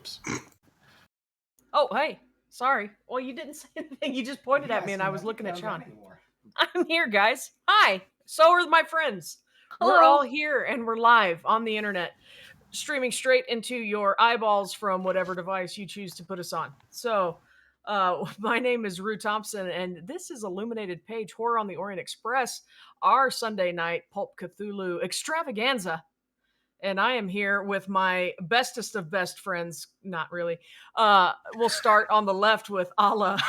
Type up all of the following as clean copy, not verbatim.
Whoops. Oh, hey. Sorry. Well, you didn't say anything. You just pointed at me, and I was looking at Sean. I'm here, guys. Hi. So are my friends. We're Hello. all here, and we're live on the internet, streaming straight into your eyeballs from whatever device you choose to put us on. So, my name is Rue Thompson, and this is Illuminated Page Horror on the Orient Express, our Sunday night Pulp Cthulhu extravaganza. And I am here with my bestest of best friends. Not really. We'll start on the left with Allah.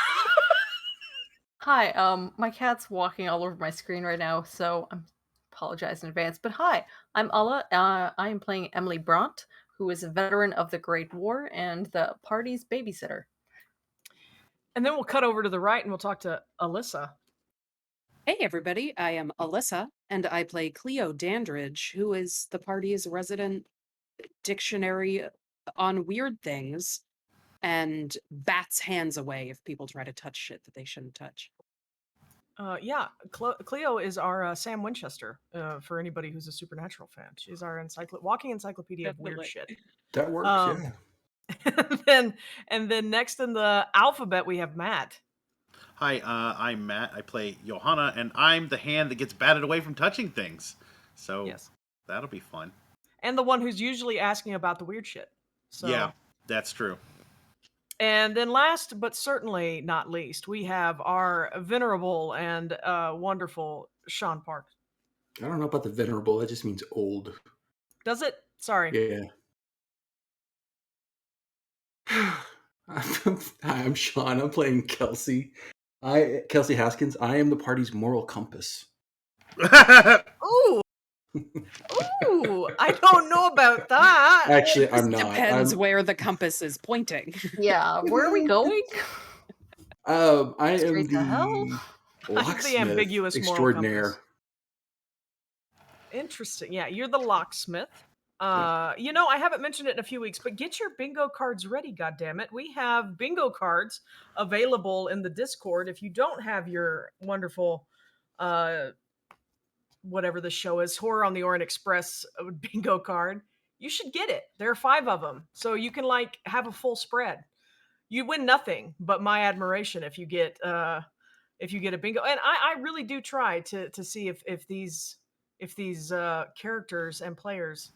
Hi, my cat's walking all over my screen right now, so I apologize in advance. But hi, I'm Alla. I am playing Emily Bront, who is a veteran of the Great War and the party's babysitter. And then we'll cut over to the right and we'll talk to Alyssa. Hey everybody, I am Alyssa, and I play Cleo Dandridge, who is the party's resident dictionary on weird things and bats hands away if people try to touch shit that they shouldn't touch. Cleo is our Sam Winchester, for anybody who's a Supernatural fan. She's our walking encyclopedia of weird shit. That works, yeah. and then next in the alphabet, we have Matt. Hi, I'm Matt. I play Johanna, and I'm the hand that gets batted away from touching things. So Yes. That'll be fun. And the one who's usually asking about the weird shit. So. Yeah, that's true. And then last but certainly not least, we have our venerable and wonderful Sean Park. I don't know about the venerable. That just means old. Does it? Sorry. Yeah. Hi, I'm Sean. I'm playing Kelsey. Kelsey Haskins. I am the party's moral compass. Ooh. Ooh, I don't know about that. Actually, I'm not. Depends where the compass is pointing. Yeah, where are we going? I am Straight to hell? the locksmith ambiguous moral extraordinaire. compass. Interesting. Yeah, you're the locksmith. I haven't mentioned it in a few weeks, but get your bingo cards ready, goddammit. We have bingo cards available in the Discord. If you don't have your wonderful whatever the show is, Horror on the Orient Express bingo card, you should get it. There are 5 of them, so you can have a full spread. You win nothing but my admiration if you get a bingo. And I really do try to see if these characters and players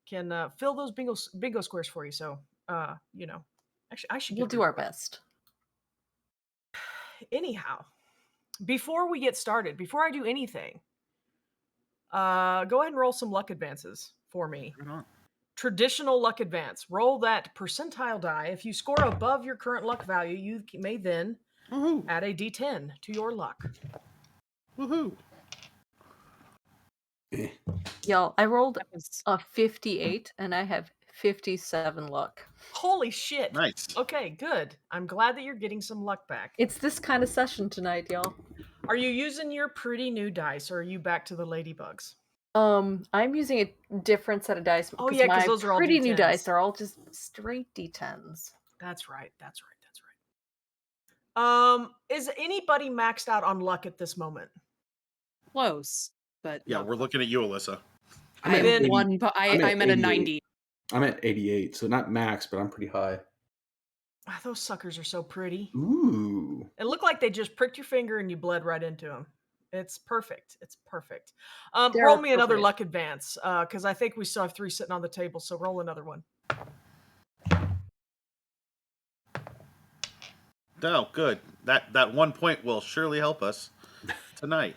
can fill those bingo squares for you. So actually I should. We'll do our best. Anyhow, before we get started, before I do anything, go ahead and roll some luck advances for me. Traditional luck advance. Roll that percentile die. If you score above your current luck value, you may then add a d10 to your luck. Woohoo! Y'all, I rolled a 58 and I have 57 luck. Holy shit. Nice. Okay, good. I'm glad that you're getting some luck back. It's this kind of session tonight, y'all. Are you using your pretty new dice, or are you back to the ladybugs? I'm using a different set of dice. Oh yeah, because those are all pretty D10s. new dice are all just straight D10s. That's right. Is anybody maxed out on luck at this moment? Close, but Yeah, we're looking at you, Alyssa. I'm at a 90. I'm at 88, so not max, but I'm pretty high. Those suckers are so pretty. Ooh. It looked like they just pricked your finger and you bled right into them. It's perfect. Roll me another luck advance, because I think we still have 3 sitting on the table, so roll another one. Oh, good. That 1 point will surely help us tonight.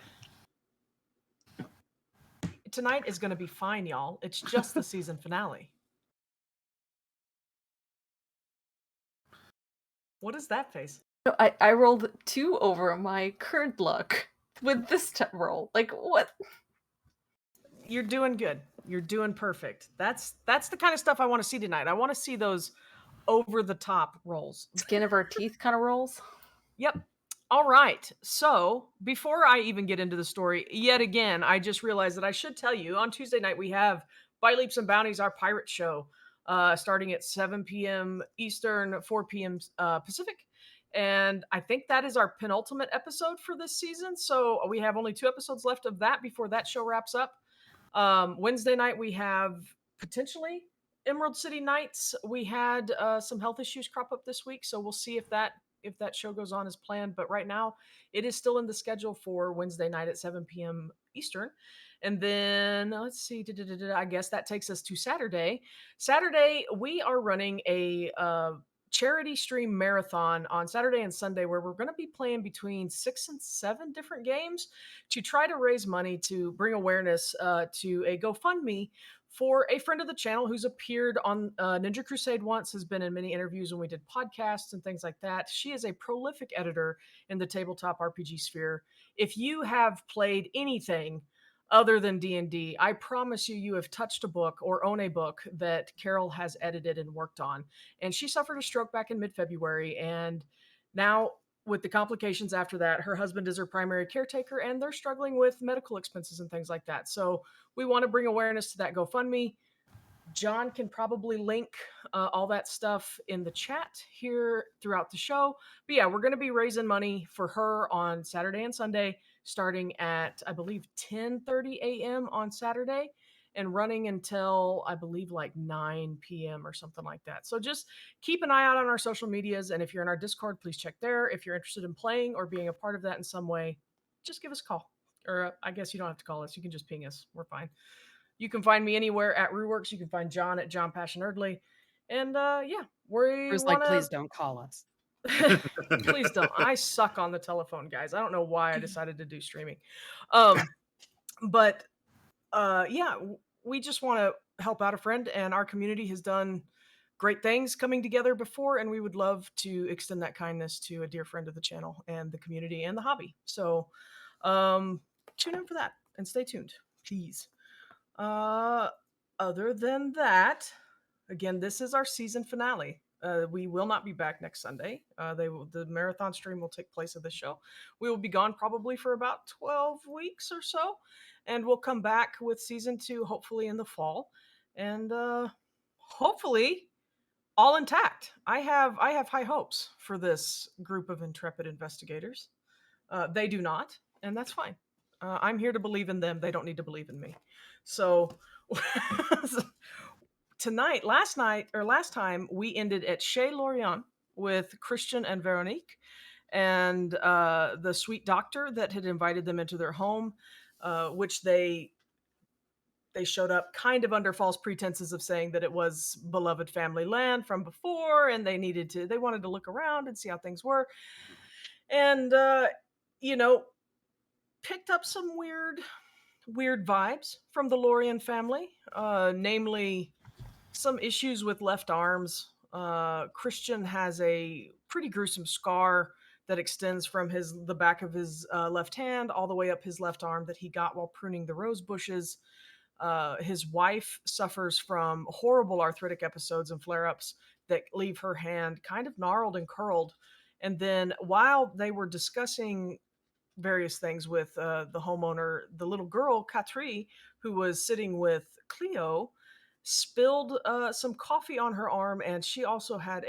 Tonight is going to be fine, y'all. It's just the season finale. What is that face? I rolled 2 over my current luck with this roll. Like, what? You're doing good. You're doing perfect. That's the kind of stuff I want to see tonight. I want to see those over the top rolls. Skin of our teeth kind of rolls? Yep. All right. So before I even get into the story, yet again, I just realized that I should tell you on Tuesday night, we have By Leaps and Bounties, our pirate show, starting at 7 p.m. Eastern, 4 p.m. Pacific. And I think that is our penultimate episode for this season. So we have only 2 episodes left of that before that show wraps up. Wednesday night, we have potentially Emerald City Nights, we had some health issues crop up this week, so we'll see if that show goes on as planned. But right now, it is still in the schedule for Wednesday night at 7 p.m. Eastern. And then let's see, I guess that takes us to Saturday. Saturday, we are running a charity stream marathon on Saturday and Sunday where we're going to be playing between 6 and 7 different games to try to raise money to bring awareness to a GoFundMe for a friend of the channel who's appeared on Ninja Crusade once, has been in many interviews when we did podcasts and things like that. She is a prolific editor in the tabletop RPG sphere. If you have played anything other than D&D, I promise you, you have touched a book or own a book that Carol has edited and worked on. And she suffered a stroke back in mid-February, and now with the complications after that, her husband is her primary caretaker, and they're struggling with medical expenses and things like that. So we want to bring awareness to that GoFundMe. John can probably link all that stuff in the chat here throughout the show. But yeah, we're going to be raising money for her on Saturday and Sunday, starting at, I believe, 10:30 a.m. on Saturday and running until, I believe, like 9 p.m. or something like that. So just keep an eye out on our social medias. And if you're in our Discord, please check there. If you're interested in playing or being a part of that in some way, just give us a call. Or I guess you don't have to call us. You can just ping us. We're fine. You can find me anywhere at Ruworks. You can find John at John Passion Nerdly. And yeah, we Drew's want like, to. please don't call us. Please don't. I suck on the telephone, guys. I don't know why I decided to do streaming. But yeah, we just want to help out a friend, and our community has done great things coming together before, and we would love to extend that kindness to a dear friend of the channel and the community and the hobby. So tune in for that and stay tuned, please. Other than that, again, this is our season finale. We will not be back next Sunday. The marathon stream will take place of this show. We will be gone probably for about 12 weeks or so, and we'll come back with season 2 hopefully in the fall, and hopefully all intact. I have high hopes for this group of intrepid investigators. They do not, and that's fine. I'm here to believe in them. They don't need to believe in me. So last time, we ended at Chez Lorient with Christian and Veronique and the sweet doctor that had invited them into their home, which they showed up kind of under false pretenses of saying that it was beloved family land from before, and they wanted to look around and see how things were. And, you know, picked up some weird vibes from the Lorien family, namely some issues with left arms. Christian has a pretty gruesome scar that extends from the back of his left hand all the way up his left arm that he got while pruning the rose bushes. His wife suffers from horrible arthritic episodes and flare-ups that leave her hand kind of gnarled and curled. And then while they were discussing various things with the homeowner, the little girl, Katri, who was sitting with Cleo, spilled some coffee on her arm, and she also had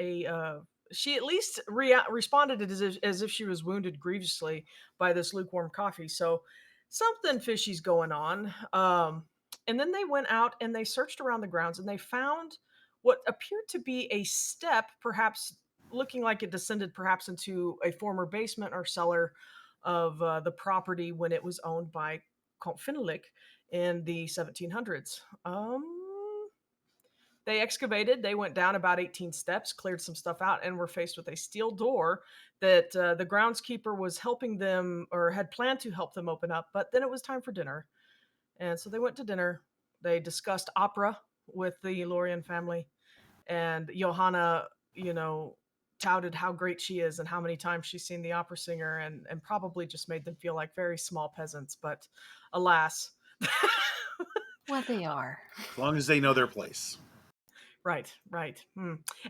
she at least responded as if she was wounded grievously by this lukewarm coffee. So something fishy's going on. And then they went out and they searched around the grounds, and they found what appeared to be a step, perhaps looking like it descended perhaps into a former basement or cellar of the property when it was owned by Comte Fenelic in the 1700s. They excavated, they went down about 18 steps, cleared some stuff out, and were faced with a steel door that the groundskeeper was helping them, or had planned to help them open up, but then it was time for dinner. And so they went to dinner. They discussed opera with the Lorien family, and Johanna, touted how great she is and how many times she's seen the opera singer, and probably just made them feel like very small peasants. But alas. Well, they are. As long as they know their place. Right.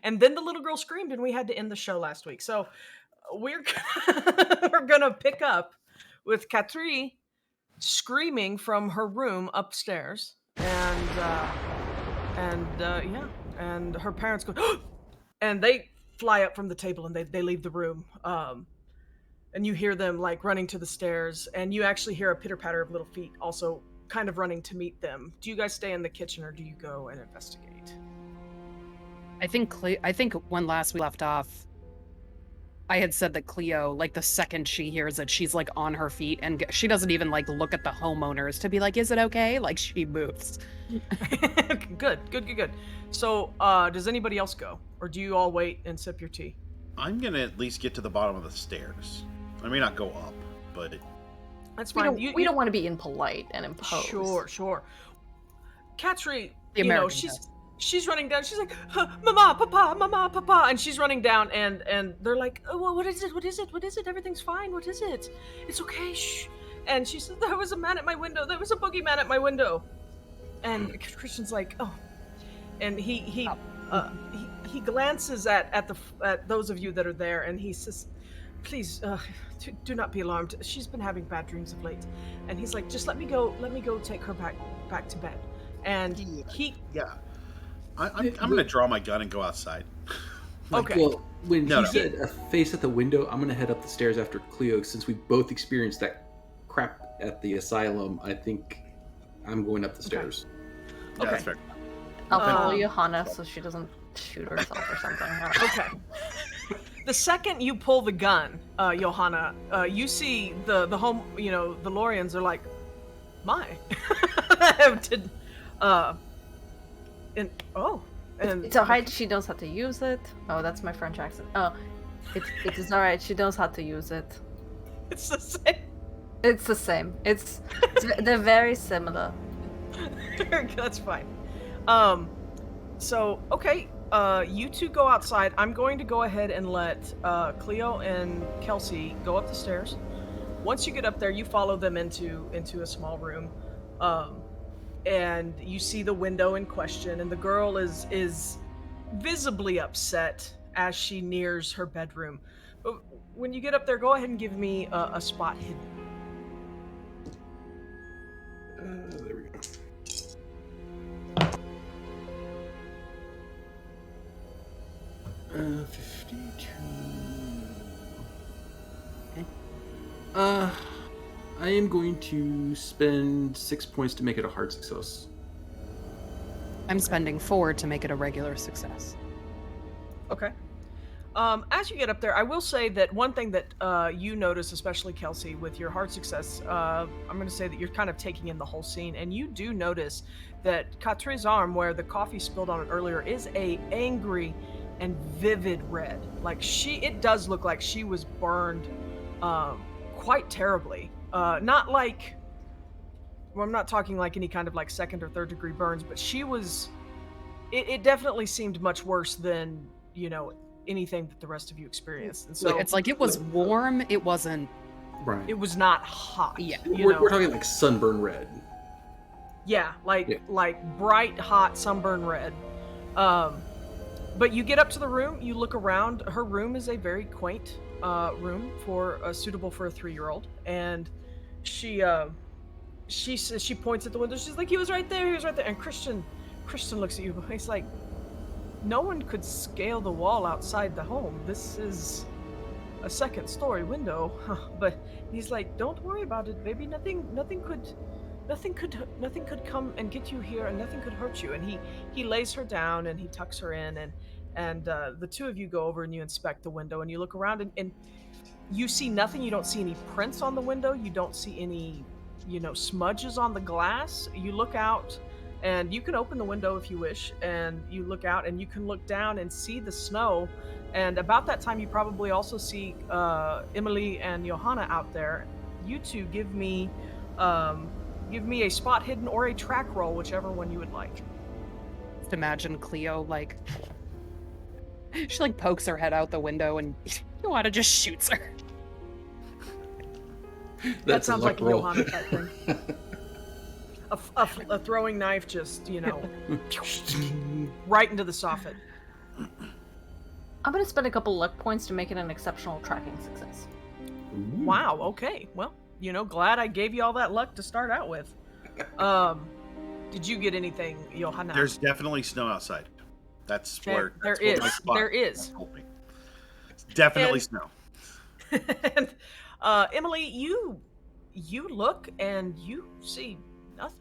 And then the little girl screamed, and we had to end the show last week. So we're gonna pick up with Katri screaming from her room upstairs, and her parents go, and they fly up from the table, and they leave the room. And you hear them like running to the stairs, and you actually hear a pitter patter of little feet also kind of running to meet them. Do you guys stay in the kitchen, or do you go and investigate? I think when last we left off, I had said that Cleo, like the second she hears it, she's like on her feet and she doesn't even like look at the homeowners to be like, is it okay? Like she moves. Good. So, does anybody else go, or do you all wait and sip your tea? I'm gonna at least get to the bottom of the stairs. I may not go up, but That's We fine. don't want to be impolite and impose. Sure. Katri, The American she's running down. She's like, Mama, Papa, and she's running down, and they're like, oh, what is it? Everything's fine. What is it? It's okay. Shh. And she said, there was a man at my window. There was a boogeyman at my window. And Christian's like, oh, and he glances at those of you that are there, and he says, please, do not be alarmed. She's been having bad dreams of late. And he's like, just let me go take her back to bed. And yeah. I'm gonna draw my gun and go outside. Okay. Well, when No. he said a face at the window, I'm gonna head up the stairs after Cleo. Since we both experienced that crap at the asylum, I think I'm going up the stairs. Yeah, Okay. that's fair. I'll follow Um, Johanna so she doesn't shoot herself or something. Okay. The second you pull the gun, Johanna, you see the home, the Lorians are like, my. And It's alright, she knows how to use it. Oh, that's my French accent. Oh, it's alright, she knows how to use it. it's the same. It's the same. They're very similar. That's fine. So okay, you two go outside. I'm going to go ahead and let Cleo and Kelsey go up the stairs. Once you get up there, you follow them into a small room, and you see the window in question. And the girl is visibly upset as she nears her bedroom. But when you get up there, go ahead and give me a spot hidden. There we go. Uh, 52. Okay. I am going to spend 6 points to make it a hard success. I'm spending 4 to make it a regular success. Okay. As you get up there, I will say that one thing that you notice, especially Kelsey, with your hard success, I'm going to say that you're kind of taking in the whole scene, and you do notice that Katri's arm, where the coffee spilled on it earlier, is a angry and vivid red. Like it does look like she was burned quite terribly. Not like, well, I'm not talking like any kind of like second or third degree burns, but she was. It definitely seemed much worse than anything that the rest of you experienced. And so It's like it was warm, it wasn't. Right. it was not hot. Yeah. We're talking like sunburn red. Yeah, like bright, hot, sunburn red. But you get up to the room, you look around. Her room is a very quaint room suitable for a 3-year-old, and she says, she points at the window. She's like, he was right there. And Christian looks at you. He's like, no one could scale the wall outside the home. This is a second-story window. But he's like, don't worry about it, baby. Nothing could come and get you here, and nothing could hurt you. And he lays her down and he tucks her in, and the two of you go over and you inspect the window, and you look around, and you see nothing. You don't see any prints on the window. You don't see any smudges on the glass. You look out, and you can open the window if you wish, and you look out, and you can look down and see the snow. And about that time, you probably also see Emily and Johanna out there. You two give me a spot hidden or a track roll, whichever one you would like. Just imagine Cleo like she like pokes her head out the window and Johanna just shoots her. That sounds like a roll. Johanna type thing. A throwing knife, just right into the soffit. I'm gonna spend a couple luck points to make it an exceptional tracking success. Wow. Okay. Well, glad I gave you all that luck to start out with. Did you get anything, Johanna? There's definitely snow outside. That's where there that's what my is. spot There is. told me. It's definitely And- snow. And, Emily, you look and you see nothing.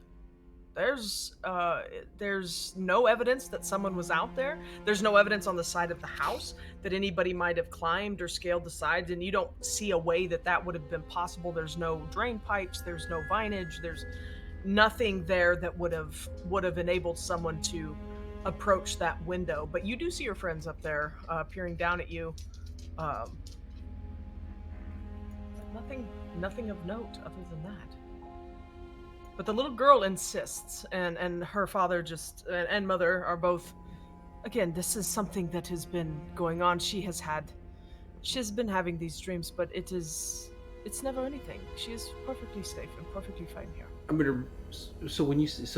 There's no evidence that someone was out there. There's no evidence on the side of the house that anybody might have climbed or scaled the sides, and you don't see a way that would have been possible. There's no drain pipes, there's no vinage, there's nothing there that would have enabled someone to approach that window. But you do see your friends up there peering down at you. Um, nothing of note other than that. But the little girl insists, and her father and mother are both. Again, this is something that has been going on. She has been having these dreams, but it's never anything. She is perfectly safe and perfectly fine here. I'm gonna. So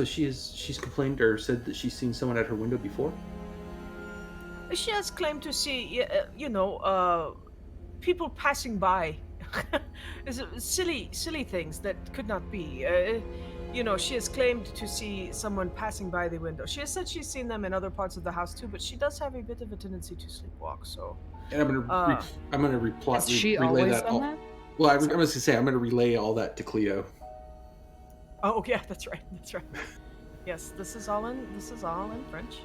she's complained or said that she's seen someone at her window before. She has claimed to see, people passing by. silly things that could not be. She has claimed to see someone passing by the window. She has said she's seen them in other parts of the house too, but she does have a bit of a tendency to sleepwalk. So, And I'm gonna reply. Has she relay always that. done that? Well, I was gonna say I'm gonna relay all that to Cleo. oh yeah, that's right. Yes, this is all in French.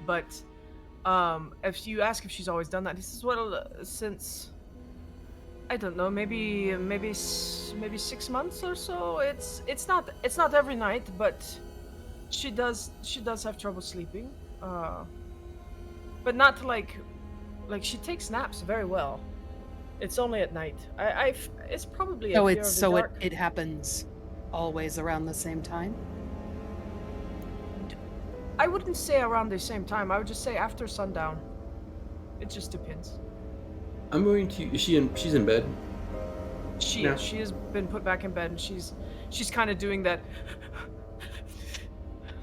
But if you ask if she's always done that, he says, well, since I don't know, maybe 6 months or so. It's not every night, but she does have trouble sleeping. But not like she takes naps very well. It's only at night. It's probably a fear of the dark. It happens always around the same time. I wouldn't say around the same time. I would just say after sundown. It just depends. I'm going to. She's in bed. She No. is. She has been put back in bed, and she's kind of doing that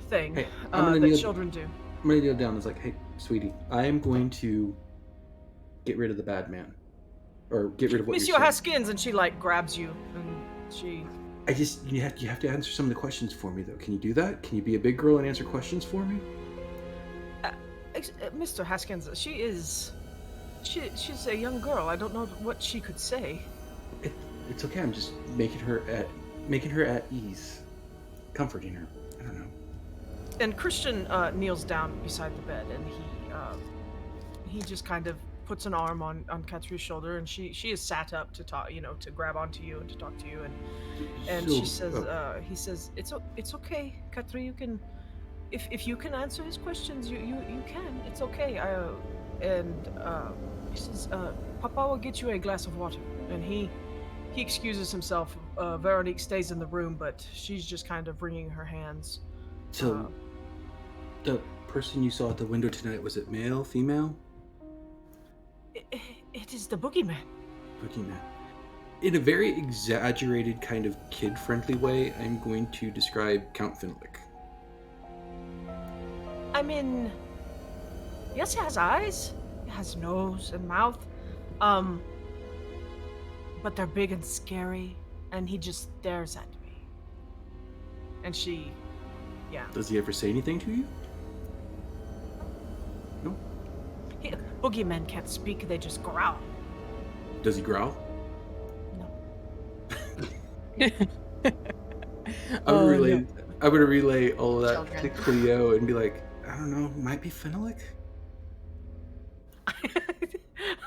thing Hey, I'm gonna that kneel- children do. I'm gonna kneel down. It's like, hey, sweetie, I am going to get rid of the bad man, or get rid of what Monsieur you're saying. Haskins, and she like grabs you, and she. You have to answer some of the questions for me though. Can you do that? Can you be a big girl and answer questions for me? Mr. Haskins, she's a young girl. I don't know what she could say. It's okay. I'm just making her at ease, comforting her. I don't know. And Christian kneels down beside the bed, and he just kind of puts an arm on Katri's shoulder, and she is sat up to talk, to grab onto you and to talk to you, and she says, he says, it's okay, Katri, you can, if you can answer his questions, you can. It's okay. He says, Papa will get you a glass of water, and he excuses himself. Veronique stays in the room, but she's just kind of wringing her hands. So, the person you saw at the window tonight, was it male, female? It is the boogeyman. Boogeyman. In a very exaggerated kind of kid-friendly way, I'm going to describe Count Finlick. I mean, yes, he has eyes, he has nose and mouth, but they're big and scary, and he just stares at me. And she, yeah. Does he ever say anything to you? No? Boogeymen can't speak, they just growl. Does he growl? No. I Oh, would relay all of that Children. to Cleo and be like, I don't know, might be Finlick?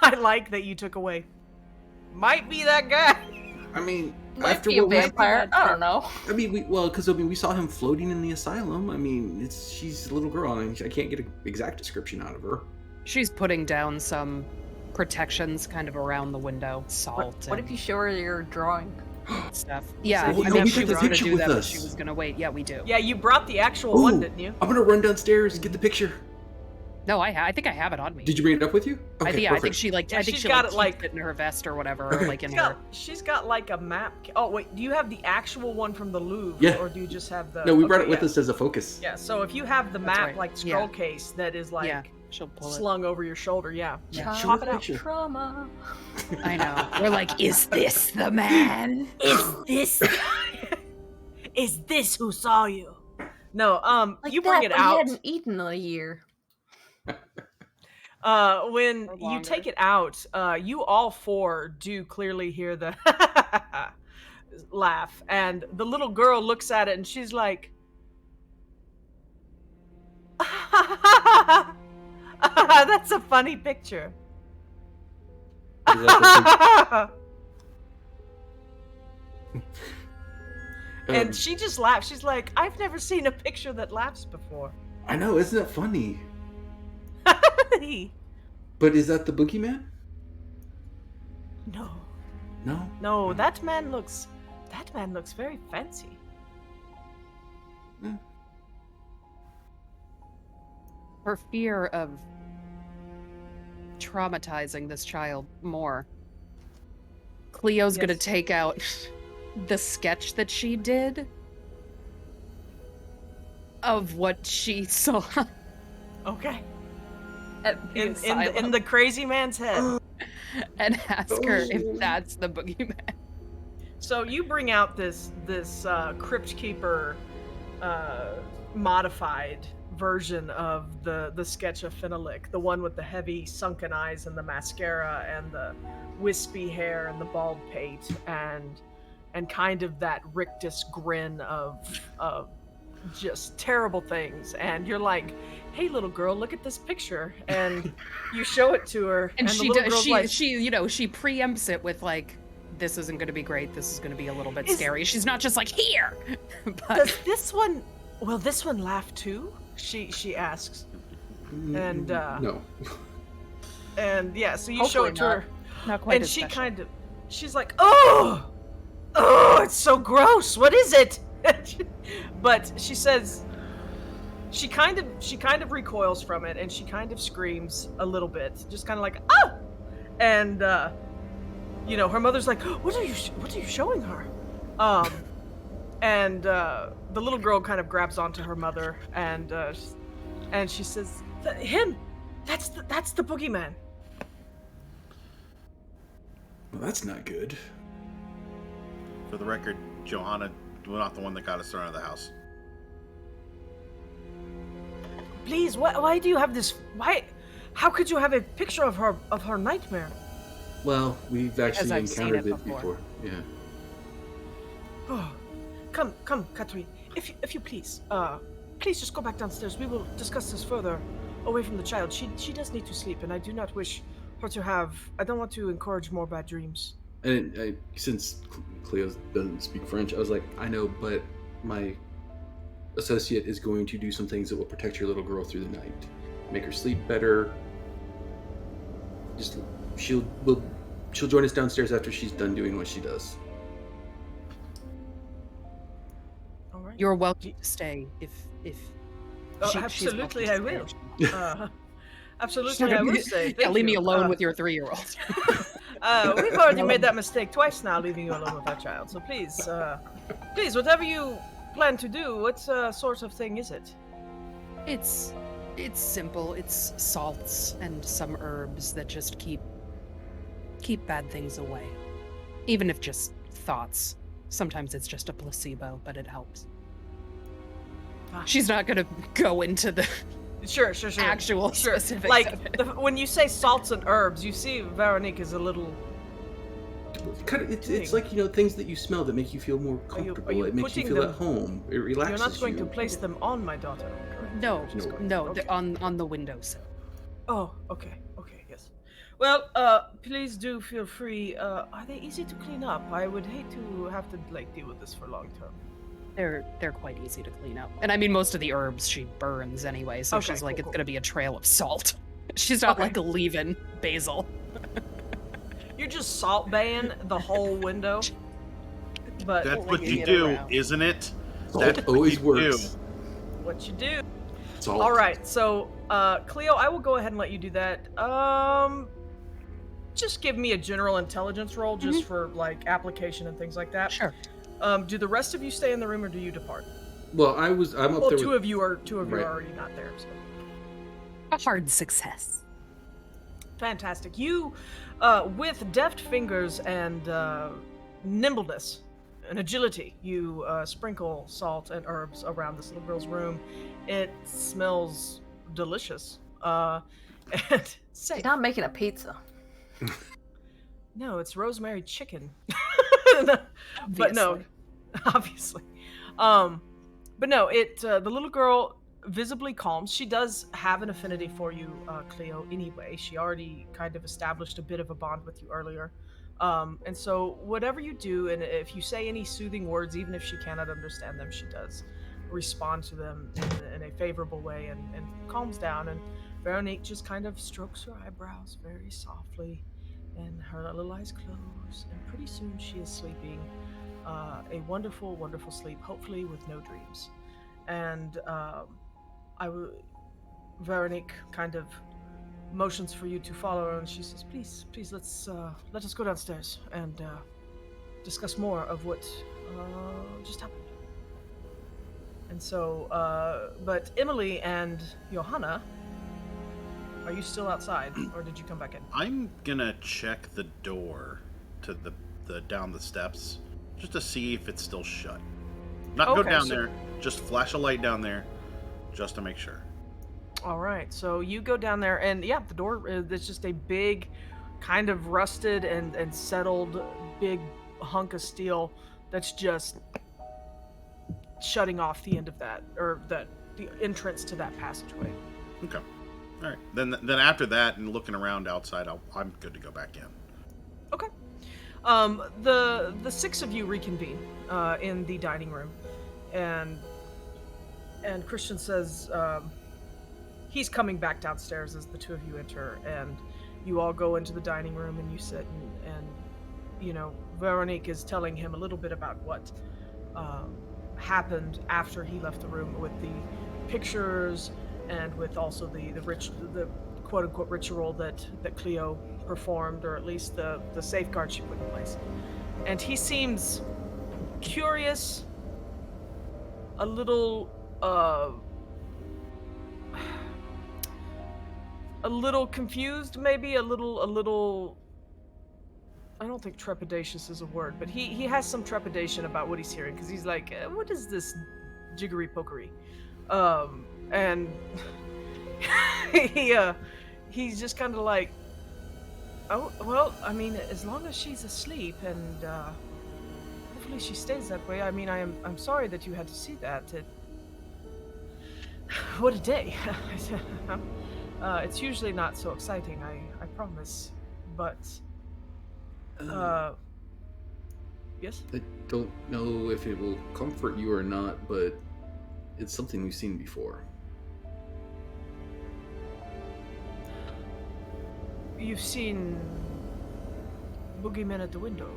I like that you took away. Might be that guy. I mean, Might after be a what we... vampire. I don't know. I mean, we saw him floating in the asylum. I mean, she's a little girl, and I can't get an exact description out of her. She's putting down some protections kind of around the window, salt What if you show her your drawing? and stuff. Yeah, Well, I no, mean, we she got the was gonna picture do with that, but us. she was gonna wait. Yeah, we do. Yeah, you brought the actual one, Ooh, didn't you? I'm gonna run downstairs and get the picture. No, I think I have it on me. Did you bring it up with you? I think perfect. she like Yeah, I think she's she got like it, like- keeps it in her vest or whatever, Okay. or like in She's her. she's got like a map. Oh wait, do you have the actual one from the Louvre, Yeah. or do you just have the? No, we brought Okay, it with yeah. us as a focus. Yeah, so if you have the That's map, right. like Yeah. scroll case that is like Yeah, she'll pull it. slung over your shoulder, yeah. Yeah. Show Pop her it the out. picture. Trauma. I know. We're like, is this the man? Is this who saw you? No, Like you bring that, it but he out. hadn't eaten in a year. When Or you take longer. it out, you all four do clearly hear the laugh, and the little girl looks at it and she's like, That's a funny picture. What is that, And she just laughs. She's like, I've never seen a picture that laughs before. I know, isn't that funny? But is that the boogeyman? No. No. No, that man looks very fancy. For fear of traumatizing this child more, Cleo's gonna Yes. take out the sketch that she did of what she saw Okay. at the In asylum the crazy man's head. and ask her Oh. if that's the boogeyman. So you bring out this Crypt Keeper modified version of the sketch of Phenolic, the one with the heavy sunken eyes and the mascara and the wispy hair and the bald pate and kind of that rictus grin of just terrible things. And you're like, hey little girl, look at this picture, and you show it to her, And the she little does. girl's like, She preempts it with like, "This isn't going to be great. This is going to be a little bit Is- scary." She's not just like here, but does this one laugh too? She asks. And no. And yeah, so you show Hopefully it to her, not quite. and as she special. she's like, oh, it's so gross. What is it? But she says, she kind of recoils from it, and she kind of screams a little bit, just kind of like, oh, and her mother's like, what are you showing her? And the little girl kind of grabs onto her mother, and she says, him, that's the boogeyman. Well, that's not good. For the record, Johanna was not the one that got us thrown out of the house. Please, why do you have this? How could you have a picture of her nightmare? Well, we've actually I've seen encountered it it before. before. Yeah. Oh, come, Katri, if you please, please just go back downstairs. We will discuss this further, away from the child. She does need to sleep, and I do not wish her to have. I don't want to encourage more bad dreams. And since Cleo doesn't speak French, I was like, I know, but my associate is going to do some things that will protect your little girl through the night, make her sleep better. Just she'll join us downstairs after she's done doing what she does. All right. You're welcome to stay if Oh, she's absolutely, welcome I to will. stay. Absolutely, I will say. Yeah, Thank leave me you. alone with your 3-year-old. We've already made that mistake twice now, leaving you alone with our child. So please, whatever you plan to do, what sort of thing is it? It's simple. It's salts and some herbs that just keep bad things away. Even if just thoughts. Sometimes it's just a placebo, but it helps. Ah. She's not gonna go into the Sure. actual Sure. specifics Like of it. when you say salts and herbs, you see Veronique is a little. Kind of, it's like things that you smell that make you feel more Are you comfortable. It makes you putting feel them- at home. It relaxes You're not going you. to place them on my daughter. correct? No, Just going- no, okay. they're on the windowsill. Oh, okay, yes. Well, please do feel free. Are they easy to clean up? I would hate to have to deal with this for long term. They're quite easy to clean up. And I mean, most of the herbs she burns anyway, so Okay, she's like, cool, it's cool. gonna be a trail of salt. She's not Okay. like leaving basil. You're just salt baying the whole window. But That's what Flinging you it do, around. isn't it? Salt That's what always you works. do. what you do? Salt. All right, so Cleo, I will go ahead and let you do that. Just give me a general intelligence roll, just for like application and things like that. Sure. Do the rest of you stay in the room, or do you depart? Well, I'm up Well, there. two of you are Right. already not there. So. A hard success. Fantastic. You, with deft fingers and nimbleness and agility, you sprinkle salt and herbs around this little girl's room. It smells delicious. And safe. She's not making a pizza. No, it's rosemary chicken. But no, obviously. But no, it the little girl visibly calm. She does have an affinity for you, Cleo, anyway. She already kind of established a bit of a bond with you earlier. And so, whatever you do, and if you say any soothing words, even if she cannot understand them, she does respond to them in a favorable way and calms down. And Veronique just kind of strokes her eyebrows very softly, and her little eyes close. And pretty soon, she is sleeping a wonderful, wonderful sleep, hopefully with no dreams. And Veronique kind of motions for you to follow her, and she says, "Please, please, let us go downstairs and discuss more of what just happened." And so, but Emily and Johanna, are you still outside, or did you come back in? I'm gonna check the door to the down the steps just to see if it's still shut. Not go Okay, down so- there, just flash a light down there, just to make sure. All right, so you go down there, and yeah, the door is just a big, kind of rusted and settled, big hunk of steel that's just shutting off the end of that, or the entrance to that passageway. Okay. All right. Then after that and looking around outside, I'm good to go back in. Okay. The six of you reconvene in the dining room, and Christian says he's coming back downstairs as the two of you enter, and you all go into the dining room and you sit and you know, Veronique is telling him a little bit about what happened after he left the room with the pictures and with also the quote unquote ritual that Cleo performed, or at least the safeguard she put in place. And he seems curious, a little a little confused, maybe a little I don't think trepidatious is a word, but he has some trepidation about what he's hearing, because he's like, what is this jiggery pokery? And he's just kind of like, oh well, I mean, as long as she's asleep, and hopefully she stays that way. I mean, I'm sorry that you had to see that. What a day. It's usually not so exciting, I promise, but yes? I don't know if it will comfort you or not, but it's something we've seen before. You've seen boogeymen at the window.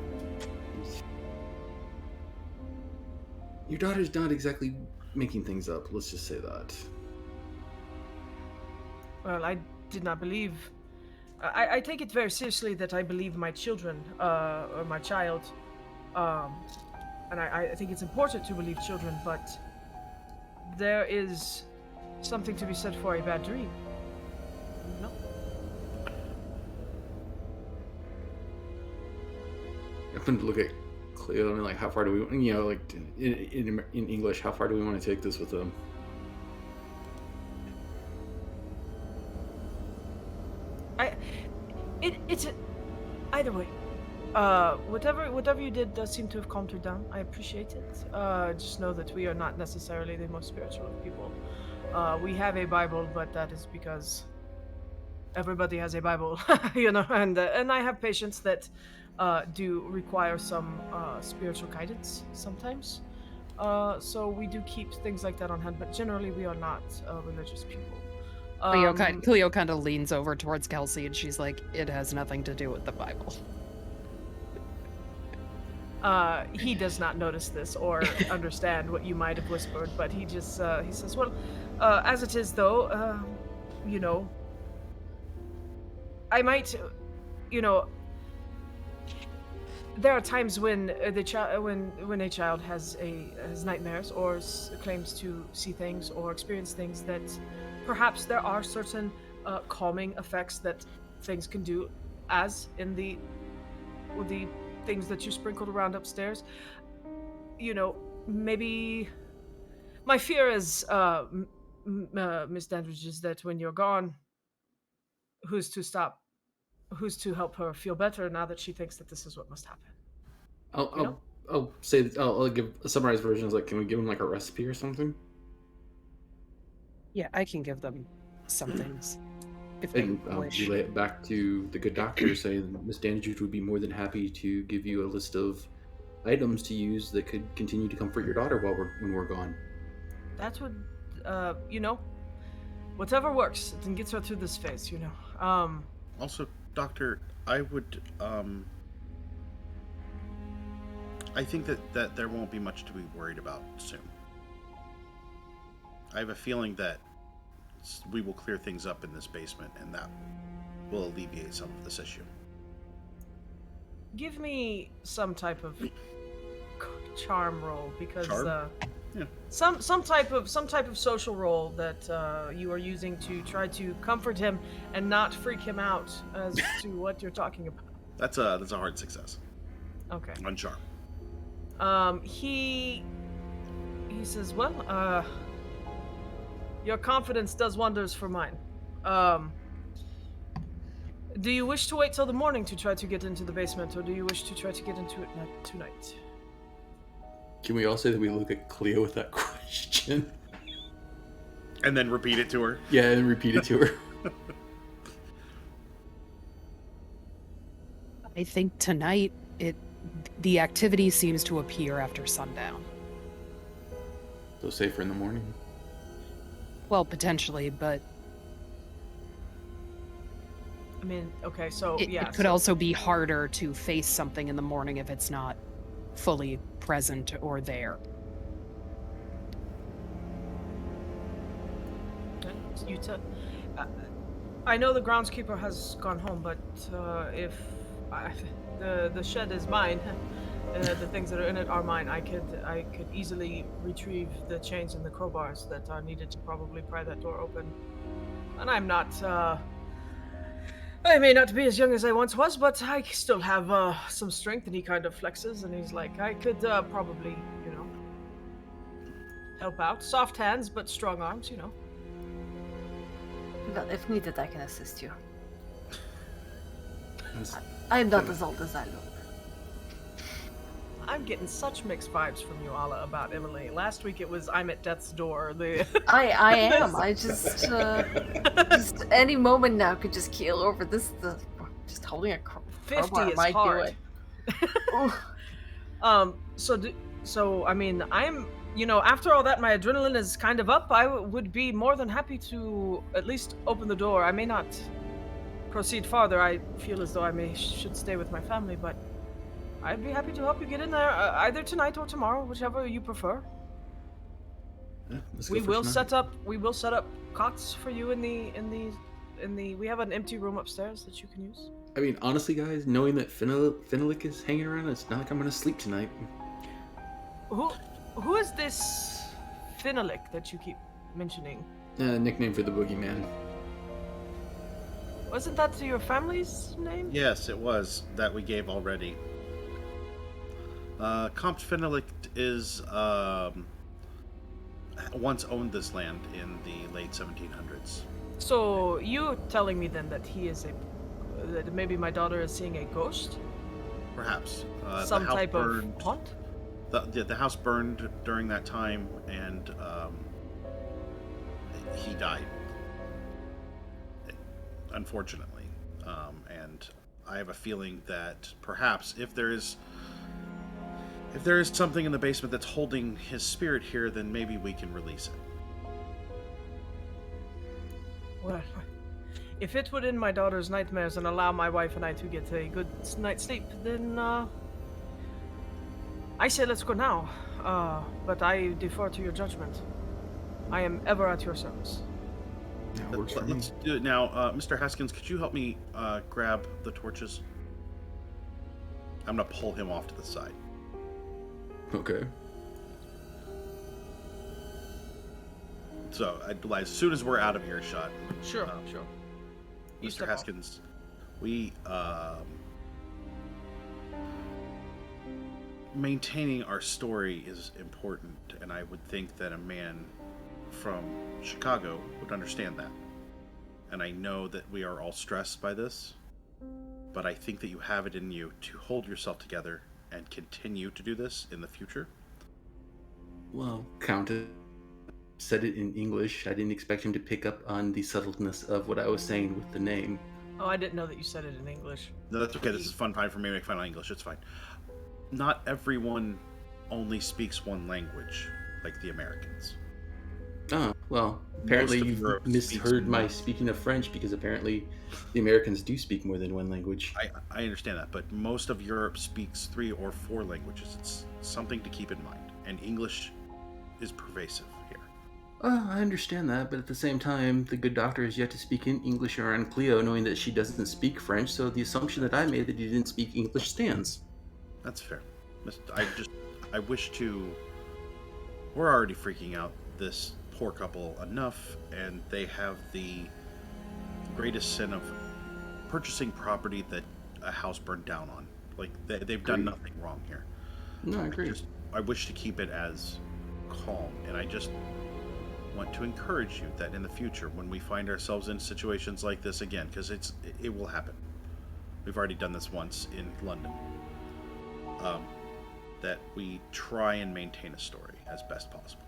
Your daughter's not exactly making things up, let's just say that. Well, I did not believe. I take it very seriously that I believe my children, or my child. And I think it's important to believe children, but there is something to be said for a bad dream. No? I'm going to look at Cleo. I mean, like, how far do we, you know, like, in English, how far do we want to take this with them? It's either way. Whatever you did does seem to have calmed her down. I appreciate it. Just know that we are not necessarily the most spiritual of people. We have a Bible, but that is because everybody has a Bible, you know. And I have patients that do require some spiritual guidance sometimes. So we do keep things like that on hand, but generally we are not religious people. Cleo kind of leans over towards Kelsey, and she's like, "It has nothing to do with the Bible." He does not notice this or understand what you might have whispered, but he just he says, "Well, as it is though, you know, I might, you know, there are times when when a child has nightmares or claims to see things or experience things that perhaps there are certain calming effects that things can do, as in the things that you sprinkled around upstairs. You know, maybe my fear is, Miss Dandridge, is that when you're gone, who's to help her feel better now that she thinks that this is what must happen? You know? I'll say, I'll give a summarized version. Is like, can we give him like a recipe or something? Yeah, I can give them some things if they And wish. relay it back to the good doctor, saying Miss Dandridge would be more than happy to give you a list of items to use that could continue to comfort your daughter when we're gone. That would, you know, whatever works and gets her through this phase, you know. Also, Doctor, I would I think that there won't be much to be worried about soon. I have a feeling that we will clear things up in this basement, and that will alleviate some of this issue. Give me some type of charm roll because Charm? Yeah. some type of social role that you are using to try to comfort him and not freak him out as to what you're talking about. That's a hard success Okay. on charm. He says, well, your confidence does wonders for mine. Do you wish to wait till the morning to try to get into the basement, or do you wish to try to get into it tonight? Can we all say that we look at Cleo with that question? And then repeat it to her. Yeah, and repeat it to her. I think tonight the activity seems to appear after sundown. So safer in the morning. Well, potentially, but I mean, okay, so it yeah. could also be harder to face something in the morning if it's not fully present or there. I know the groundskeeper has gone home, but if the shed is mine, the things that are in it are mine. I could easily retrieve the chains and the crowbars that are needed to probably pry that door open. And I'm not. I may not be as young as I once was, but I still have some strength. And he kind of flexes, and he's like, I could probably, help out. Soft hands, but strong arms, Well, if needed, I can assist you. That's- I'm not as old as I look. I'm getting such mixed vibes from you, Ala, about Emily. Last week it was I'm at death's door. I am. I just any moment now could just keel over. Just holding a 50 crowbar is might hard. do it. So I mean, I'm, after all that, my adrenaline is kind of up. I would be more than happy to at least open the door. I may not proceed farther. I feel as though I should stay with my family, but I'd be happy to help you get in there either tonight or tomorrow, whichever you prefer. Yeah, let's go We for will tonight. set up cots for you in the we have an empty room upstairs that you can use. I mean, honestly, guys, knowing that Fenalik is hanging around, it's not like I'm gonna sleep tonight. Who is this Finalik that you keep mentioning? Nickname for the boogeyman. Wasn't that your family's name? Yes, it was that we gave already. Comte Fenelict is once owned this land in the late 1700s. So you telling me then that that maybe my daughter is seeing a ghost? Perhaps. Some the house type burned, of haunt? The house burned during that time, and he died. Unfortunately. And I have a feeling that perhaps if there is something in the basement that's holding his spirit here, then maybe we can release it. Well, if it would end my daughter's nightmares and allow my wife and I to get a good night's sleep, then I say let's go now. But I defer to your judgment. I am ever at your service. Yeah, works for me. Let's do it now. Mr. Haskins, could you help me grab the torches? I'm going to pull him off to the side. Okay. So, as soon as we're out of earshot, Sure. You Mr. step Haskins, we maintaining our story is important, and I would think that a man from Chicago would understand that. And I know that we are all stressed by this, but I think that you have it in you to hold yourself together and continue to do this in the future. Well, Countess, said it in English. I didn't expect him to pick up on the subtleness of what I was saying with the name. Oh, I didn't know that you said it in English. No, that's okay. This is fun time for me to make fun of English. It's fine. Not everyone only speaks one language, like the Americans. Oh, well, apparently Most of you've Europe misheard speaks my one. speaking of French, because apparently the Americans do speak more than one language. I understand that, but most of Europe speaks 3 or 4 languages. It's something to keep in mind, and English is pervasive here. I understand that, but at the same time, the good doctor has yet to speak in English around Cleo, knowing that she doesn't speak French, so the assumption that I made that he didn't speak English stands. That's fair. I wish to. We're already freaking out this poor couple enough, and they have the greatest sin of purchasing property that a house burned down on. Like they've done Agreed. nothing wrong here. No, I agree. I wish to keep it as calm, and I just want to encourage you that in the future, when we find ourselves in situations like this again, because it will happen. We've already done this once in London. That we try and maintain a story as best possible.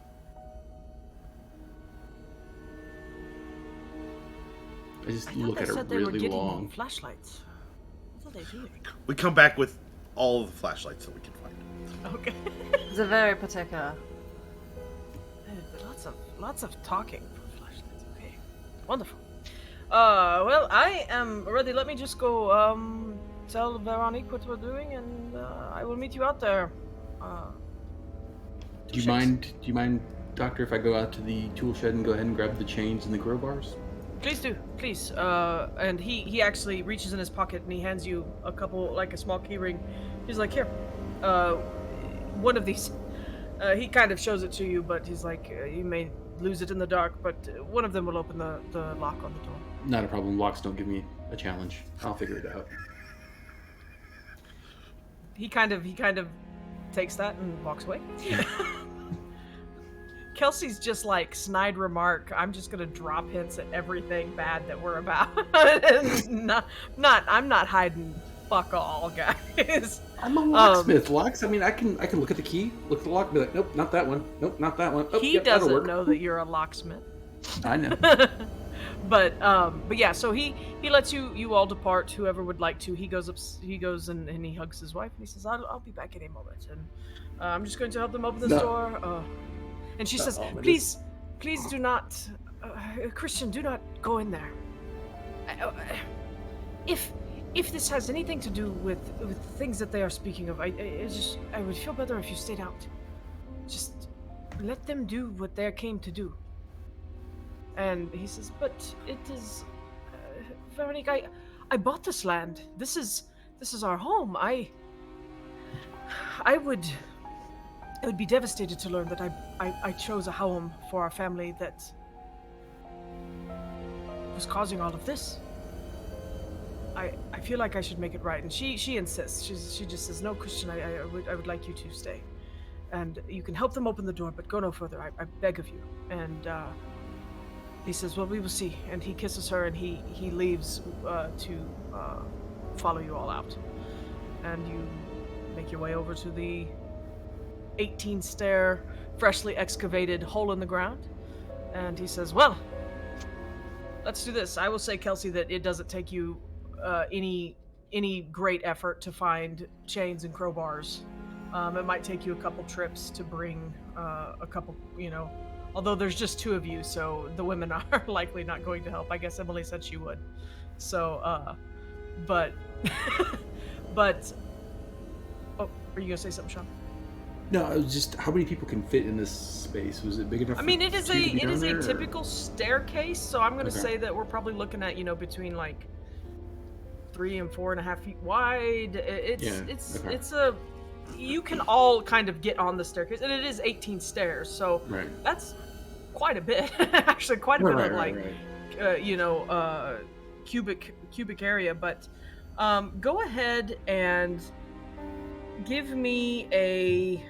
I just I thought look they at her said they were really getting long. flashlights. What are they doing? We come back with all of the flashlights that we can find. Okay. They're very particular. Lots of talking for flashlights. Okay. Wonderful. Well, I am ready. Let me just go tell Veronique what we're doing, and I will meet you out there. Do you mind, Doctor, if I go out to the tool shed and go ahead and grab the chains and the crowbars? Please do, please. And he actually reaches in his pocket and he hands you a couple, like a small key ring. He's like, here, one of these. He kind of shows it to you, but he's like, you may lose it in the dark, but one of them will open the lock on the door. Not a problem. Locks don't give me a challenge. I'll figure it out. He kind of takes that and walks away. Kelsey's just like snide remark. I'm just gonna drop hints at everything bad that we're about. And I'm not hiding fuck all, guys. I'm a locksmith, Locks. I mean, I can look at the key, look at the lock, and be like, nope, not that one. Nope, not that one. Oh, He yep, that'll doesn't work. know that you're a locksmith. I know. But yeah, so he lets you all depart. Whoever would like to, he goes and he hugs his wife and he says, "I'll be back any moment." And I'm just going to help them open this No. door. And she says, ominous. "Please do not, Christian, do not go in there. If this has anything to do with things that they are speaking of, I would feel better if you stayed out. Just let them do what they came to do." And he says, "But it is, Veronique, I bought this land. This is our home. I would be devastated to learn that I chose a home for our family that was causing all of this. I feel like I should make it right." And she insists. She just says, "No, Christian, I would like you to stay. And you can help them open the door, but go no further. I beg of you." And he says, "Well, we will see." And he kisses her and he leaves to follow you all out. And you make your way over to the 18-stair, freshly excavated hole in the ground. And he says, "Well, let's do this. I will say, Kelsey, that it doesn't take you any great effort to find chains and crowbars. It might take you a couple trips to bring a couple, although there's just two of you, so the women are likely not going to help. I guess Emily said she would. So, but oh, are you gonna say something, Sean? No, it was just, how many people can fit in this space? Was it big enough? I mean, it is a a typical staircase, so I'm gonna Okay. say that we're probably looking at between like 3 and 4.5 feet wide. It's a you can all kind of get on the staircase, and it is 18 stairs, so Right. that's quite a bit. Actually, quite a bit of like cubic area. But go ahead and give me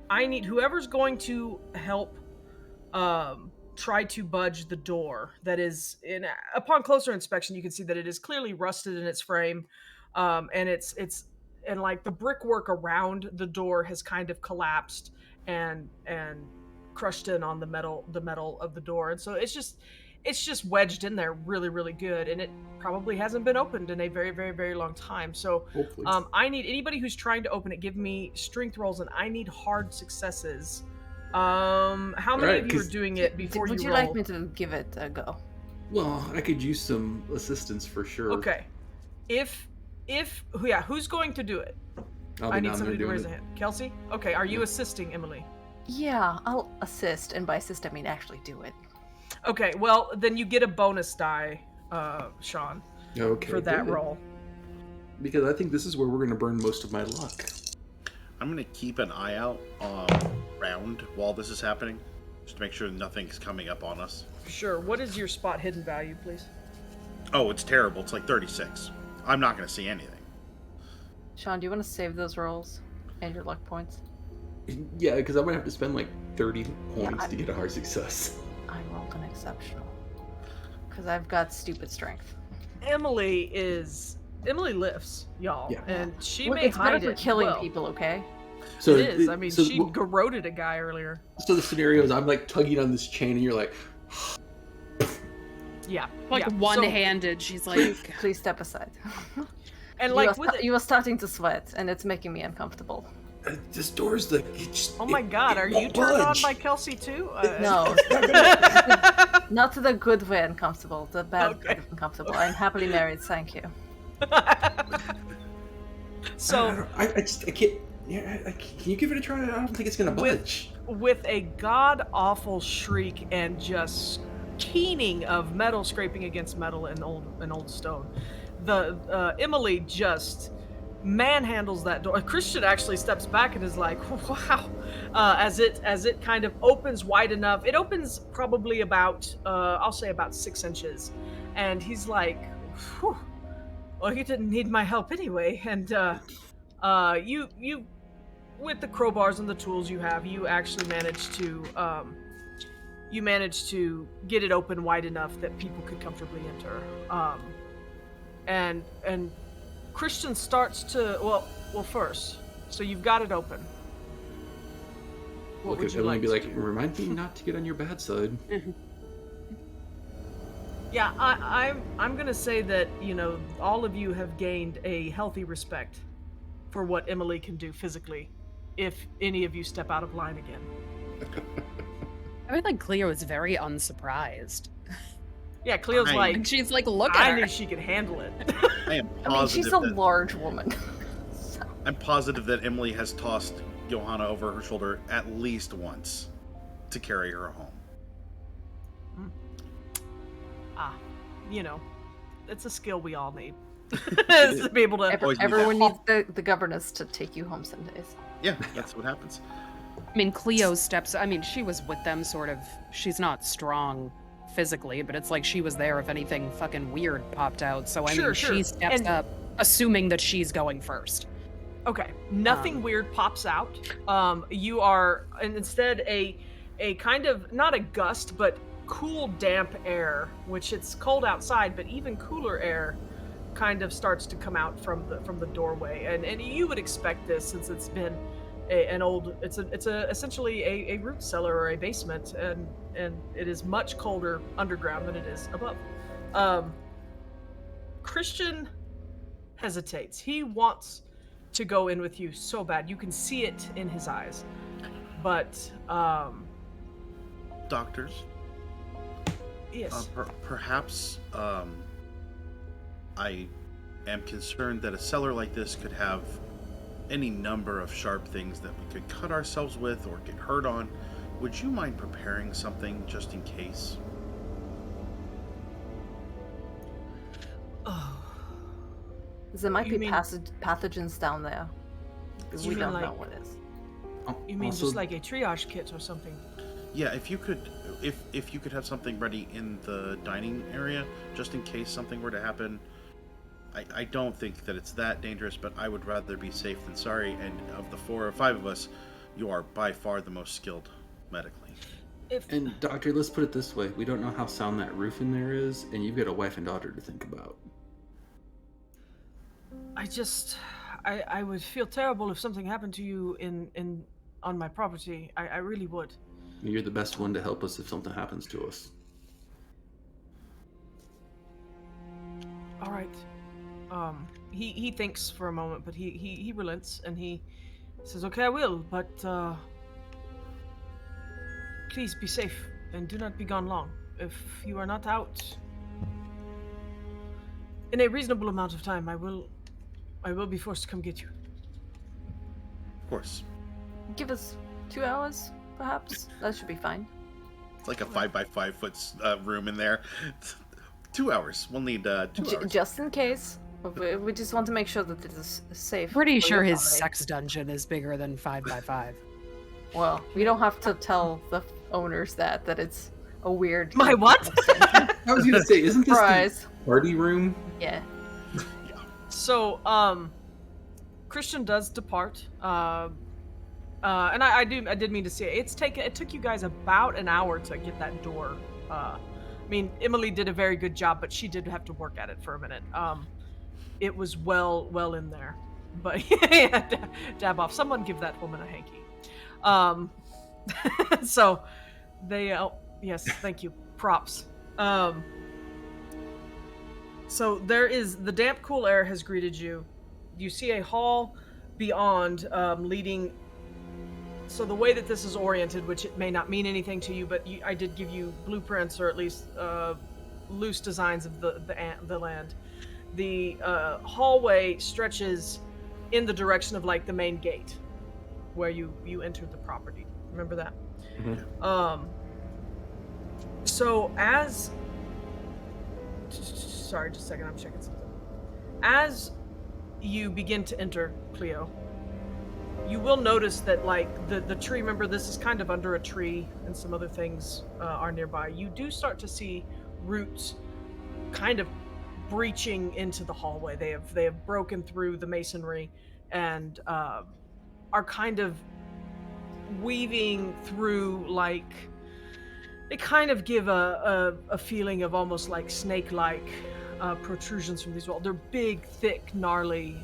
I need whoever's going to help try to budge the door. That is, upon closer inspection, you can see that it is clearly rusted in its frame, and and like the brickwork around the door has kind of collapsed and crushed in on the metal of the door, and so it's just wedged in there really, really good, and it probably hasn't been opened in a very, very, very long time. So Hopefully. I need anybody who's trying to open it, give me strength rolls, and I need hard successes. How many Alright, of you are 'cause- doing it before Would you you roll? like me to give it a go? Well, I could use some assistance for sure. Okay. If who's going to do it? I'll I be need down there somebody to doing raise a it. hand. Kelsey? Okay, are you Yeah. assisting Emily? Yeah, I'll assist, and by assist I mean actually do it. Okay, well then you get a bonus die, Sean, Okay. for that good. roll. Because I think this is where we're going to burn most of my luck. I'm gonna keep an eye out around while this is happening, just to make sure nothing's coming up on us. Sure. What is your spot hidden value, please? Oh, it's terrible. It's like 36. I'm not gonna see anything. Sean, do you want to save those rolls and your luck points? Yeah, because I'm going to have to spend like 30 points I- to get a hard success. I rolled an exceptional. Because I've got stupid strength. Emily lifts, y'all, Yeah. and she Look, may it's hide better for it killing well. people, okay? So It is. I mean, so, she garroted a guy earlier. So the scenario is I'm like tugging on this chain and you're like, Yeah. Like yeah. one-handed, she's like, Please step aside. And like with you are starting to sweat, and it's making me uncomfortable. this door's the. oh my God, are you turned on by Kelsey too? No, not the good way uncomfortable, the bad way uncomfortable. I'm happily married, thank you. So I can't. Yeah, can you give it a try? I don't think it's gonna budge. with a god awful shriek and just keening of metal scraping against metal and old stone, the Emily just manhandles that door. Christian actually steps back and is like, "Wow!" As it kind of opens wide enough. It opens probably about I'll say about 6 inches, and he's like, "Whew. Well, you didn't need my help anyway." And you with the crowbars and the tools you have, you actually managed to get it open wide enough that people could comfortably enter. And Christian starts to well first. So you've got it open. What Look would at you Emily like and be to like, do? remind me not to get on your bad side. Yeah, I'm gonna say that, you know, all of you have gained a healthy respect for what Emily can do physically if any of you step out of line again. I feel like Cleo is very unsurprised. Yeah, Cleo's Right. like, And she's like, look I at knew her. she could handle it. I am I mean, she's positive. a large woman. So, I'm positive that Emily has tossed Johanna over her shoulder at least once to carry her home. You know, it's a skill we all need. Is to be able to. Always need everyone needs the governess to take you home some days. Yeah, that's what happens. I mean, Cleo steps, I mean, she was with them sort of, she's not strong physically, but it's like she was there if anything fucking weird popped out. So, I Sure, mean, sure. she steps And- up, assuming that she's going first. Okay, nothing weird pops out. You are, and instead a kind of not a gust, but cool, damp air, which it's cold outside, but even cooler air kind of starts to come out from the doorway, and you would expect this since it's been it's essentially a root cellar or a basement, and it is much colder underground than it is above. Christian hesitates. He wants to go in with you so bad. You can see it in his eyes, but Doctors, yes. perhaps I am concerned that a cellar like this could have any number of sharp things that we could cut ourselves with or get hurt on. Would you mind preparing something just in case? Oh. There might You be mean- pathogens down there. You We mean don't know like- what is. You mean Also- just like a triage kit or something? Yeah, if you could have something ready in the dining area, just in case something were to happen. I don't think that it's that dangerous, but I would rather be safe than sorry, and of the 4 or 5 of us, you are by far the most skilled medically. And Doctor, let's put it this way: we don't know how sound that roof in there is, and you've got a wife and daughter to think about. I would feel terrible if something happened to you on my property. I really would. You're the best one to help us if something happens to us. All right. He thinks for a moment, but he relents and he says, "Okay, I will, but please be safe and do not be gone long. If you are not out in a reasonable amount of time, I will be forced to come get you." Of course. Give us 2 hours, perhaps. That should be fine. It's like a 5 by 5 foot room in there. 2 hours. We'll need 2 hours. Just in case. We just want to make sure that it is safe. Pretty for sure your his family. sex dungeon is bigger than 5 by 5. Well, we don't have to tell the owners that it's a weird. My what? I was gonna say, isn't this Surprise. the party room? Yeah. So, Christian does depart. And I did mean to say it took you guys about an hour to get that door. I mean, Emily did a very good job, but she did have to work at it for a minute. It was well in there, but yeah, dab off. Someone give that woman a hanky. So they, yes, thank you. Props. So there is the damp, cool air has greeted you. You see a hall beyond, leading. So the way that this is oriented, which it may not mean anything to you, but I did give you blueprints or at least loose designs of the land. The hallway stretches in the direction of like the main gate, where you entered the property. Remember that? Mm-hmm. So as, sorry, just a second, I'm checking something. As you begin to enter, Cleo, you will notice that like the tree, remember this is kind of under a tree and some other things are nearby. You do start to see roots kind of breaching into the hallway. They have broken through the masonry and are kind of weaving through, like they kind of give a feeling of almost like snake-like protrusions from these walls. They're big, thick, gnarly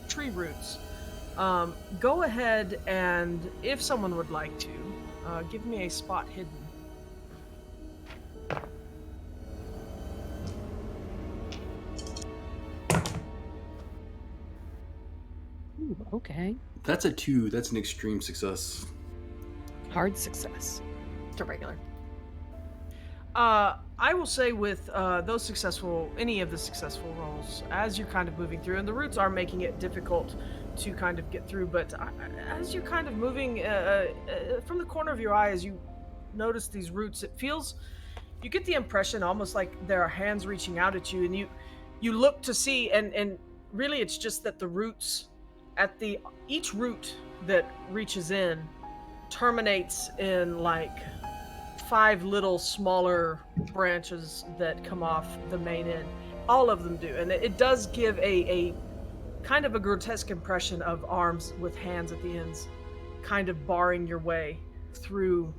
tree roots. Go ahead and, if someone would like to, give me a spot hidden. Ooh, okay. That's a 2. That's an extreme success. Hard success. Just a regular. I will say with any of the successful rolls, as you're kind of moving through, and the roots are making it difficult to kind of get through, but as you're kind of moving from the corner of your eye, as you notice these roots, you get the impression almost like there are hands reaching out at you, and you look to see, and really it's just that the roots, each root that reaches in terminates in like 5 little smaller branches that come off the main end. All of them do, and it does give a kind of a grotesque impression of arms with hands at the ends, kind of barring your way through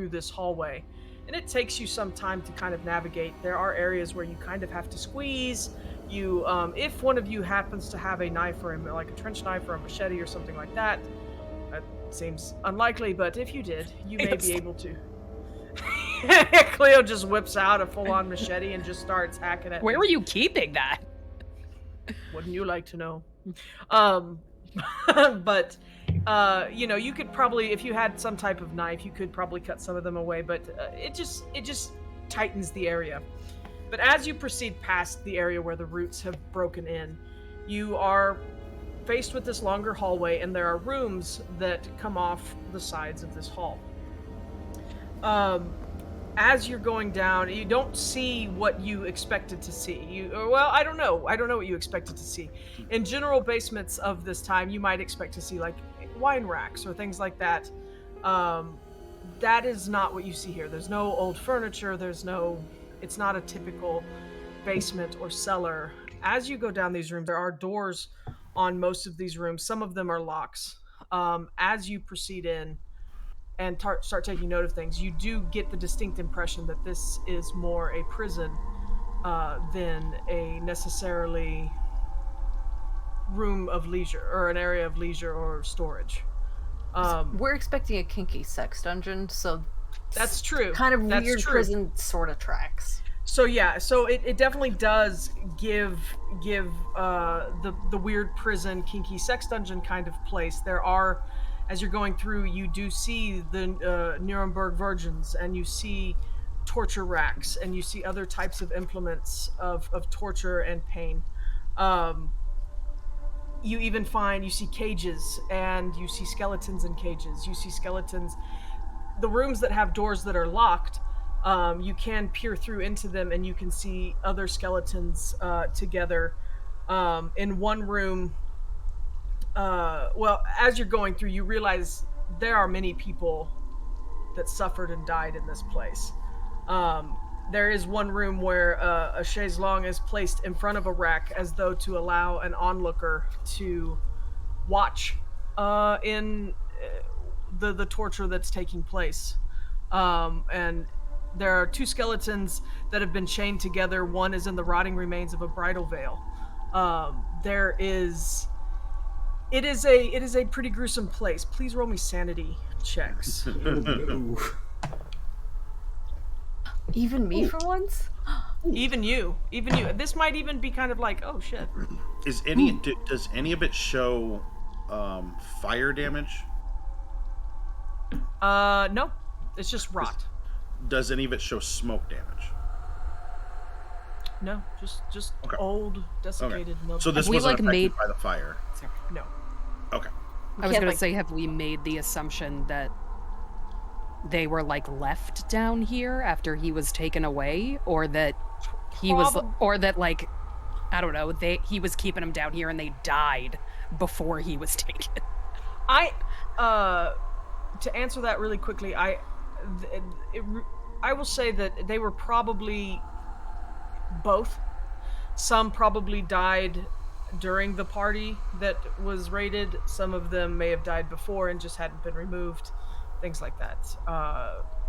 this hallway. And it takes you some time to kind of navigate. There are areas where you kind of have to squeeze. You, if one of you happens to have a knife or like a trench knife or a machete or something like that, that seems unlikely, but if you did, you may be able to. Cleo just whips out a full-on machete and just starts hacking at Where me. were you keeping that? Wouldn't you like to know? But you could probably, if you had some type of knife, you could probably cut some of them away, but it just tightens the area. But as you proceed past the area where the roots have broken in, you are faced with this longer hallway, and there are rooms that come off the sides of this hall. As you're going down, you don't see what you expected to see. I don't know what you expected to see. In general basements of this time, you might expect to see like wine racks or things like that. That is not what you see here. There's no old furniture. It's not a typical basement or cellar. As you go down these rooms, there are doors on most of these rooms. Some of them are locks. As you proceed in and start taking note of things, you do get the distinct impression that this is more a prison than a necessarily room of leisure or an area of leisure or storage. We're expecting a kinky sex dungeon, so That's true. Kind of That's weird true. prison sort of tracks. So yeah, so it definitely does give the weird prison, kinky sex dungeon kind of place. There are, as you're going through, you do see the Nuremberg virgins, and you see torture racks, and you see other types of implements of torture and pain. Um, you even find, you see cages, and you see skeletons in cages. You see skeletons. The rooms that have doors that are locked, you can peer through into them, and you can see other skeletons together. In one room, well, as you're going through, you realize there are many people that suffered and died in this place. There is one room where a chaise longue is placed in front of a rack as though to allow an onlooker to watch in the torture that's taking place. And there are two skeletons that have been chained together. One is in the rotting remains of a bridal veil. It is a pretty gruesome place. Please roll me sanity checks. Ooh. Even me for once? Even you. This might even be kind of like, oh shit. Does any of it show fire damage? No, it's just rot. Does any of it show smoke damage? No, just Okay. old, desiccated milk. So this Have we, wasn't like, affected made- by the fire. No. Okay. I was can't, gonna like- say, have we made the assumption that they were like left down here after he was taken away, or that he was, or that like, I don't know, he was keeping them down here and they died before he was taken? To answer that really quickly, I will say that they were probably both. Some probably died during the party that was raided. Some of them may have died before and just hadn't been removed. Things like that.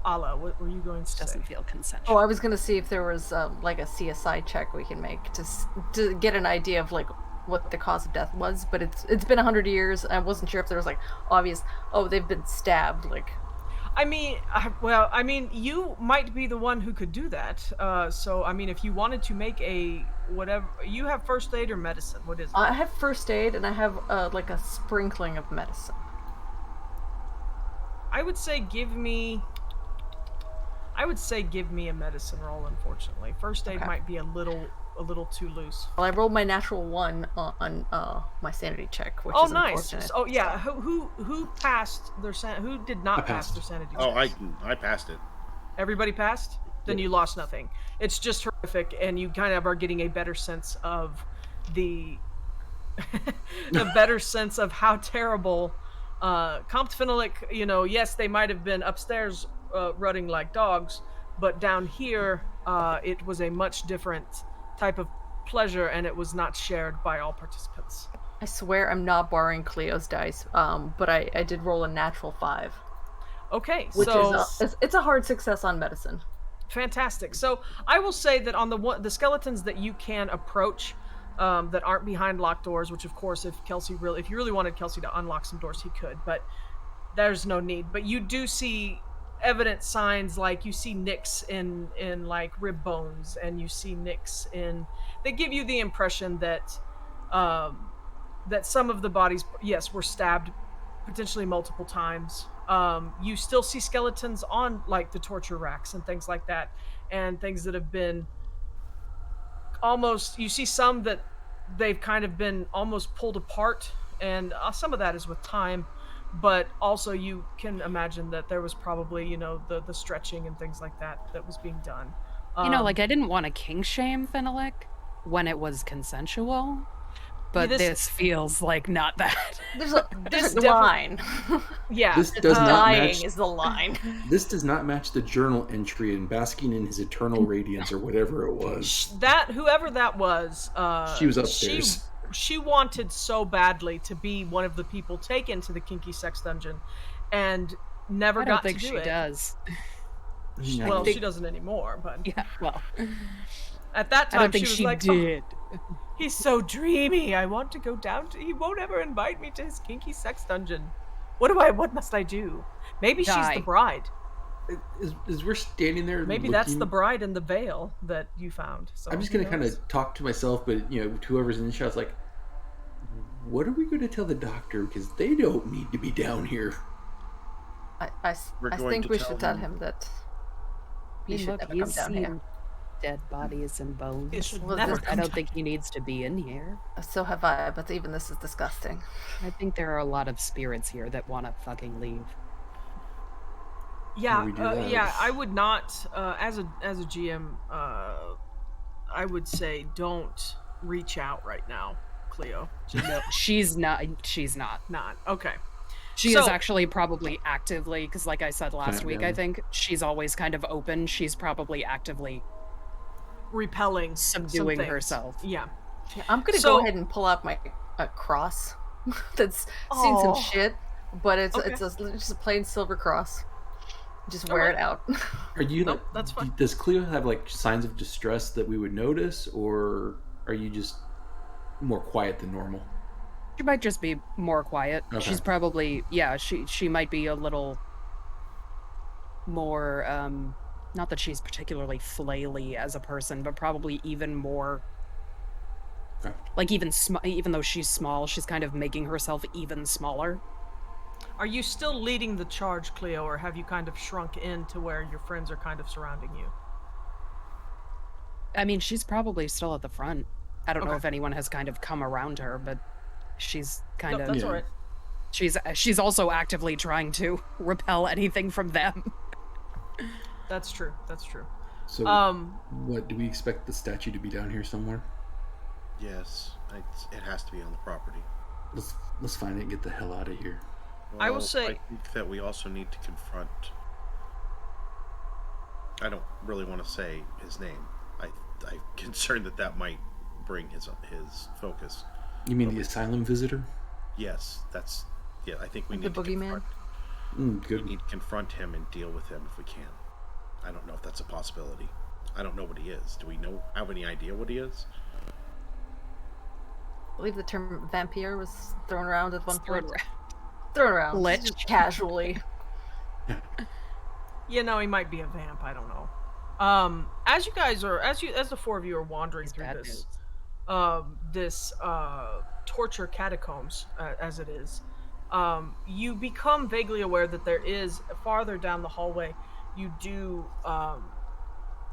Ala, what were you going to say? Doesn't feel consensual. Oh, I was gonna see if there was like a CSI check we can make to get an idea of like what the cause of death was. But it's been 100 years. I wasn't sure if there was like obvious. Oh, they've been stabbed. Like, I mean, you might be the one who could do that. So, I mean, if you wanted to make a whatever, you have first aid or medicine. What is it? I have first aid and I have like a sprinkling of medicine. I would say give me a medicine roll. Unfortunately, first aid Okay. might be a little too loose. Well, I rolled my natural 1 on my sanity check, which Oh, is nice. unfortunate. Oh, yeah. Who passed their who did not I pass passed. their sanity? Oh, checks? I passed it. Everybody passed? Then you lost nothing. It's just horrific, and you kind of are getting a better sense of the a better sense of how terrible Compt Fenelic, yes, they might have been upstairs rutting like dogs, but down here it was a much different type of pleasure, and it was not shared by all participants. I swear I'm not borrowing Cleo's dice, but I did roll a natural 5, Okay, which so is it's a hard success on medicine. fantastic. So I will say that on the skeletons that you can approach that aren't behind locked doors, which of course if you really wanted Kelsey to unlock some doors, he could, but there's no need. But you do see evident signs, like you see nicks in like rib bones, and you see nicks in. They give you the impression that that some of the bodies, yes, were stabbed potentially multiple times. You still see skeletons on like the torture racks and things like that, and things that have been almost, you see some that they've kind of been almost pulled apart, and some of that is with time, but also you can imagine that there was probably the stretching and things like that was being done. Like, I didn't want to king shame Fenelic when it was consensual, but this feels like not that. There's a This line. Yeah, This does not Dying match. is the line. This does not match the journal entry in basking in his eternal radiance or whatever it was. that whoever that was, She was upstairs. She wanted so badly to be one of the people taken to the kinky sex dungeon, and never I don't got think to do she it. does. No. Well, she doesn't anymore, but Yeah, well, at that I time don't think she was she like, did. "Oh, he's so dreamy. I want to go down to. He won't ever invite me to his kinky sex dungeon. What must I do? Maybe she's Die. the bride. As we're standing there, Maybe that's the bride in the veil that you found. So I'm just who gonna kind knows? of talk to myself, but to whoever's in the shot's like, what are we going to tell the doctor? Because they don't need to be down here. I We're going think to we tell should tell him- him that I he mean, should look, never he's come down seen here. dead bodies and bones. It should Well, never this- I come don't down. think he needs to be in here. So have I, but even this is disgusting. I think there are a lot of spirits here that want to fucking leave. Yeah, we do that? yeah. I would not, as a GM, I would say don't reach out right now, Cleo. No, she's not. She's not. Not okay. She is So- actually probably actively, because like I said last Plant week, down. I think she's always kind of open. She's probably actively Repelling, subduing some things. herself. Yeah. Yeah, I'm gonna So- go ahead and pull out my cross. That's seen some Aw. shit, but it's Okay. just a plain silver cross. Just wear it out. Are you Nope, like? that's fine. Does Cleo have like signs of distress that we would notice, or are you just more quiet than normal? She might just be more quiet. Okay. She's probably, yeah, she might be a little more, not that she's particularly flaily as a person, but probably even more, Okay. like even though she's small, she's kind of making herself even smaller. Are you still leading the charge, Cleo, or have you kind of shrunk in to where your friends are kind of surrounding you? I mean, she's probably still at the front. I don't know Okay. if anyone has kind of come around her, but she's kind Nope, of, that's Yeah. all right. she's also actively trying to repel anything from them. That's true. That's true. So, Um, what do we expect the statue to be down here somewhere? Yes, it has to be on the property. Let's find it and get the hell out of here. I will Well, say- I think that we also need to confront. I don't really want to say his name. I'm concerned that might bring his focus. You mean the asylum visitor? Yes, that's. Yeah, I think we The need to boogeyman? We Good. need to confront him and deal with him if we can. I don't know if that's a possibility. I don't know what he is. Do we have any idea what he is? I believe the term vampire was thrown around at one Thrown point. around. Thrown around. Lich. Just casually. you know, he might be a vamp. I don't know. As the four of you are wandering through Bad this, news. this torture catacombs, as it is, you become vaguely aware that there is farther down the hallway. You do.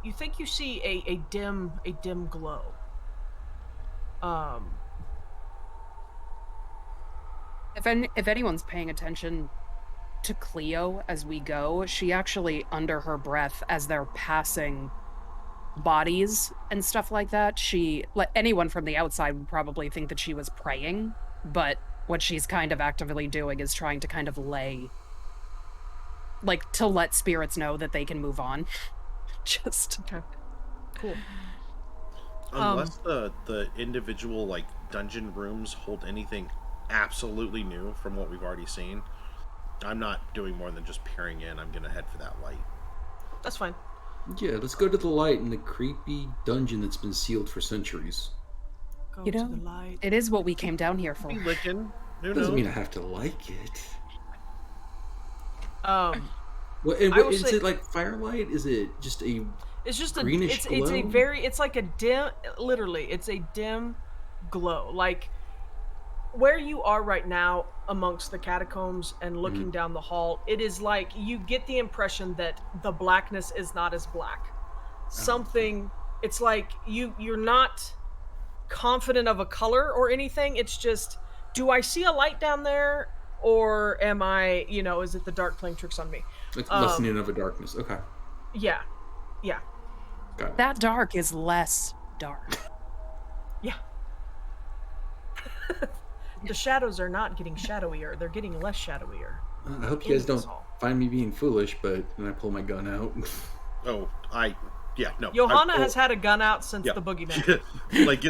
You think you see a dim glow. If anyone's paying attention to Cleo as we go, she actually, under her breath, as they're passing bodies and stuff like that, anyone from the outside would probably think that she was praying, but what she's kind of actively doing is trying to kind of to let spirits know that they can move on. Just Okay. Cool. Unless the individual dungeon rooms hold anything absolutely new from what we've already seen, I'm not doing more than just peering in. I'm gonna head for that light. That's fine. Yeah, let's go to the light in the creepy dungeon that's been sealed for centuries. Go You to know, the light. it is what we came down here for. Be licking. Who Doesn't knows? mean I have to like it. I will Is say- it like firelight? Is it just a? It's just Greenish it's a glow? very, it's like a dim, literally, it's a dim glow. Like where you are right now amongst the catacombs and looking down the hall, it is like you get the impression that the blackness is not as black. Something, it's like you're not confident of a color or anything. It's just, do I see a light down there, or am I, is it the dark playing tricks on me? Like lessening of a darkness. Okay, Yeah, got it. That dark is less dark. yeah. The shadows are not getting shadowier; they're getting less shadowier. I hope you guys in don't this hall. find me being foolish, but then I pull my gun out. Oh, no. Johanna has had a gun out since Yeah. the boogeyman.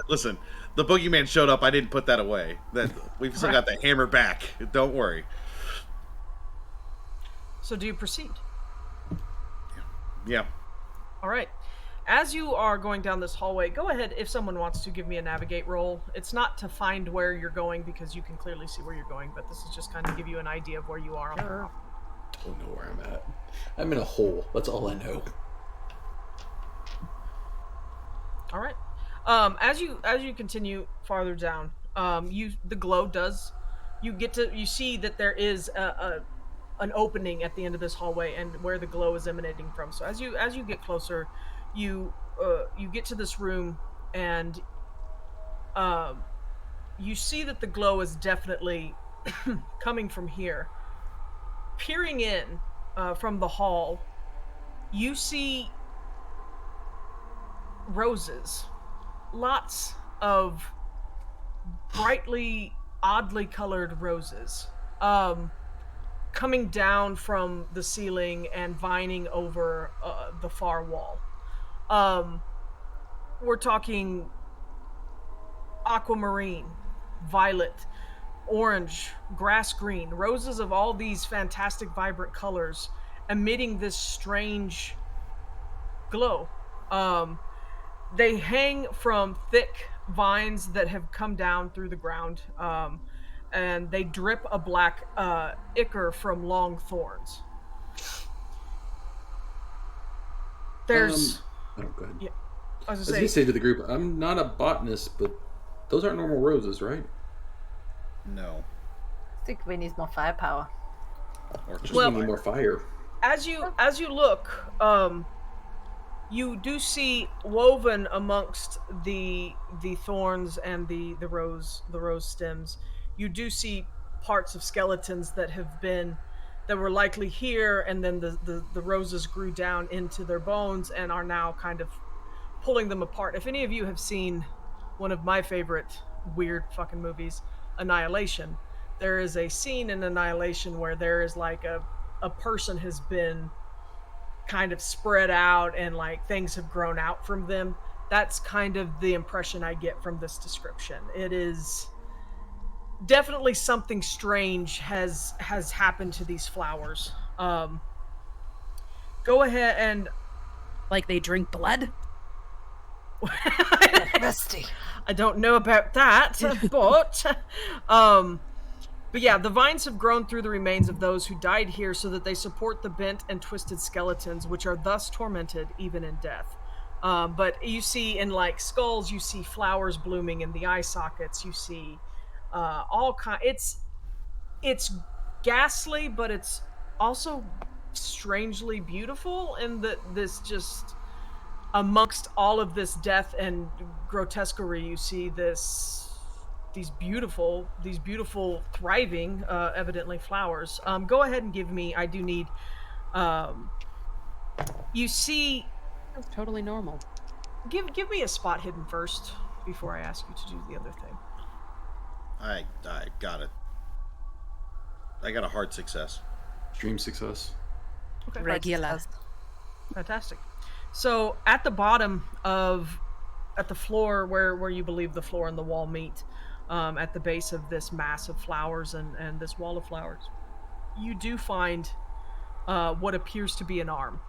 Listen, the boogeyman showed up. I didn't put that away. That we've still got the hammer back. Don't worry. So, do you proceed? Yeah. All right. As you are going down this hallway, go ahead if someone wants to give me a navigate roll. It's not to find where you're going because you can clearly see where you're going, but this is just kind of give you an idea of where you are on the map. don't know where I'm at. I'm in a hole. That's all I know. All right. As you continue farther down, the glow does. You see that there is an opening at the end of this hallway, and where the glow is emanating from. So as you get closer, you get to this room, and you see that the glow is definitely coming from here. Peering in from the hall, you see roses, lots of brightly, oddly colored roses, coming down from the ceiling and vining over the far wall. We're talking aquamarine, violet, orange, grass green, roses of all these fantastic, vibrant colors, emitting this strange glow. They hang from thick vines that have come down through the ground, and they drip a black ichor from long thorns. There's, Oh, go ahead. yeah, I was going to say to the group, I'm not a botanist, but those aren't normal roses, right? No. I think we need more firepower. Or just We need more fire. As you look, you do see woven amongst the thorns and the rose stems. You do see parts of skeletons that were likely here, and then the roses grew down into their bones and are now kind of pulling them apart. If any of you have seen one of my favorite weird fucking movies, Annihilation, there is a scene in Annihilation where there is like a person has been kind of spread out and like things have grown out from them. That's kind of the impression I get from this description. It is definitely something strange has happened to these flowers. Go ahead and Like they drink blood? Rusty. I don't know about that, but yeah, the vines have grown through the remains of those who died here so that they support the bent and twisted skeletons, which are thus tormented even in death. But you see in like skulls, you see flowers blooming in the eye sockets. You see all kind. It's ghastly, but it's also strangely beautiful in that this just amongst all of this death and grotesquerie, you see these beautiful thriving evidently flowers. Go ahead and give me, I do need you see That's totally normal. give me a spot hidden first before I ask you to do the other thing. I got it. I got a hard success. Dream success. Okay. Regular. Fantastic. So at the bottom at the floor where you believe the floor and the wall meet, at the base of this mass of flowers and this wall of flowers, you do find what appears to be an arm.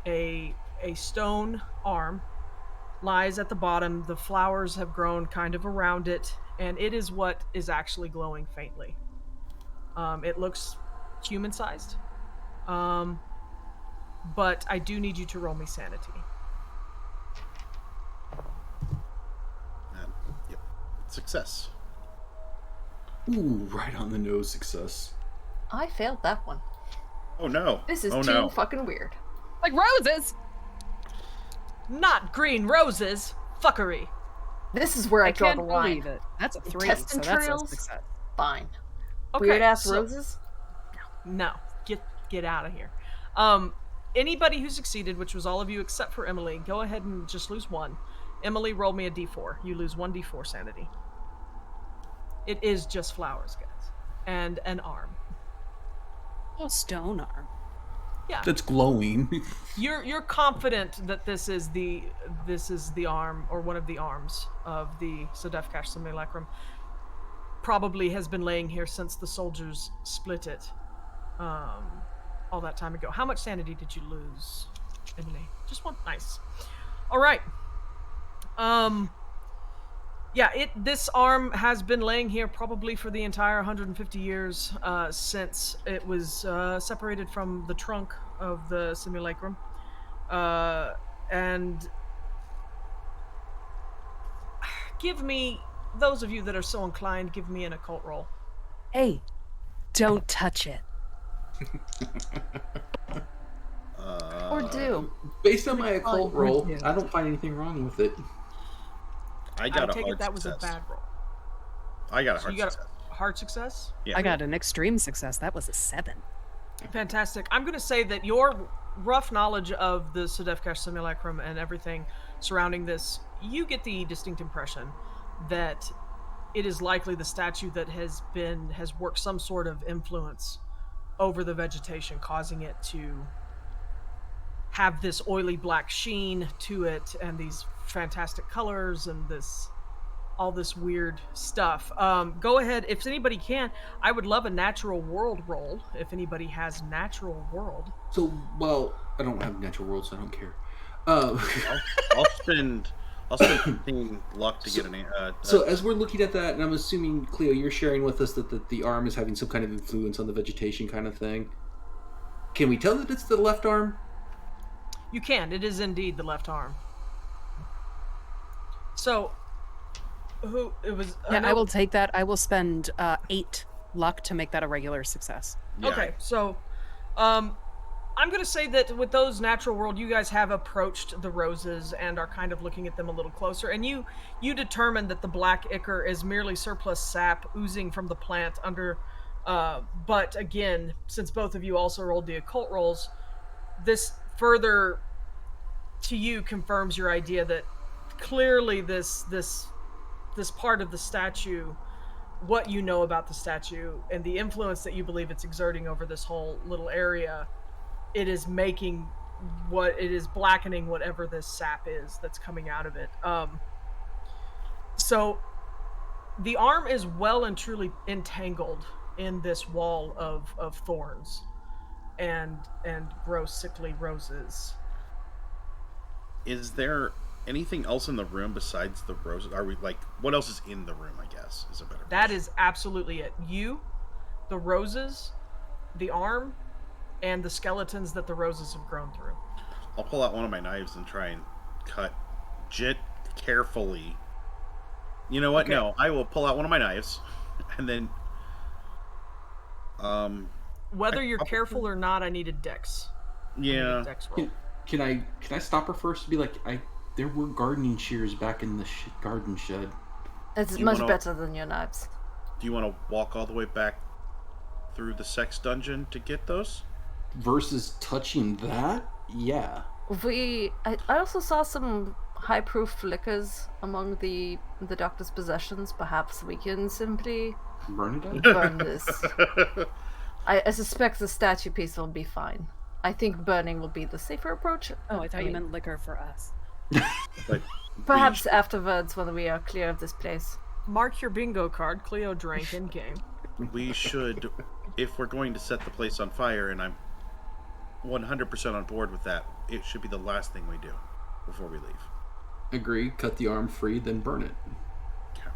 A stone arm lies at the bottom. The flowers have grown kind of around it, and it is what is actually glowing faintly. It looks human-sized. But I do need you to roll me sanity. Yep. Success. Ooh, right on the nose success. I failed that one. Oh no. This is oh, too no. fucking weird. Like roses! Not green roses! Fuckery! This is where I draw can't the line. believe it. That's a 3, Intestine so that's a trails? success. Fine. Okay, Weird ass so- roses? No. Get out of here. Anybody who succeeded, which was all of you except for Emily, go ahead and just lose 1. Emily, roll me a d4. You lose 1 d4 sanity. It is just flowers, guys. And an arm. Oh, stone arm. Yeah. That's glowing. You're confident that this is the arm or one of the arms of the Sedefkash Simulacrum. Probably has been laying here since the soldiers split it. All that time ago. How much sanity did you lose, Emily? Just 1. Nice. All right. Yeah, this arm has been laying here probably for the entire 150 years since it was separated from the trunk of the simulacrum. And give me, those of you that are so inclined, give me an occult roll. Hey, don't touch it. Or do. Based on my occult Or roll, do. I don't find anything wrong with it. I got a take it hard that was a success. bad roll. I got a So hard you got success. a hard success? Yeah. I got an extreme success. That was a 7. Fantastic. I'm going to say that your rough knowledge of the Sedefkash simulacrum and everything surrounding this, you get the distinct impression that it is likely the statue that has worked some sort of influence over the vegetation, causing it to have this oily black sheen to it and these fantastic colors and all this weird stuff. Go ahead, if anybody can. I would love a natural world roll. If anybody has natural world, So, well, I don't have natural world, so I don't care. I'll spend 15 luck to get an. So as we're looking at that, and I'm assuming, Cleo, you're sharing with us that the arm is having some kind of influence on the vegetation kind of thing. Can we tell that it's the left arm? you can. It is indeed the left arm. So, who it was? Yeah, know- I will take that. I will spend 8 luck to make that a regular success. yeah, Okay, so, I'm going to say that with those natural world, you guys have approached the roses and are kind of looking at them a little closer, and you determine that the black ichor is merely surplus sap oozing from the plant under. But again, since both of you also rolled the occult rolls, this further to you confirms your idea that clearly this part of the statue, what you know about the statue and the influence that you believe it's exerting over this whole little area, it is making blackening whatever this sap is that's coming out of it. So the arm is well and truly entangled in this wall of thorns and gross sickly roses. Is there anything else in the room besides the roses? Are we like what else is in the room? I guess is a better. That is absolutely it. You, the roses, the arm, and the skeletons that the roses have grown through. I'll pull out one of my knives and try and cut carefully. You know what? Okay. No, I will pull out one of my knives, and then. Whether you're careful or not, I need a dex. I need Yeah. a dex roll. Can I stop her first and be like, there were gardening shears back in the garden shed. It's You much wanna- better than your knives. Do you want to walk all the way back through the sex dungeon to get those? Versus touching that? Yeah. I also saw some high-proof liquors among the doctor's possessions. Perhaps we can simply Burn it up? burn this. I suspect the statue piece will be fine. I think burning will be the safer approach. Oh, I thought I you mean- meant liquor for us. But Perhaps afterwards when we are clear of this place. Mark your bingo card. Cleo drank in game. we should, if we're going to set the place on fire, and I'm 100% on board with that, it should be the last thing we do before we leave. Agree. Cut the arm free, then burn it. Okay.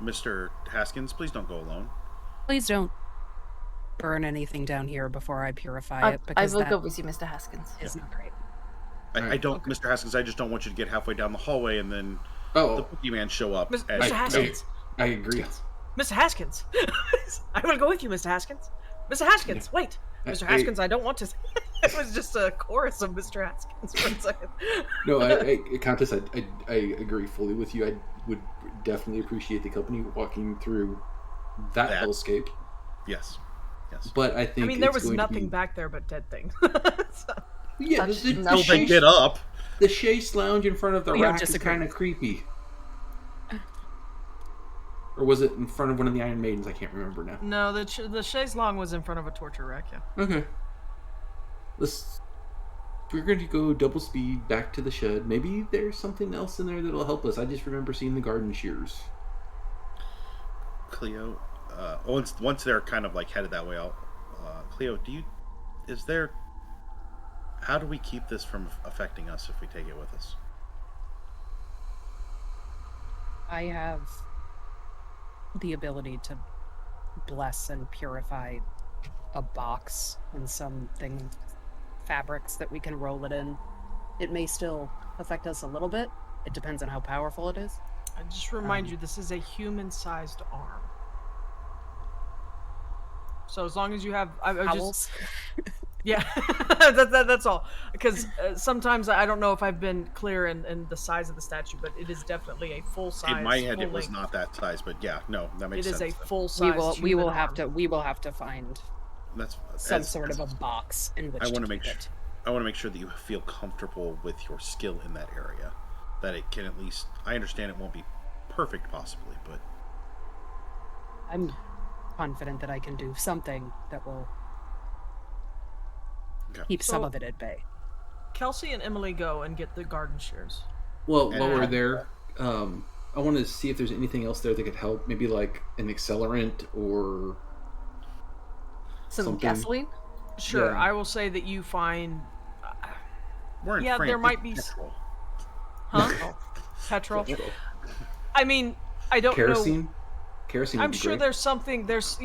Mr. Haskins, please don't go alone. Please don't burn anything down here before I purify it, I because will that go with you, Mr. Haskins. is not great. I Alright. don't, Mr. Haskins, I just don't want you to get halfway down the hallway and then the Oh, boogeyman show up. Mr. as- Haskins. I agree. Mr. Haskins. I will go with you, Mr. Haskins. Mr. Haskins, wait. Mr. I- Haskins, I don't want to. It was just a chorus of Mr. Haskins for a second. No, Countess, I agree fully with you. I would definitely appreciate the company walking through that That. hellscape. Yes. Yes. But I think I mean, there it's was going to nothing be... back there but dead things. So, Yeah, Touch- the no, Well, they chaise- get up. the chaise lounge in front of the We don't rack is disagree. kind of creepy. Or was it in front of one of the Iron Maidens? I can't remember now. no, the chaise longue was in front of a torture rack, yeah. Okay. We're going to go double speed back to the shed. Maybe there's something else in there that'll help us. I just remember seeing the garden shears. Cleo, once they're kind of like headed that way, Cleo, how do we keep this from affecting us if we take it with us? I have the ability to bless and purify a box and something fabrics that we can roll it in. It may still affect us a little bit. It depends on how powerful it is. I just remind you, this is a human-sized arm. So as long as you have, I just, Owls. yeah, that's all. Because sometimes I don't know if I've been clear in the size of the statue, but it is definitely a full size. In my head, it was full-length. not that size, but yeah, no, that makes It sense. is a then. full size. We will have to find That's some sort of a box in which I want to to make keep sure. it. I want to make sure that you feel comfortable with your skill in that area. That it can at least. I understand it won't be perfect, possibly, but I'm confident that I can do something that will keep some So- of it at bay. Kelsey and Emily go and get the garden shears. Well, And- while we're there, I want to see if there's anything else there that could help. Maybe like an accelerant or Some something. gasoline? Sure, Yeah. I will say that you find, we're in Yeah, France. there might it's be petrol. huh? Petrol. I mean, I don't know. Kerosene. Kerosene. Would I'm be sure great. there's something. There's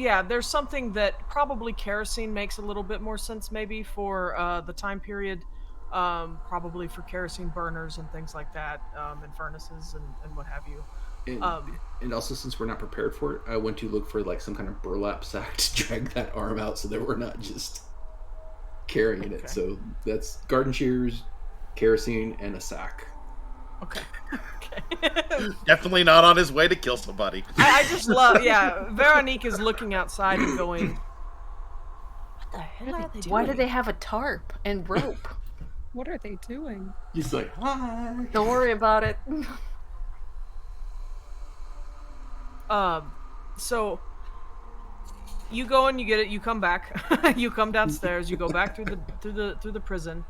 something that probably kerosene makes a little bit more sense, maybe for the time period. Probably for kerosene burners and things like that, and furnaces and what have you. And, Um, and also, since we're not prepared for it, I went to look for like some kind of burlap sack to drag that arm out, so that we're not just carrying Okay. it. So that's garden shears, kerosene, and a sack. Okay. Okay. Definitely not on his way to kill somebody. I just love. Yeah, Veronique is looking outside and going, "What the hell are they doing? Why do they have a tarp and rope? What are they doing? He's like, hi. Don't worry about it. So you go and you get it. You come back. You come downstairs. You go back through the prison.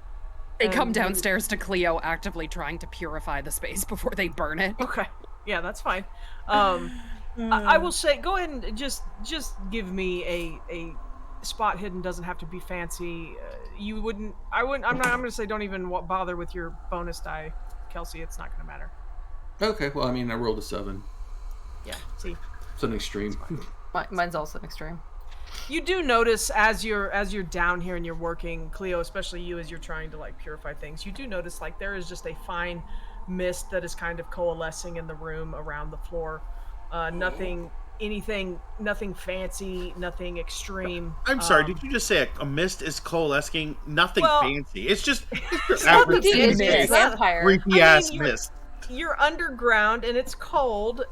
They come And- downstairs to Cleo, actively trying to purify the space before they burn it. Okay. Yeah, that's fine. I will say, go ahead and just give me a spot hidden. Doesn't have to be fancy. You wouldn't. I wouldn't. I'm going to say, don't even bother with your bonus die, Kelsey. It's not going to matter. Okay, well, I mean, I rolled a 7. Yeah. See. It's an extreme. Mine's also an extreme. You do notice as you're down here and you're working, Cleo, especially you, as you're trying to like purify things, you do notice like there is just a fine mist that is kind of coalescing in the room around the floor. Nothing fancy, nothing extreme. I'm sorry. Did you just say a mist is coalescing? Nothing Well, fancy. It's just it's your not average the It's mist. a vampire. creepy I ass mean, you're- mist. You're underground and it's cold.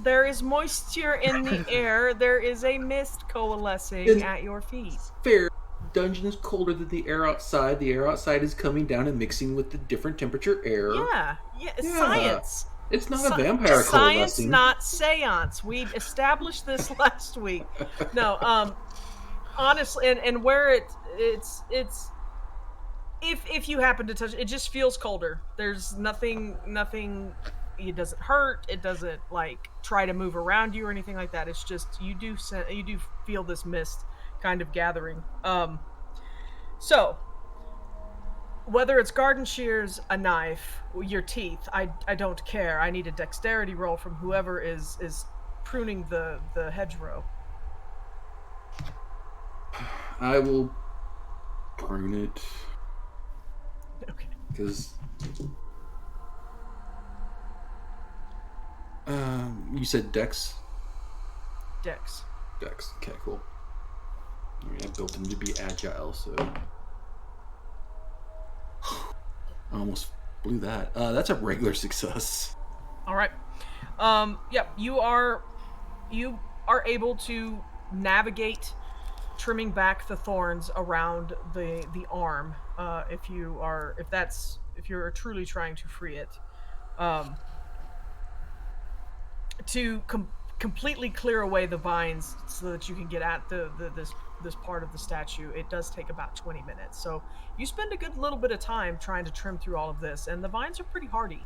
There is moisture in the air. There is a mist coalescing And- at your feet. Fair. Dungeon is colder than the air outside. The air outside is coming down and mixing with the different temperature air. Yeah, it's Yeah. science. It's not Sci- a vampire Science, coalescing. not seance. We established this last week. No, honestly, and where it's if you happen to touch it, just feels colder. There's nothing. It doesn't hurt. It doesn't like try to move around you or anything like that. It's just you do feel this mist kind of gathering. So whether it's garden shears, a knife, your teeth, I don't care. I need a dexterity roll from whoever is pruning the hedgerow. I will prune it Okay. because you said Dex. Dex. Dex. Okay, cool. I mean, I built him to be agile, so I almost blew that. That's a regular success. All right. Yep. You are able to navigate trimming back the thorns around the arm. If you're truly trying to free it, to completely clear away the vines so that you can get at this part of the statue, it does take about 20 minutes. So you spend a good little bit of time trying to trim through all of this, and the vines are pretty hardy.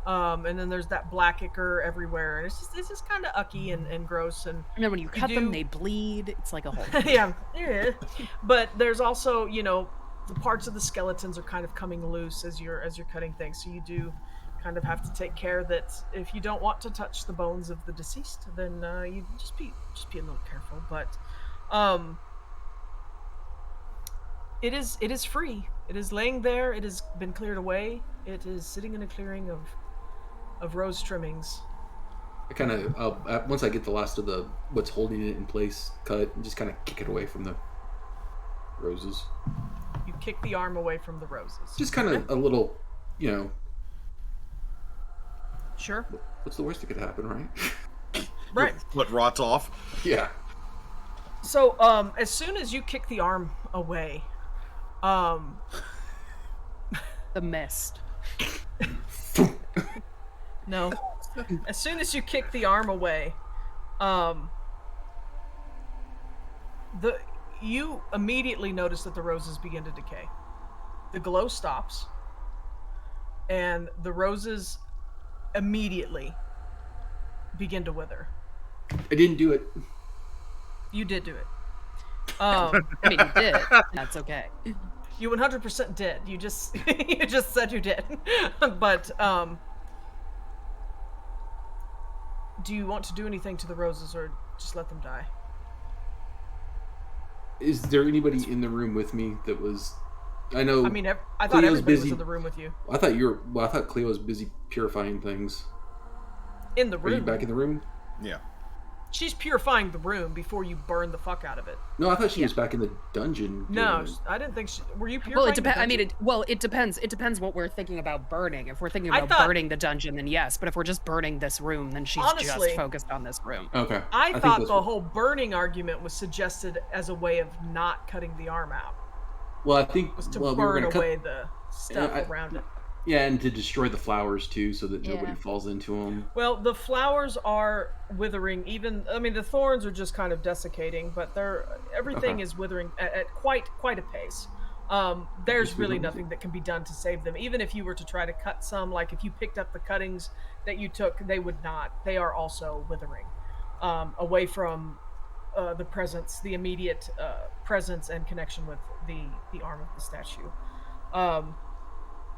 And then there's that black ichor everywhere, and it's just kind of ucky and gross. And And then when you cut them, do- they bleed. It's like a whole. yeah. But there's also, the parts of the skeletons are kind of coming loose as you're cutting things. So you do kind of have to take care that if you don't want to touch the bones of the deceased, then you just be a little careful. But it is free. It is laying there. It has been cleared away. It is sitting in a clearing of rose trimmings. I kind of once I get the last of the what's holding it in place cut, and just kind of kick it away from the roses. You kick the arm away from the roses. Just kind of a little, Sure. What's the worst that could happen, right? Right. What rots off? Yeah. So, as soon as you kick the arm away, The mist. no. As soon as you kick the arm away, you immediately notice that the roses begin to decay. The glow stops, and the roses immediately begin to wither. I didn't do it. You did do it. I mean, you did. That's okay. You 100% did. You just you just said you did. But do you want to do anything to the roses or just let them die? Is there anybody in the room with me that was? I know. I mean, I thought Cleo's everybody busy. was in the room with you. I thought Cleo was busy purifying things. In the Are you room. back in the room? Yeah. She's purifying the room before you burn the fuck out of it. No, I thought she was back in the dungeon. No, doing it. I didn't think she... Were you purifying Well, it depends. the I mean, dungeon? it depends. It depends what we're thinking about burning. If we're thinking I about thought- burning the dungeon, then yes. But if we're just burning this room, then she's Honestly- just focused on this room. Okay. I think thought that's the what- whole burning argument was suggested as a way of not cutting the arm out. Well, I think Was to we were burn gonna away cut. the stuff I- around it. Yeah, and to destroy the flowers too, so that nobody Yeah. falls into them. Well, the flowers are withering. I mean, the thorns are just kind of desiccating, but everything Okay. is withering at quite a pace. There's Just we really don't- nothing that can be done to save them. Even if you were to try to cut some, like if you picked up the cuttings that you took, they would not. They are also withering away from the immediate presence and connection with the arm of the statue.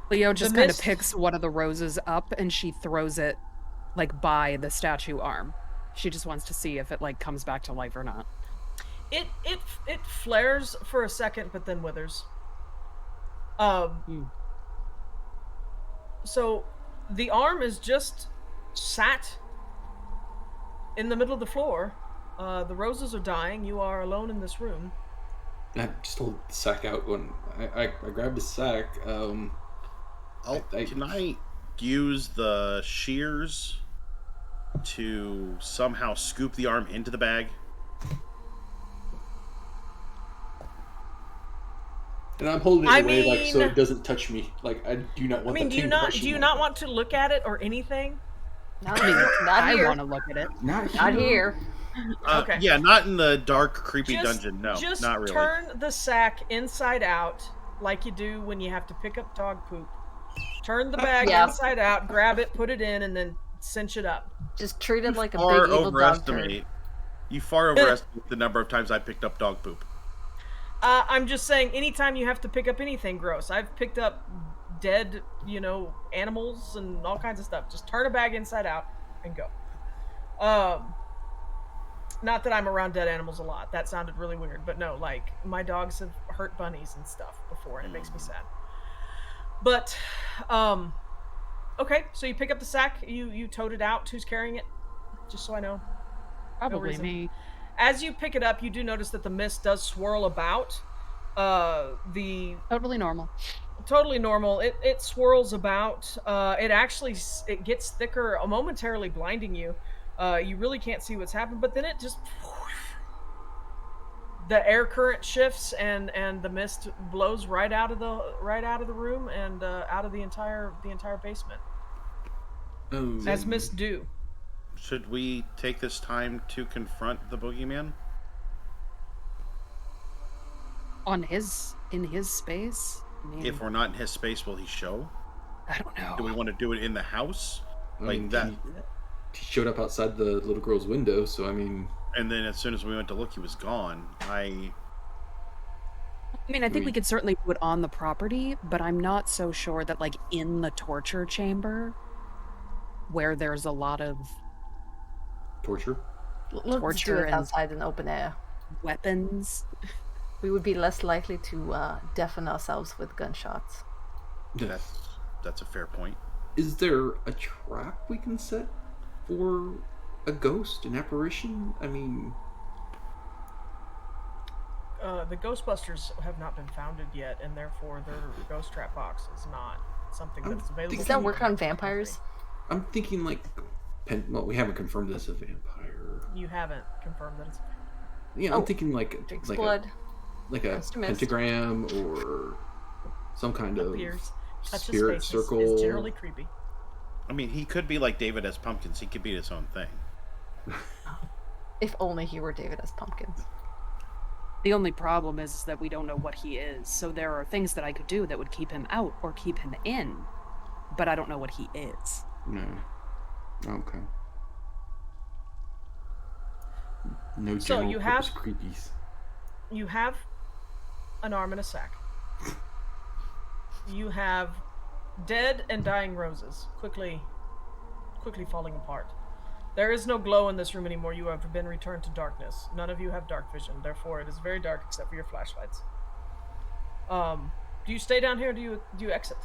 Leo just The kind of mist- picks one of the roses up and she throws it like by the statue arm. She just wants to see if it like comes back to life or not. It flares for a second, but then withers. So the arm is just sat in the middle of the floor. The roses are dying. You are alone in this room. I just hold the sack out when I grabbed the sack. Can I use the shears to somehow scoop the arm into the bag? And I'm holding it I away like so mean- it doesn't touch me. Like I do not I want. mean, that do you thing not brushing want my- to look at it or anything? Not, I mean, not I here. want to look at it. Not Not here. Okay. Yeah, not in the dark, creepy Just- dungeon. No, Just not really. turn the sack inside out, like you do when you have to pick up dog poop. Turn the bag Yeah. inside out, grab it, put it in, and then cinch it up. Just treat it like a Far big evil dog turd. overestimate. You far overestimate the number of times I picked up dog poop. I'm just saying, anytime you have to pick up anything gross, I've picked up dead, animals and all kinds of stuff. Just turn a bag inside out and go. Not that I'm around dead animals a lot. That sounded really weird, but no, like my dogs have hurt bunnies and stuff before, and it makes me sad. But, okay, so you pick up the sack, you tote it out. Who's carrying it? Just so I know. Probably reason. me. As you pick it up, you do notice that the mist does swirl about. Totally normal. Totally normal. It swirls about. It gets thicker, momentarily blinding you. You really can't see what's happened, but then it just the air current shifts and the mist blows right out of the room and out of the entire basement, Oh. as mist do. Should we take this time to confront the boogeyman? In his space? I mean, If we're not in his space, will he show? I don't know. Do we want to do it in the house? Like mean, that. He showed up outside the little girl's window, so I mean, And then as soon as we went to look, he was gone. I think we could certainly do it on the property, but I'm not so sure that like in the torture chamber where there's a lot of Torture. Let's do torture it and outside in the open air. weapons. We would be less likely to deafen ourselves with gunshots. That's a fair point. Is there a trap we can set for a ghost, an apparition? I mean, The Ghostbusters have not been founded yet, and therefore their ghost trap box is not something that's available. Does that work on vampires? I'm thinking like, well, we haven't confirmed this a vampire. You haven't confirmed that it's. Yeah, I'm thinking like Drinks like blood. a Mist. pentagram or some kind of Appears. Touch of spirit space circle. is generally creepy. I mean, he could be like David S. Pumpkins. He could be his own thing. If only he were David S. Pumpkins. The only problem is that we don't know what he is, so there are things that I could do that would keep him out or keep him in, but I don't know what he is. No. Okay. No So general you purpose have- creepies. You have an arm in a sack. You have dead and dying roses, quickly falling apart. There is no glow in this room anymore. You have been returned to darkness. None of you have dark vision, therefore it is very dark except for your flashlights. Do you stay down here or do you exit?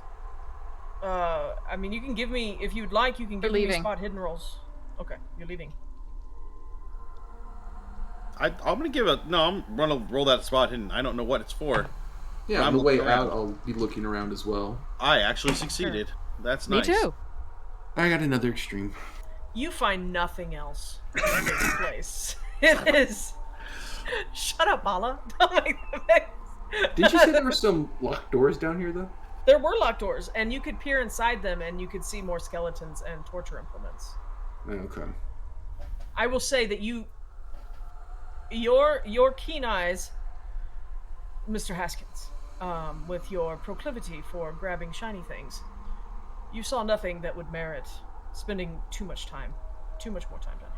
I mean, you can give me, if you'd like, you can give me spot hidden rolls. Okay, you're leaving. I'm gonna roll that spot hidden. I don't know what it's for. Yeah, I'm on the way looking around. out, I'll be looking around as well. I actually succeeded. That's Me nice. too. I got another extreme. You find nothing else in this place. It is. Shut up, Mala. Don't make that face. Didn't you say there were some locked doors down here, though? There were locked doors, and you could peer inside them, and you could see more skeletons and torture implements. Okay. I will say that your keen eyes, Mr. Haskins, with your proclivity for grabbing shiny things, you saw nothing that would merit spending too much more time down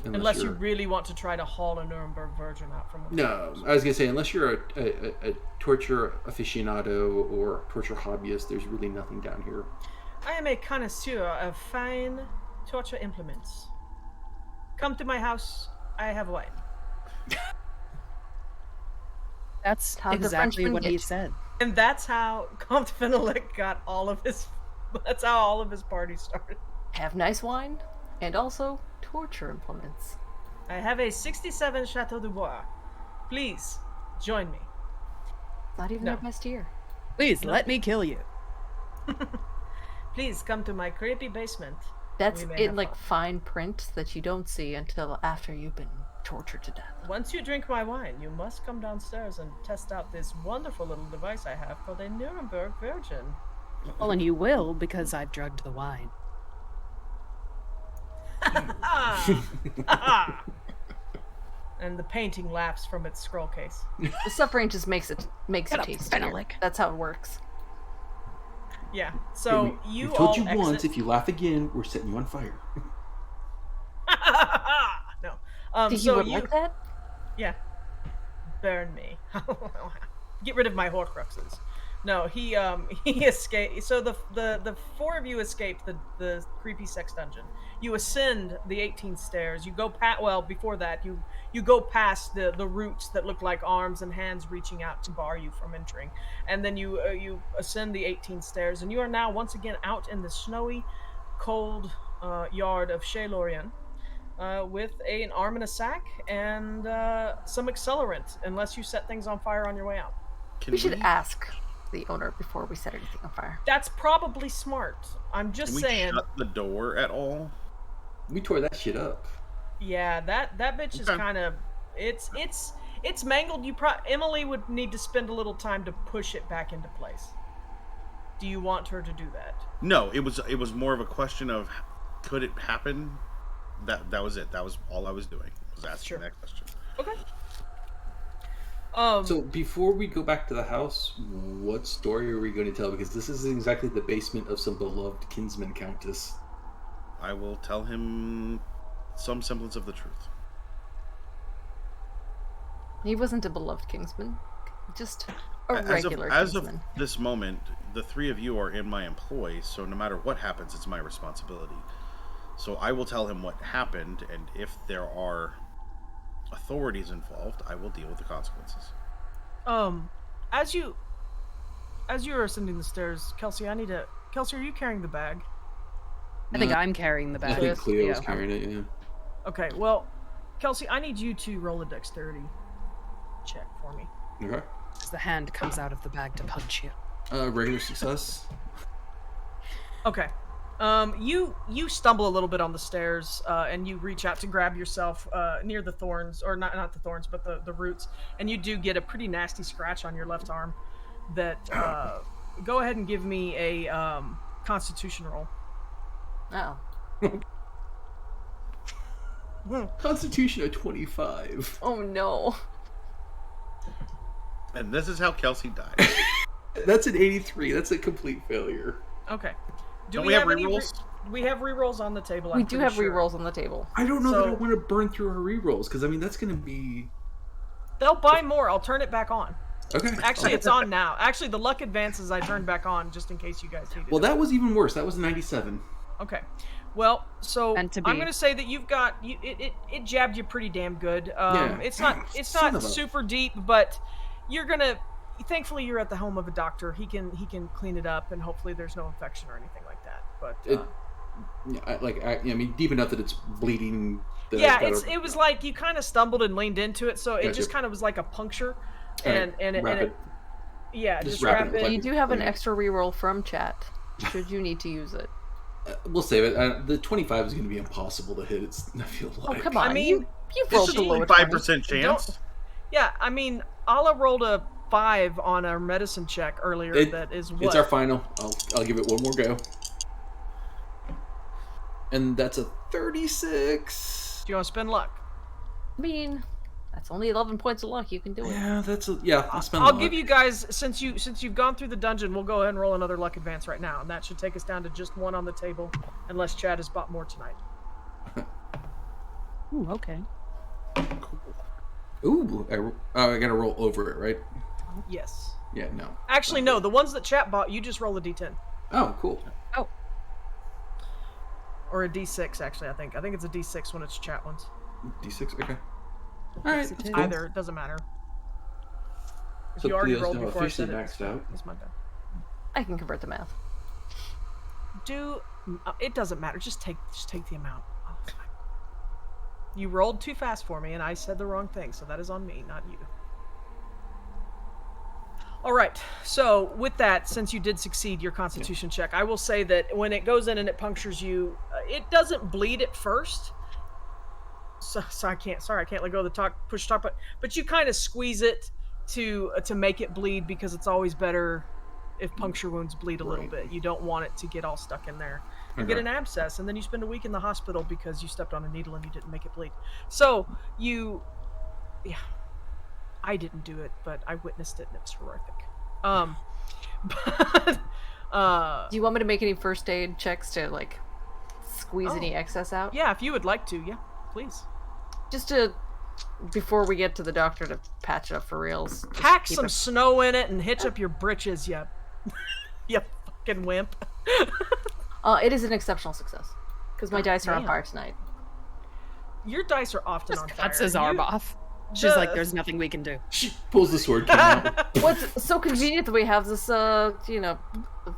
here. Unless you really want to try to haul a Nuremberg virgin out from one. No, I was gonna say unless you're a torture aficionado or torture hobbyist, there's really nothing down here. I am a connoisseur of fine torture implements. Come to my house. I have wine. That's How the exactly Frenchman what he gets. said. And that's how Comte Fenelek got all of his. That's how all of his parties started. Have nice wine, and also torture implements. I have a 67 Chateau de Bois. Please join me. Not even No. our best year. Please let me kill you. Please come to my creepy basement. That's We may in have like fun. fine print that you don't see until after you've been tortured to death. Once you drink my wine, you must come downstairs and test out this wonderful little device I have called a Nuremberg Virgin. Well, and you will because I've drugged the wine. And the painting laughs from its scroll case. The suffering just makes it Shut up, tastier. Fenelek. That's how it works. Yeah. So we you told all you once, exit. if you laugh again, we're setting you on fire. No. Did So you like that? Yeah. Burn me. Get rid of my Horcruxes. No, he escaped. So the four of you escape the creepy sex dungeon. You ascend the 18 stairs. You go before that you go past the roots that look like arms and hands reaching out to bar you from entering, and then you ascend the 18 stairs, and you are now once again out in the snowy, cold yard of Chez Orient. With an arm in a sack and some accelerant, unless you set things on fire on your way out. Can We should ask the owner before we set anything on fire. That's probably smart. I'm just Can we saying. shut the door at all? We tore that shit up. Yeah, that bitch is Okay. kind of it's mangled. Emily would need to spend a little time to push it back into place. Do you want her to do that? No, it was more of a question of could it happen? That was it. That was all I was doing. Was asking Sure. that question. Okay. So before we go back to the house, what story are we going to tell? Because this is exactly the basement of some beloved kinsman countess. I will tell him some semblance of the truth. He wasn't a beloved kingsman. Just A as regular of kinsman. this moment, the three of you are in my employ, so no matter what happens, it's my responsibility. So I will tell him what happened, and if there are authorities involved, I will deal with the consequences. As you are ascending the stairs, Kelsey, Kelsey, are you carrying the bag? I think I'm carrying the I bag. think Cleo was Yeah. carrying it, yeah. Okay, well, Kelsey, I need you to roll a dexterity check for me. Okay. As the hand comes out of the bag to punch you. Regular success. Okay. You stumble a little bit on the stairs, and you reach out to grab yourself near the thorns, or not the thorns, but the roots, and you do get a pretty nasty scratch on your left arm. That go ahead and give me a Constitution roll. Oh. Constitution of 25. Oh no. And this is how Kelsey died. That's an 83. That's a complete failure. Okay. Don't we have any rerolls? we have rerolls on the table. We I'm do pretty have sure. rerolls on the table. I don't know that I So- want to burn through our rerolls, because, I mean, that's going to be... They'll buy more. I'll turn it back on. Okay. Actually, it's on now. Actually, the luck advances I turned back on just in case you guys needed Well, it. that was even worse. That was a 97. Okay. Well, so Meant to I'm be. going to say that you've got it jabbed you pretty damn good. Yeah. It's not Son of a- super deep, but you're going to thankfully you're at the home of a doctor. He can clean it up, and hopefully there's no infection or anything like that. But Yeah, I mean, deep enough that it's bleeding. That yeah, I've gotta- it was like you kind of stumbled and leaned into it, so it Gotcha. just kind of was like a puncture, All and right, wrap it. yeah, Just just wrap wrap it it. like- You do have an Okay. extra reroll from chat, should you need to use it. We'll save it. The 25 is going to be impossible to hit. I feel Oh, like. come on. I mean, you've It's rolled just below only a 20. 5% chance. Yeah, I mean, Ala rolled a 5 on a medicine check earlier. That is what? It's our final. I'll give it one more go. And that's a 36. Do you want to spend luck? I mean, that's only 11 points of luck. You can do it. Yeah, I'll spend I'll luck. give you guys since you've gone through the dungeon. We'll go ahead and roll another luck advance right now, and that should take us down to just one on the table, unless Chad has bought more tonight. Ooh, okay. Ooh, I got to roll over it, right? Yes. Yeah, no. Actually, no. The ones that Chat bought, you just roll a d10 Oh, cool. or a d6. Actually, I think it's a d6 when it's Chat ones. D6, okay. All right, that's cool. Either it doesn't matter. If So you already Cleo's rolled now before I officially said it, maxed out. it's my bad. I can convert the math. It doesn't matter. Just take the amount. Oh, it's fine. You rolled too fast for me, and I said the wrong thing, so that is on me, not you. All right. So with that, since you did succeed your Constitution check, I will say that when it goes in and it punctures you, it doesn't bleed at first. So I can't let go of the push talk, but you kind of squeeze it to make it bleed, because it's always better if puncture wounds bleed a little bit. You don't want it to get all stuck in there. You get an abscess, and then you spend a week in the hospital because you stepped on a needle and you didn't make it bleed. So I didn't do it, but I witnessed it, and it was horrific. Do you want me to make any first aid checks to, like, squeeze any excess out? Yeah, if you would like to, yeah, please. Just to, before we get to the doctor to patch it up for reals. just Pack keep some it- snow in it and hitch up your britches, you fucking wimp. It is an exceptional success. Because my dice are on damn. fire tonight. Your dice are often on fire. Cuts his arm off. She's like, there's nothing we can do. She pulls the sword cane out. What's so convenient that we have this,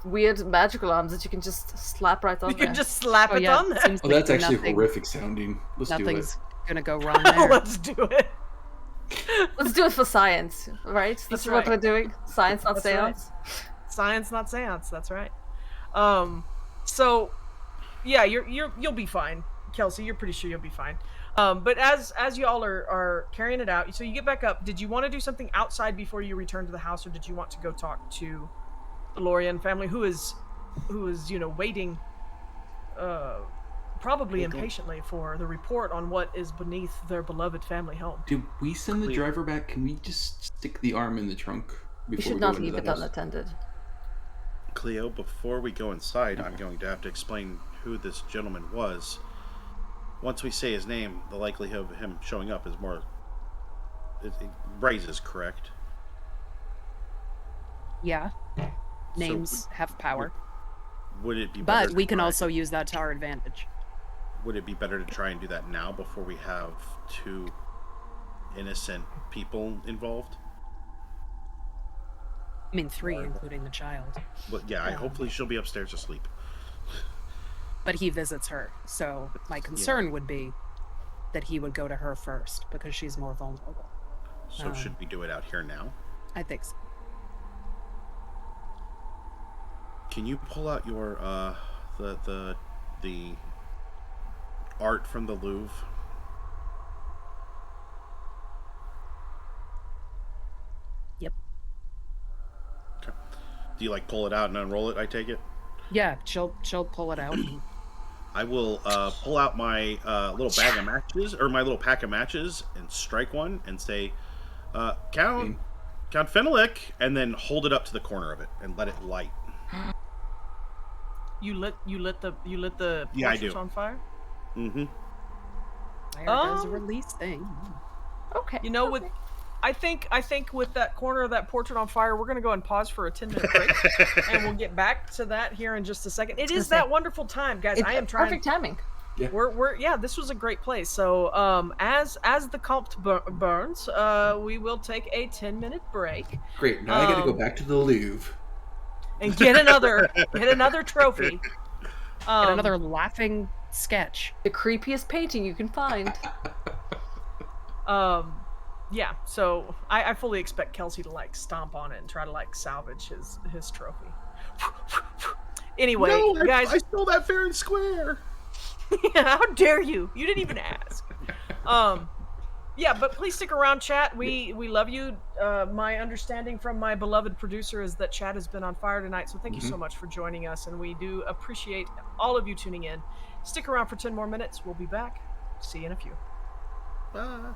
weird magical arms that you can just slap right on You there. can just slap Oh it yeah, on there. seems Oh, like that's actually nothing- horrific sounding. Let's do it. Nothing's gonna go wrong there. Let's do it. Let's do it for science, right? This That's is what right. we're doing. Science, not That's right. seance. Science, not seance. That's right. So, yeah, you'll be fine, Kelsey. You're pretty sure you'll be fine. But as y'all are carrying it out, so you get back up. Did you want to do something outside before you return to the house, or did you want to go talk to the Lorien family, who is waiting, probably impatiently for the report on what is beneath their beloved family home? Did we send the driver back? Can we just stick the arm in the trunk before We should go not into leave the it house? unattended. Cleo, before we go inside, I'm going to have to explain who this gentleman was. Once we say his name, the likelihood of him showing up is more... It raises, correct? Yeah, So names have power. would it be better But we to can try- also use that to our advantage. Would it be better to try and do that now before we have two innocent people involved? I mean, 3, including the child. But yeah, hopefully she'll be upstairs asleep. But he visits her, so my concern would be that he would go to her first because she's more vulnerable. So should we do it out here now? I think so. Can you pull out your the art from the Louvre? Yep. Okay. Do you like pull it out and unroll it? I take it. Yeah, she'll pull it out. I will pull out my little bag of matches or my little pack of matches and strike one and say, Count Fenelick, and then hold it up to the corner of it and let it light. You lit the Yeah, I portraits do. on fire? Mm-hmm. Fire does a release thing. Okay. You know, with I think with that corner of that portrait on fire, we're gonna go and pause for a 10-minute break, and we'll get back to that here in just a second. It is that wonderful time, guys. I am trying. Perfect timing. Yeah. We're yeah. This was a great place. So as the compt burns, we will take a 10-minute break Great. Now I got to go back to the Louvre. and get another trophy. Get another laughing sketch. The creepiest painting you can find. Yeah, so I fully expect Kelsey to like stomp on it and try to like salvage his trophy. Anyway, No, guys, I stole that fair and square. how dare you? You didn't even ask. Yeah, but please stick around, chat. We love you. My understanding from my beloved producer is that chat has been on fire tonight, so thank you so much for joining us, and we do appreciate all of you tuning in. Stick around for 10 more minutes. We'll be back. See you in a few. Bye.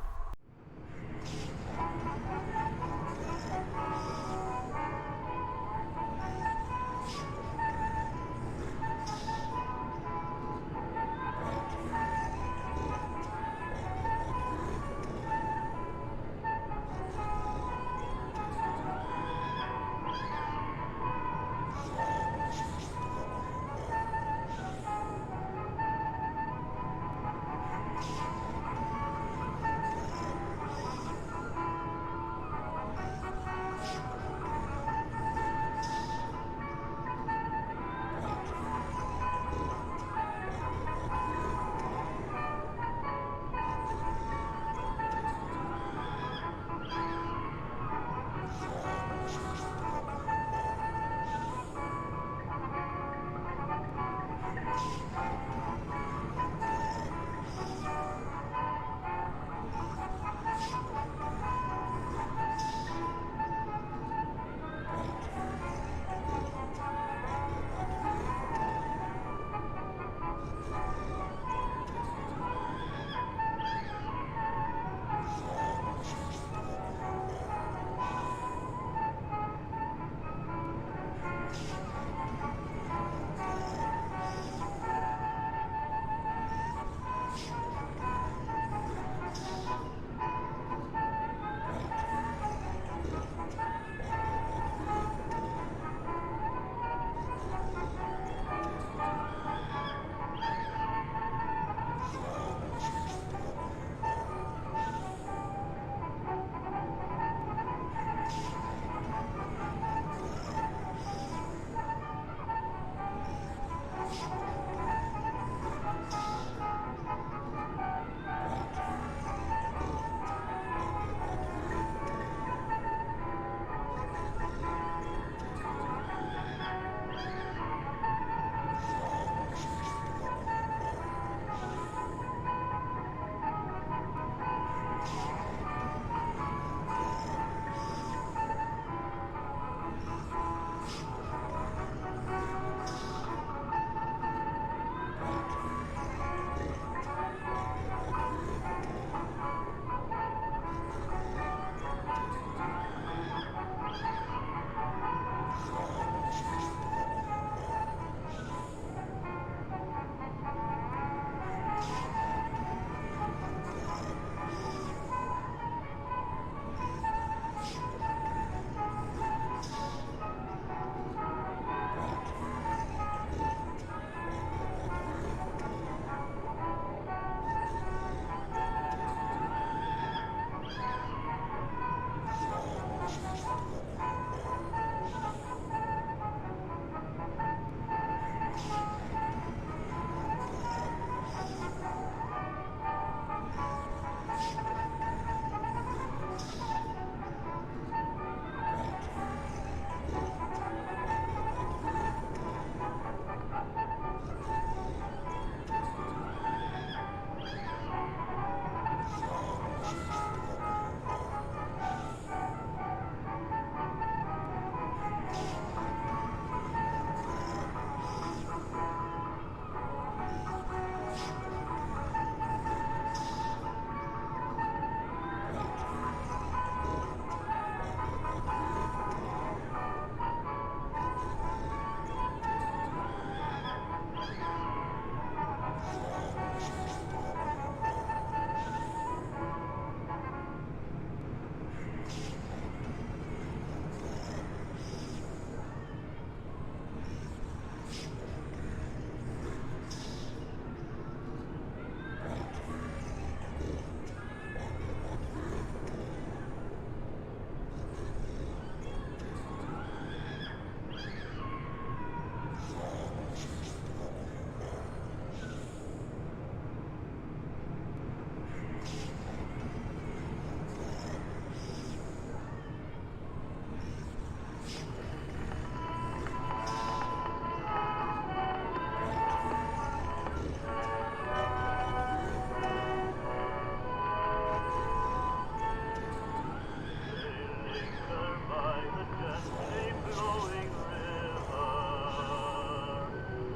a flowing river.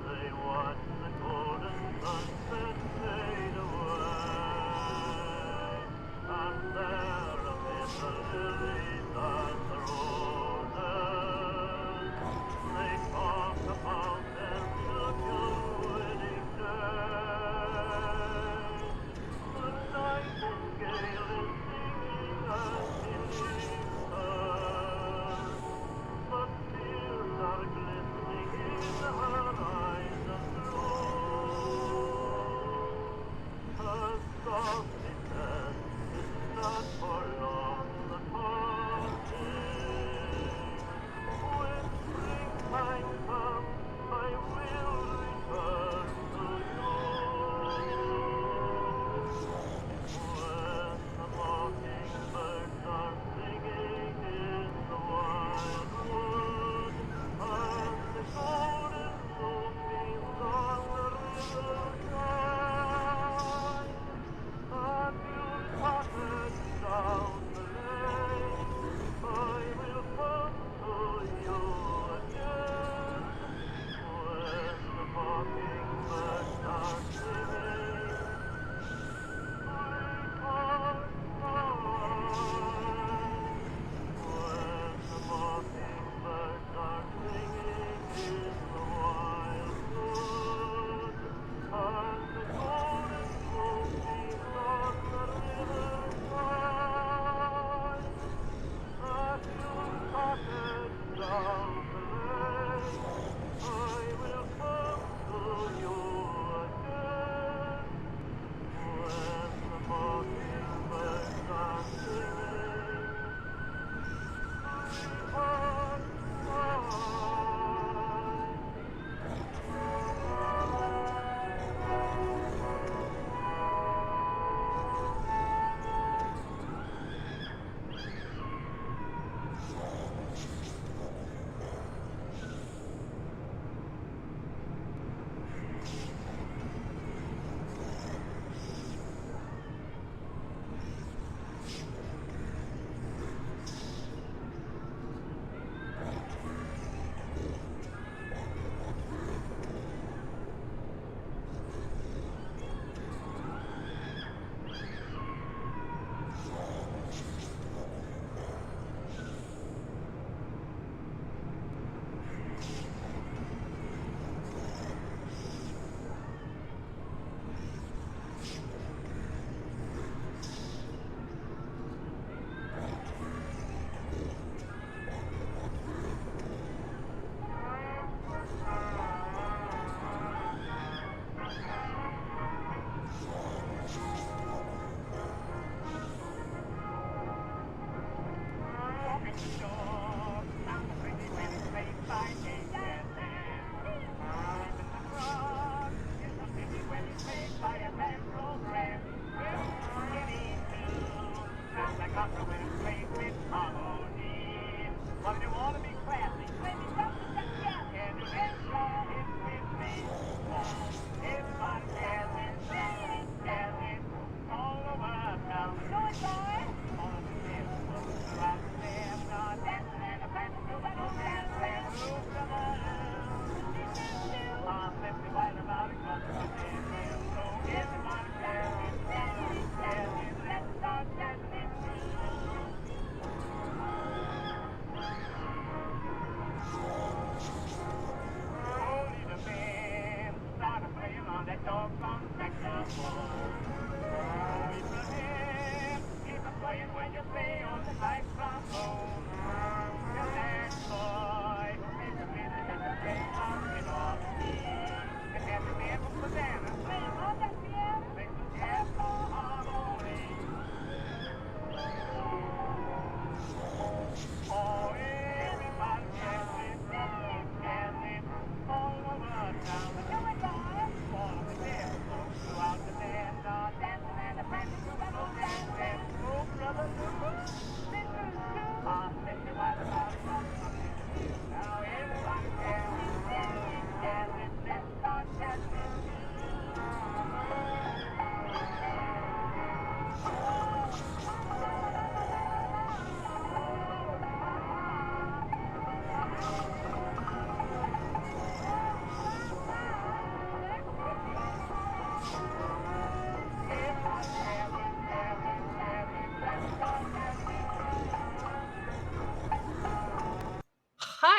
They watch the golden sunset fade away, and there amid the lilies and the roses, they talk about their future wedding day. The nightingale is singing as he leaves her.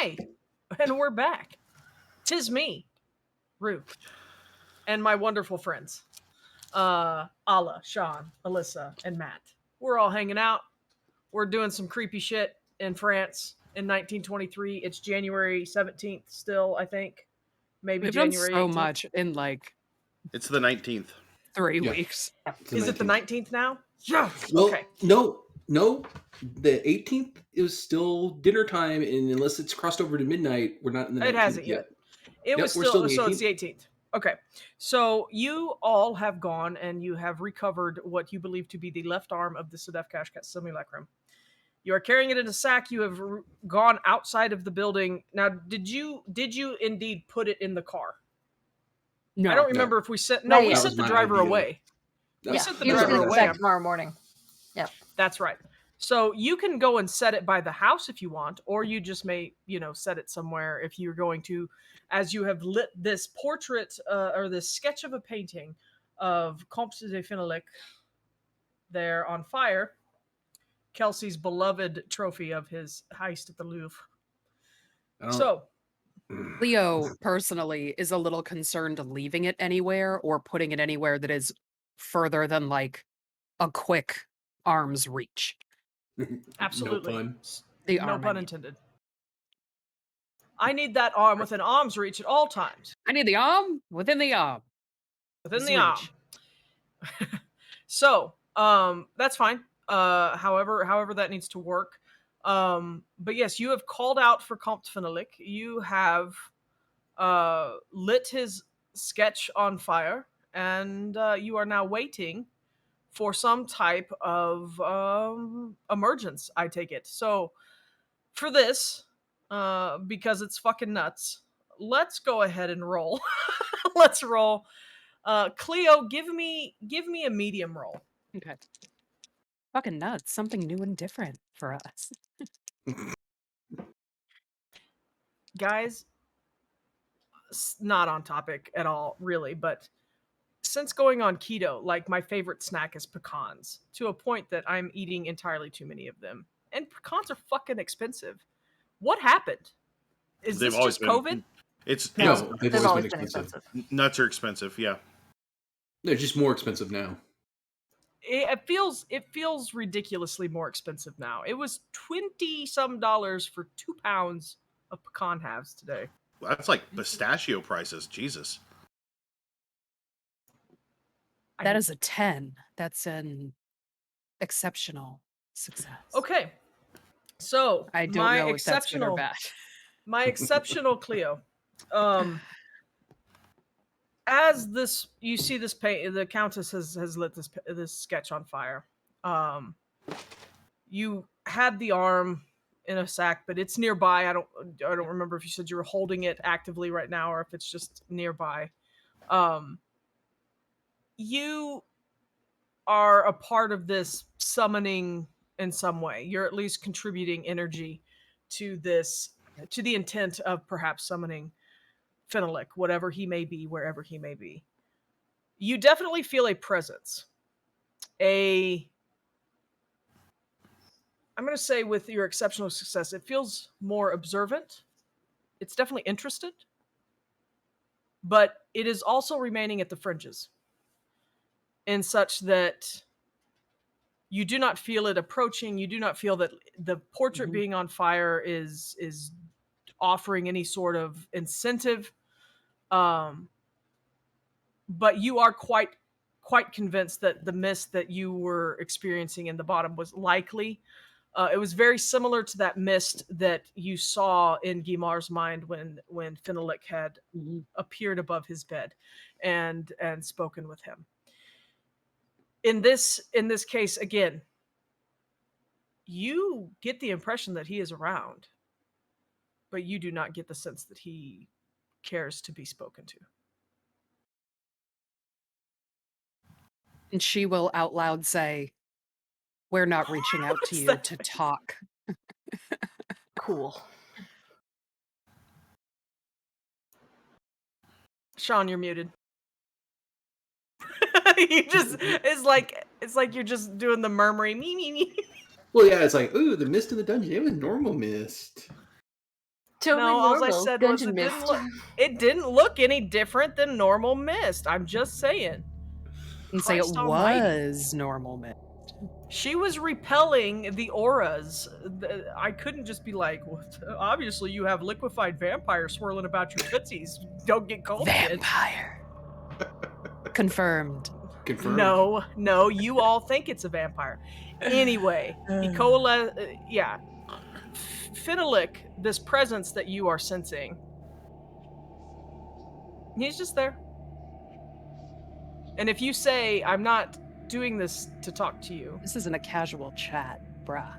Hi, and we're back. 'Tis me, Rue, and my wonderful friends, Alla, Sean, Alyssa, and Matt. We're all hanging out. We're doing some creepy shit in France in 1923. It's January 17th still, I think. Maybe We've done January so 18th. much in like It's the 19th. 3 Yeah. weeks. Is it the 19th now? Yeah. Well, Okay. no. The 18th is still dinner time, and unless it's crossed over to midnight, we're not in the 19th It hasn't yet. It was we're still, the so it's 18th. the 18th. Okay. So you all have gone and you have recovered what you believe to be the left arm of the Sedef Kashkat simulacrum. You are carrying it in a sack. You have gone outside of the building. Now, did you indeed put it in the car? No. I don't remember if we sent. Not No, we yet. That sent was the my driver idea. away. We Yeah, sent the He that was was driver going our to away. check tomorrow morning. That's right. So you can go and set it by the house if you want, or you just may, set it somewhere if you're going to, as you have lit this portrait or this sketch of a painting of Comte de Fenelec there on fire, Kelsey's beloved trophy of his heist at the Louvre. I don't- So Leo personally is a little concerned leaving it anywhere or putting it anywhere that is further than like a quick arm's reach. absolutely, No pun. The no arm, I pun mean. intended. I need that arm within arm's reach at all times. I need the arm within the arm. Within the Reach. arm. So, that's fine. However that needs to work. But yes, you have called out for Comte Fenelec. You have lit his sketch on fire, and you are now waiting for some type of emergence, I take it. So, for this, because it's fucking nuts, let's go ahead and roll. Let's roll. Cleo, give me a medium roll. Okay. Fucking nuts. Something new and different for us. Guys, not on topic at all, really, but since going on keto, like my favorite snack is pecans to a point that I'm eating entirely too many of them. And pecans are fucking expensive. What happened? Is They've this always just been. COVID? It's No, they've They've always been expensive. nuts are expensive. Yeah. They're just more expensive now. It feels ridiculously more expensive now. It was $20 some for 2 pounds of pecan halves today. That's like pistachio prices. Jesus. That is a 10. That's an exceptional success. Okay. So I don't my know if that's good or exceptional bad. my exceptional Cleo. As this, you see this paint, the Countess has lit this sketch on fire. You had the arm in a sack, but it's nearby. I don't remember if you said you were holding it actively right now or if it's just nearby. You are a part of this summoning in some way. You're at least contributing energy to this, to the intent of perhaps summoning Fenelec, whatever he may be, wherever he may be. You definitely feel a presence. I'm going to say with your exceptional success, it feels more observant. It's definitely interested, but it is also remaining at the fringes in such that you do not feel it approaching. You do not feel that the portrait being on fire is offering any sort of incentive. But you are quite convinced that the mist that you were experiencing in the bottom was likely. It was very similar to that mist that you saw in Guimar's mind when Fenelec had appeared above his bed and spoken with him. In this case, again, you get the impression that he is around, but you do not get the sense that he cares to be spoken to. And she will out loud say, "We're not reaching out to you to talk." Cool. Sean, you're muted. You just it's like you're just doing the murmuring me. Well, yeah, it's like, ooh, the mist in the dungeon. It was normal mist. Totally No, all I normal. said was Dungeon mist. it didn't look any different than normal mist. I'm just saying. And say it Christ almighty. was normal mist. She was repelling the auras. I couldn't just be like, well, obviously you have liquefied vampire swirling about your tootsies. Don't get cold, kid. Vampire. Confirmed. Confirmed. No, you all think it's a vampire. Anyway, Finalik, this presence that you are sensing, he's just there. And if you say, I'm not doing this to talk to you, This isn't a casual chat, bruh.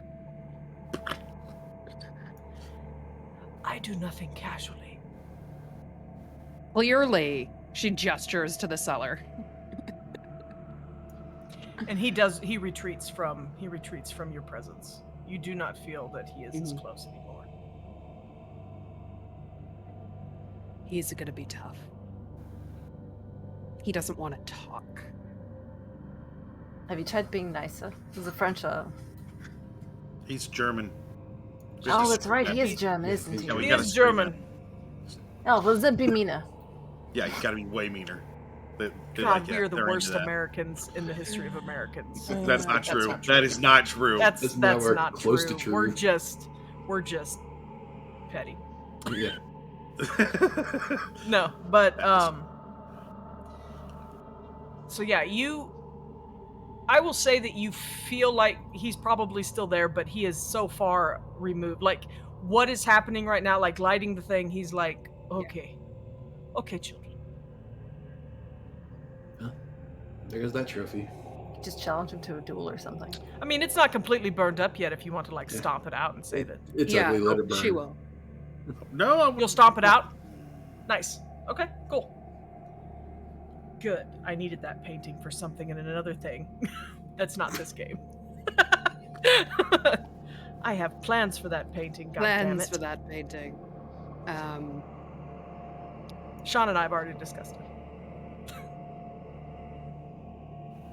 I do nothing casually. Clearly, she gestures to the cellar. And he retreats from your presence. You do not feel that he is as close anymore. He's gonna be tough. He doesn't want to talk. Have you tried being nicer? This is a French. He's German. Oh, that's right. He is German, isn't he? Yeah, we He gotta is scream German. Oh, well, then be meaner. Yeah, you gotta be way meaner. They God, like we it. are the They're worst into that. Americans in the history of Americans. That's not true. not true. That is not true. That's nowhere not close true. to true. We're just petty. Yeah. No, but so yeah, I will say that you feel like he's probably still there, but he is so far removed. Like what is happening right now, like lighting the thing, he's like, okay, children. There goes that trophy. Just challenge him to a duel or something. I mean, it's not completely burned up yet. If you want to like stomp it out and say that It's yeah, ugly. Let it burn. she will. No, you'll stomp it out. Nice. Okay, cool. Good. I needed that painting for something and another thing. That's not this game. I have plans for that painting. Plans goddammit. for that painting. Sean and I have already discussed it.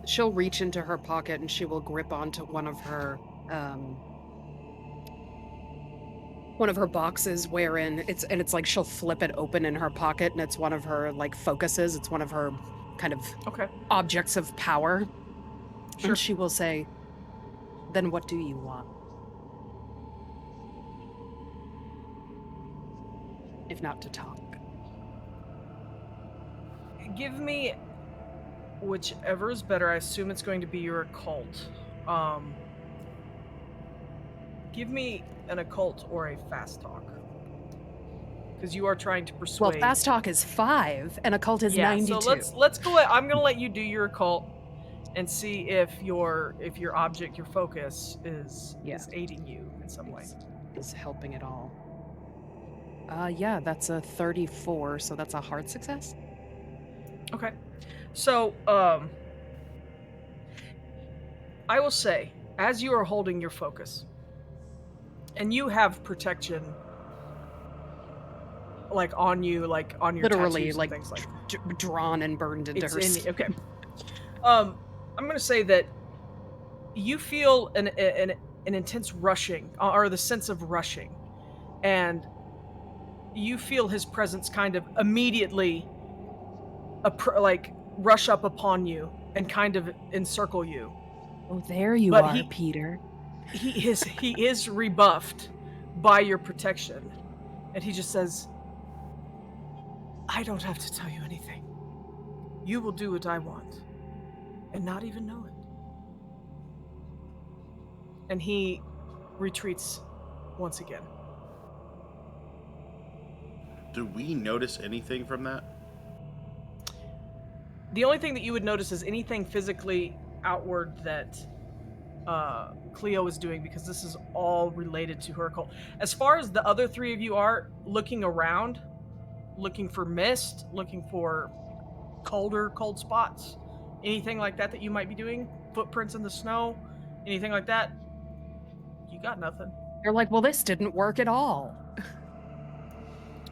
She'll reach into her pocket and she will grip onto one of her boxes wherein it's like she'll flip it open in her pocket and it's one of her like focuses. It's one of her kind of objects of power. Sure. And she will say, "Then what do you want? If not to talk." Give me whichever is better. I assume it's going to be your occult. Give me an occult or a fast talk. Because you are trying to persuade. Well, fast talk is 5 and occult is 92. So let's go. I'm going to let you do your occult and see if your object, your focus is aiding you in some way. Is helping at all. Yeah, that's a 34, so that's a hard success. Okay. So, I will say, as you are holding your focus, and you have protection, like on you, like on your Literally, tattoos like, and things like drawn and burned into it's her. okay. I'm gonna say that you feel an intense rushing, or the sense of rushing, and you feel his presence kind of immediately, rush up upon you and kind of encircle you. Oh, there you But are, Peter. He is rebuffed by your protection, and he just says, I don't have to tell you anything. You will do what I want and not even know it. And he retreats once again. Do we notice anything from that? The only thing that you would notice is anything physically outward that Cleo is doing, because this is all related to her occult. As far as the other three of you are looking around, looking for mist, looking for cold spots, anything like that you might be doing, footprints in the snow, anything like that, you got nothing. You're like, well, this didn't work at all.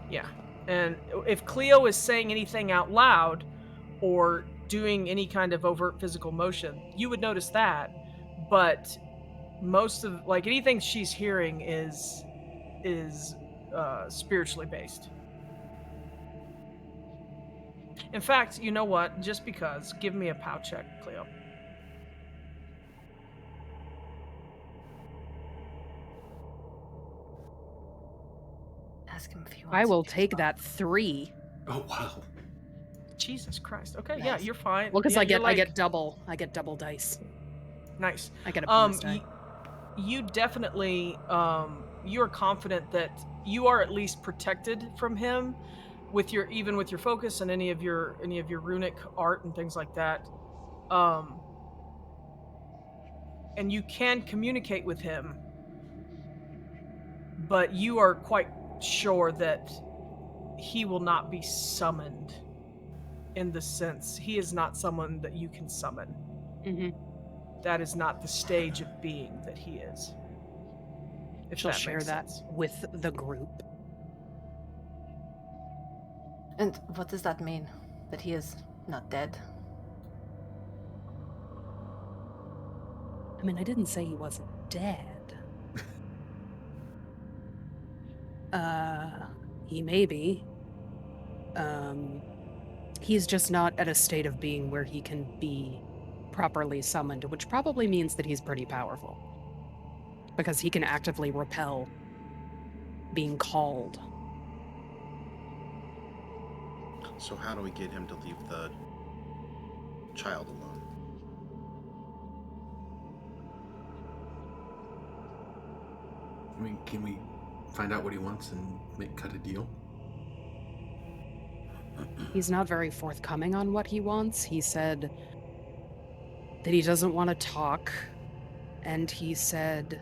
Yeah. And if Cleo is saying anything out loud or doing any kind of overt physical motion, you would notice that. But most of, like, anything she's hearing is spiritually based. In fact, you know what? Just because, give me a POW check, Cleo. Ask him if he wants I will to take that 3. Oh wow. Jesus Christ. Okay, yeah, Nice. you're fine. Well, because yeah, I you're get double dice. nice. I get a bonus die. You definitely you're confident that you are at least protected from him with your even with your focus and any of your runic art and things like that. Um and you can communicate with him, but you are quite sure that he will not be summoned in the sense he is not someone that you can summon. Mm-hmm. That is not the stage of being that he is. If She'll that share makes that sense. with the group. And what does that mean? That he is not dead? I mean, I didn't say he wasn't dead. He may be. He's just not at a state of being where he can be properly summoned, which probably means that he's pretty powerful. Because he can actively repel being called. So how do we get him to leave the child alone? I mean, can we find out what he wants and cut a deal? He's not very forthcoming on what he wants. He said that he doesn't want to talk, and he said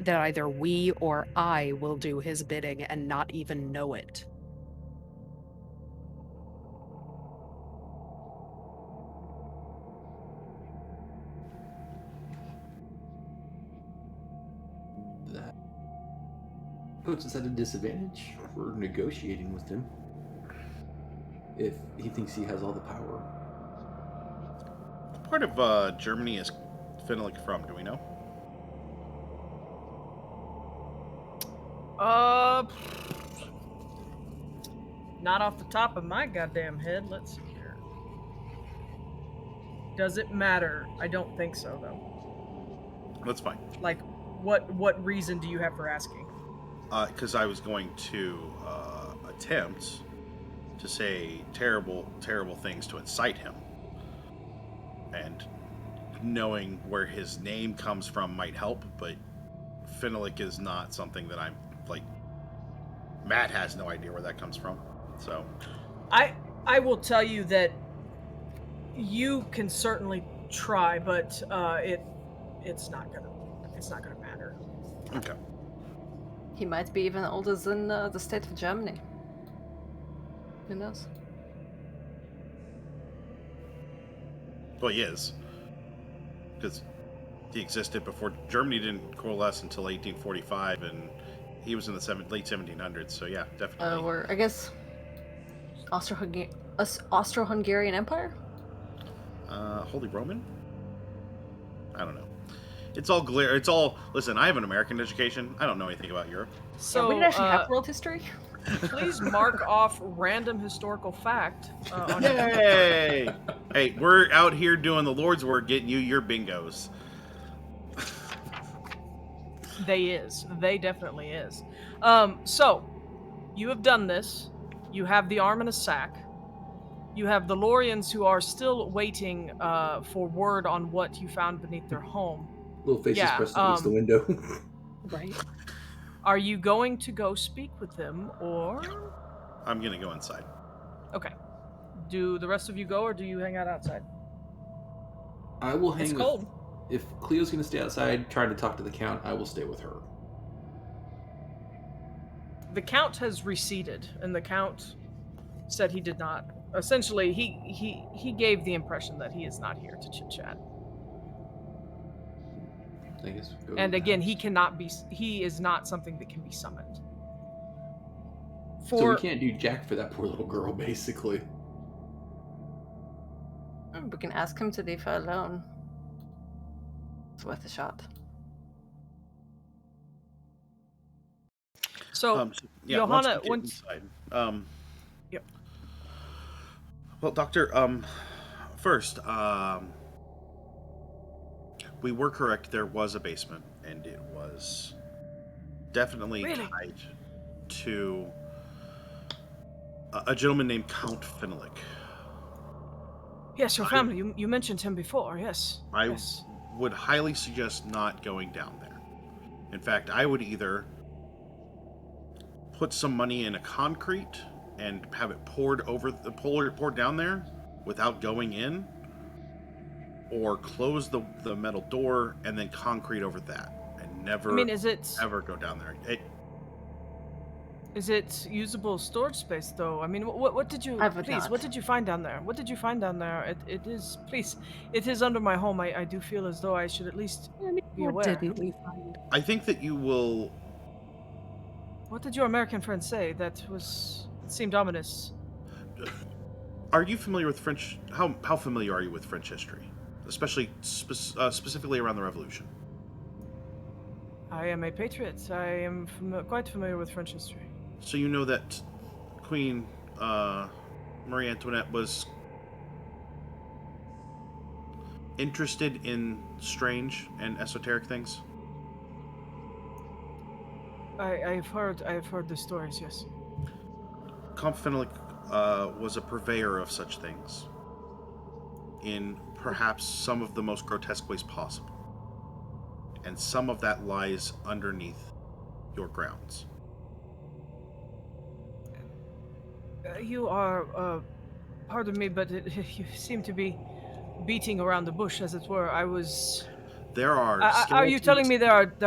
that either we or I will do his bidding and not even know it. That puts us at a disadvantage for negotiating with him. If he thinks he has all the power. What part of Germany is Finnick from? Do we know? Not off the top of my goddamn head. Let's see here. Does it matter? I don't think so, though. That's fine. Like, what reason do you have for asking? Because I was going to attempt to say terrible, terrible things to incite him. And knowing where his name comes from might help, but Finnick is not something that I'm, like, Matt has no idea where that comes from. So I will tell you that you can certainly try, but it's not gonna matter. okay. He might be even older than the state of Germany. Who knows? Well, he is, because he existed before Germany didn't coalesce until 1845, and he was in the late 1700s. So yeah, definitely. Or I guess Austro-Hungarian Empire. Holy Roman? I don't know. It's all glare. It's all. Listen, I have an American education. I don't know anything about Europe. So We didn't actually have world history. please mark off random historical fact. On Yay! Hey, we're out here doing the Lord's work, getting you your bingos. They definitely is. So you have done this. You have the arm in a sack. You have the Lorians who are still waiting for word on what you found beneath their home. Little faces Yeah, pressed against the window. Right? Are you going to go speak with them, or I'm gonna go inside. okay? Do the rest of you go, or do you hang out outside? I will hang It's with. cold. If Cleo's going to stay outside trying to talk to the Count, I will stay with her. The Count has receded, and the Count said he did not. Essentially, he gave the impression that he is not here to chit chat. I guess go to And the again, house. he is not something that can be summoned. So we can't do jack for that poor little girl, basically. We can ask him to leave her alone. It's worth a shot. So, Yeah, once we Johanna, get once. inside. Yep. Well, Doctor, first, we were correct. There was a basement, and it was definitely Really? tied to a gentleman named Count Fenelick. Yes, your I, family. You mentioned him before. Yes. I Yes. would highly suggest not going down there. In fact, I would either put some money in a concrete and have it poured down there without going in, or close the metal door and then concrete over that and I never mean, is it ever go down there. usable storage space though? I mean, what did you I would please? not. What did you find down there? What did you find down there? It is please. It is under my home. I do feel as though I should at least I mean, be what aware. didn't we find? I think that you will. What did your American friend say? It seemed ominous. Are you familiar with French? How familiar are you with French history, especially specifically around the Revolution? I am a patriot. I am quite familiar with French history. So you know that Queen Marie Antoinette was interested in strange and esoteric things. I've heard the stories. Yes. Count Fenelick was a purveyor of such things in perhaps some of the most grotesque ways possible. And some of that lies underneath your grounds. You are. Pardon me, but you seem to be beating around the bush, as it were. I was. There are Are you telling skeletons. me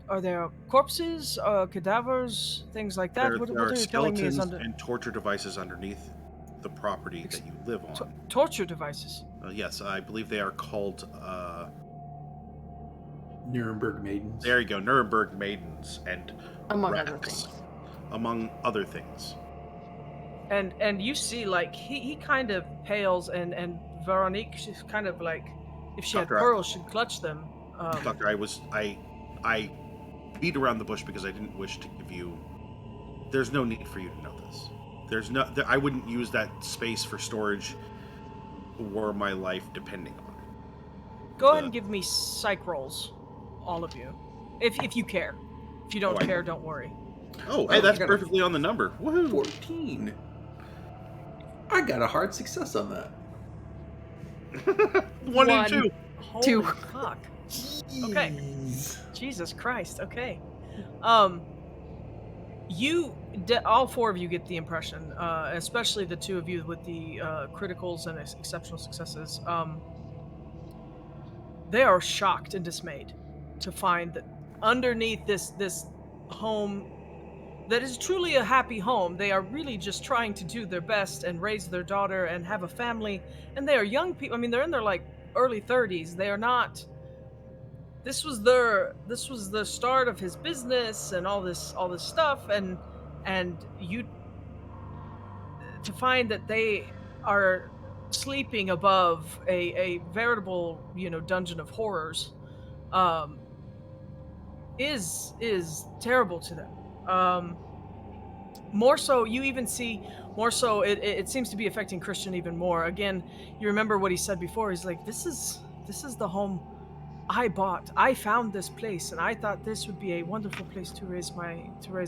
are there corpses, cadavers, things like that? There What are are you telling me is skeletons under and torture devices underneath the property that you live on. torture devices? Yes, I believe they are called. Nuremberg maidens. There you go, Nuremberg maidens and Among other racks, things. among other things. And you see, like he kind of pales, and Veronique, she's kind of like, if she had Doctor, pearls, she'd clutch them. Doctor, I beat around the bush because I didn't wish to give you. There's no need for you to know this. I wouldn't use that space for storage were my life depending on it. Go ahead and give me psych rolls, all of you, if you care. If you don't I- care, don't worry. Oh, hey, I that's got a perfectly on the number. Woohoo! 14. I got a hard success on that. One and two. Holy Two. fuck. Okay. Jeez. Jesus Christ. Okay. All four of you get the impression, especially the two of you with the criticals and exceptional successes. They are shocked and dismayed to find that underneath this home that is truly a happy home, they are really just trying to do their best and raise their daughter and have a family. And they are young people. I mean, they're in their like early 30s. They are not. This was the start of his business and all this stuff, and you to find that they are sleeping above a veritable dungeon of horrors um is terrible to them. More so, you even see more so it seems to be affecting Christian even more. Again, you remember what he said before. He's like, this is the home I bought. I found this place, and I thought this would be a wonderful place to raise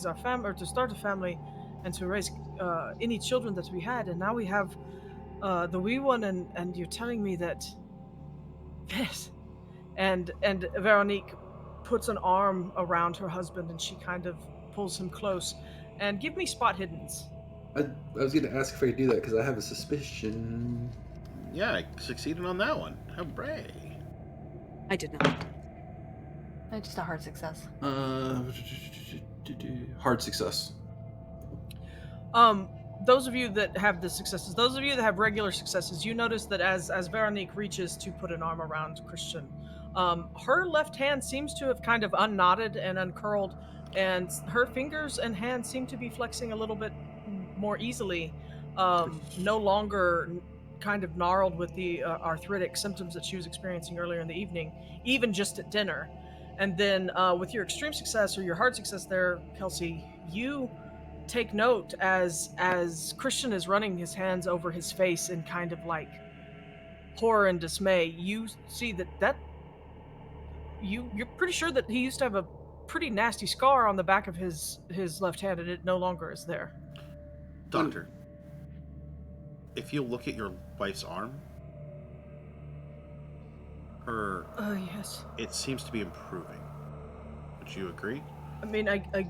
our family, or to start a family, and to raise any children that we had. And now we have the wee one, and you're telling me that this. And Veronique puts an arm around her husband, and she kind of pulls him close. And give me spot hiddens. I was going to ask if I could do that because I have a suspicion. Yeah, I succeeded on that one. Hooray! I did not. Just a hard success. Hard success. Those of you that have the successes, those of you that have regular successes, you notice that as Veronique reaches to put an arm around Christian, her left hand seems to have kind of unknotted and uncurled, and her fingers and hands seem to be flexing a little bit more easily. No longer kind of gnarled with the arthritic symptoms that she was experiencing earlier in the evening, even just at dinner. And then with your extreme success or your hard success there, Kelsey, you take note as Christian is running his hands over his face in kind of like horror and dismay. You see that you're pretty sure that he used to have a pretty nasty scar on the back of his left hand, and it no longer is there. Doctor, if you look at your wife's arm, her Yes. it seems to be improving. Would you agree? I mean, I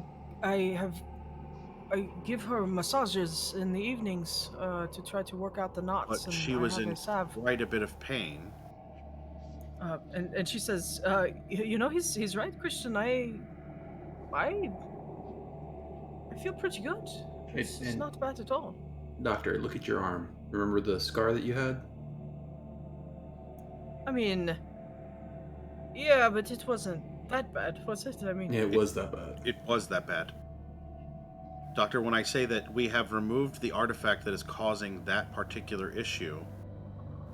give her massages in the evenings to try to work out the knots, But and she I was have in a salve. quite a bit of pain. And she says, you know, he's right, Christian. I feel pretty good. It's And- not bad at all. Doctor, look at your arm. Remember the scar that you had? I mean, yeah, but it wasn't that bad, was it? I mean, Yeah, it was that bad. It was that bad. Doctor, when I say that we have removed the artifact that is causing that particular issue,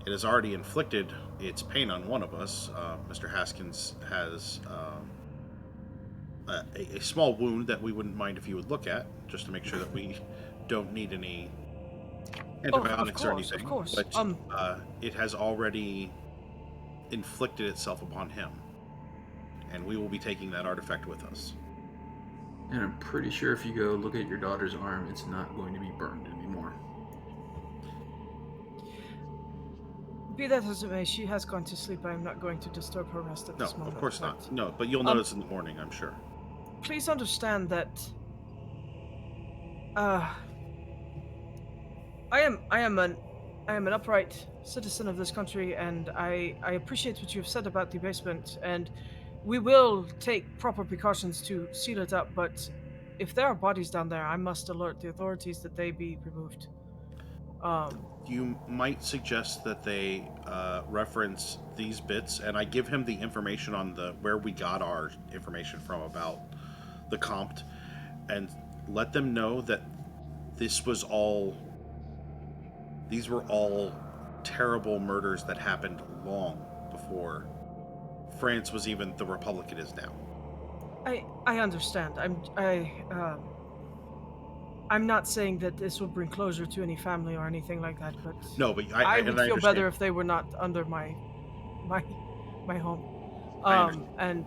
it has already inflicted its pain on one of us. Mr. Haskins has a small wound that we wouldn't mind if you would look at, just to make sure that we don't need any antibiotics or anything. Of course. But it has already inflicted itself upon him, and we will be taking that artifact with us. And I'm pretty sure if you go look at your daughter's arm, it's not going to be burned anymore. Be that as it may, she has gone to sleep. I am not going to disturb her rest at No, this moment. of course but not. No, but you'll notice in the morning, I'm sure. Please understand that I am an upright citizen of this country, and I appreciate what you've said about the basement, and we will take proper precautions to seal it up, but if there are bodies down there, I must alert the authorities that they be removed. You might suggest that they reference these bits, and I give him the information on where we got our information from about the Compt, and let them know that these were all terrible murders that happened long before France was even the republic it is now. I understand. I'm not saying that this will bring closure to any family or anything like that, but No, but I would feel understand. better if they were not under my home. And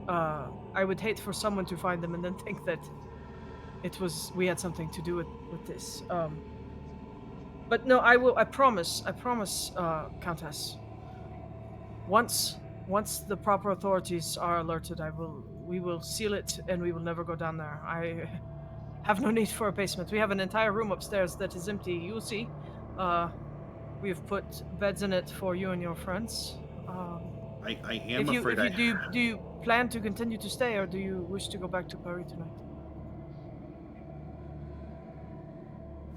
I would hate for someone to find them and then think that we had something to do with this. But no, I promise, Countess. Once the proper authorities are alerted, we will seal it and we will never go down there. I have no need for a basement. We have an entire room upstairs that is empty. You will see. We have put beds in it for you and your friends. I am afraid do you plan to continue to stay, or do you wish to go back to Paris tonight?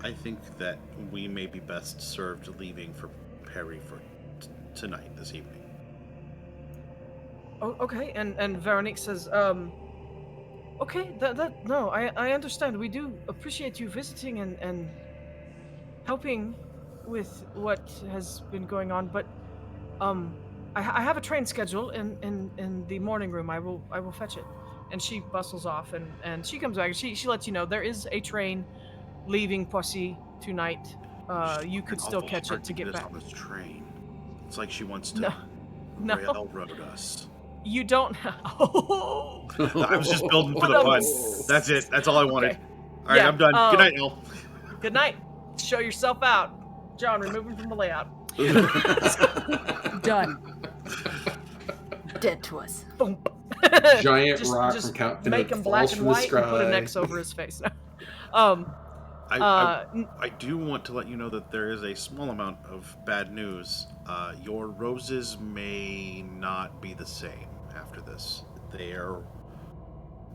I think that we may be best served leaving for Perry for tonight, this evening. Oh, okay. And Veronique says, okay, no, I understand. We do appreciate you visiting and helping with what has been going on, but I have a train schedule in the morning room. I will fetch it. And she bustles off and she comes back. She lets you know there is a train leaving Poissy tonight. You could still catch it to get back. On this train. It's like she wants to No. railroad us. You don't. Oh. I was just building for the What fun. else? That's it. That's all I wanted. Okay. All right, Yeah, I'm done. Good night, Elle. Good night. Show yourself out. John, remove him from the layout. Done. Dead to us. Boom. Giant Just- rock just from Count make Pinnock him black falls and from the white and put an sky. X over his face. I do want to let you know that there is a small amount of bad news. Your roses may not be the same after this. There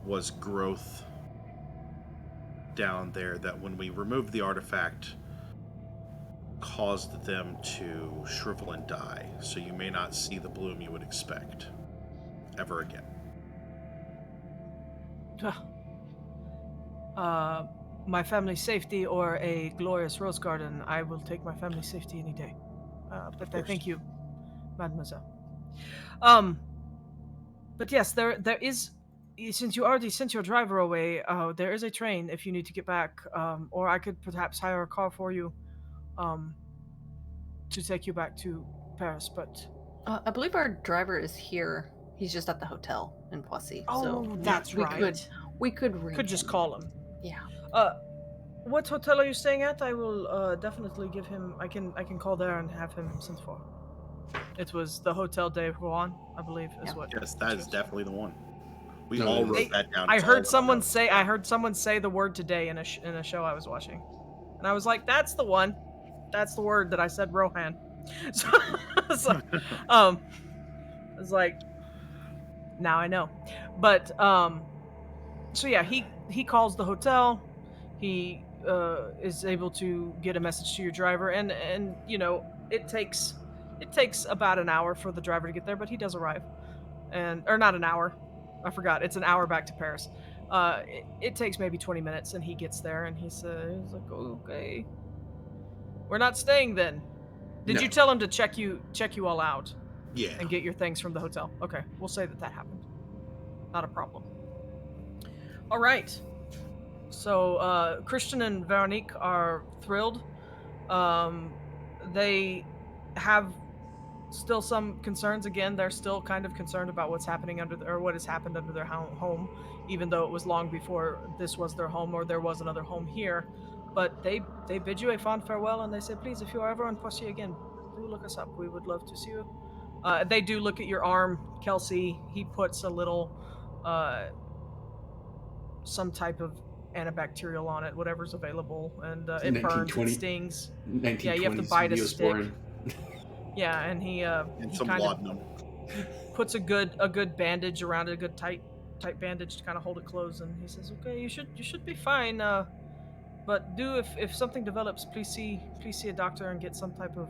was growth down there that when we removed the artifact caused them to shrivel and die. So you may not see the bloom you would expect ever again. My family's safety or a glorious rose garden, I will take my family's safety any day. But I thank you, mademoiselle. But yes, there is. Since you already sent your driver away, there is a train if you need to get back, or I could perhaps hire a car for you, um, to take you back to Paris. But I believe our driver is here. He's just at the hotel in Poissy. So that's we right. we could ring Could just him. call him. Yeah. What hotel are you staying at? I will definitely give him. I can call there and have him sent for. It was the Hotel de Rouen, I believe, is Yeah. what. Yes, that is definitely the one. We No, all it is. wrote that down. I It's all heard in our someone notes. say. I heard someone say the word today in a show I was watching, and I was like, "That's the one. That's the word that I said, Rohan." So, um, I was like, now I know. But so yeah, he calls the hotel. He is able to get a message to your driver, and it takes about an hour for the driver to get there, but he does arrive, and or not an hour. I forgot. It's an hour back to Paris. It takes maybe 20 minutes, and he gets there, and he's like, okay, we're not staying then. Did No. you tell him to check you all out Yeah. and get your things from the hotel? Okay, we'll say that happened. Not a problem. All right. So Christian and Veronique are thrilled. They have still some concerns. Again, they're still kind of concerned about what's happening or what has happened under their home, even though it was long before this was their home or there was another home here. But they bid you a fond farewell, and they say, please, if you are ever in Poissy again, do look us up. We would love to see you. They do look at your arm, Kelsey. He puts a little, some type of antibacterial on it, whatever's available, and it burns, it 1920. stings. 1920s Yeah, you have to bite a stick. Neosporin. Yeah, and he And he some kind of laudanum. puts a good bandage around it, a good tight bandage to kind of hold it closed, and he says, "Okay, you should be fine. But do if something develops, please see a doctor and get some type of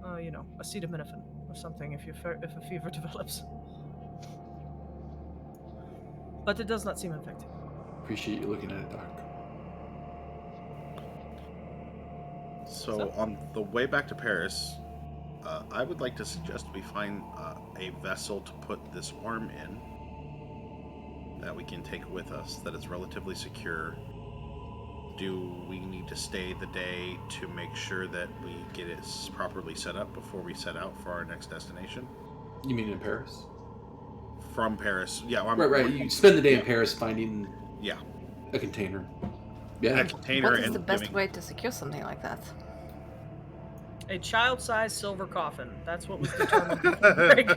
acetaminophen or something if a fever develops. But it does not seem infected." Appreciate you looking at it, Doc. So on the way back to Paris, I would like to suggest we find a vessel to put this arm in that we can take with us that is relatively secure. Do we need to stay the day to make sure that we get it properly set up before we set out for our next destination? You mean in Paris? From Paris, yeah. Right. You spend the day in Paris finding Yeah, a container. Yeah. a container What is and the best giving- way to secure something like that? A child-sized silver coffin. That's what was determined before break.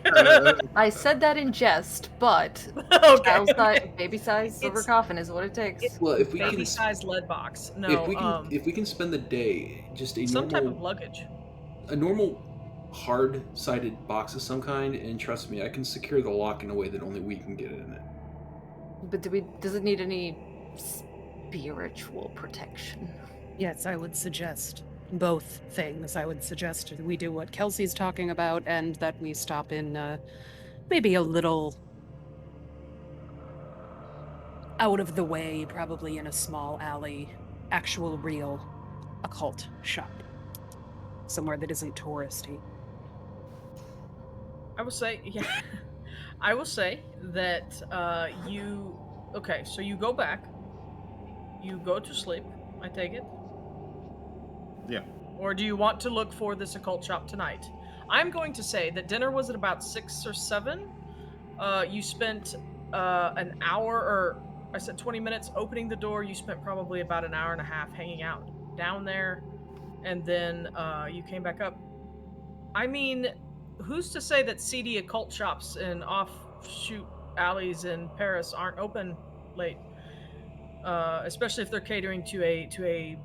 I said that in jest, but Okay. baby-sized silver It's- coffin is what it takes. Well, if we can, Baby-sized lead box. No, if we can spend the day just a some type normal, of luggage. a normal hard-sided box of some kind, and trust me, I can secure the lock in a way that only we can get in it. But does it need any spiritual protection? Yes, I would suggest both things. I would suggest we do what Kelsey's talking about and that we stop in maybe a little out of the way, probably in a small alley, actual real occult shop. Somewhere that isn't touristy. I will say, yeah. I will say that you. Okay, so you go back. You go to sleep. I take it. Yeah. Or do you want to look for this occult shop tonight? I'm going to say that dinner was at about 6 or 7. You spent an hour, or I said 20 minutes opening the door. You spent probably about an hour and a half hanging out down there, and then you came back up. I mean, who's to say that seedy occult shops and offshoot alleys in Paris aren't open late? Especially if they're catering to a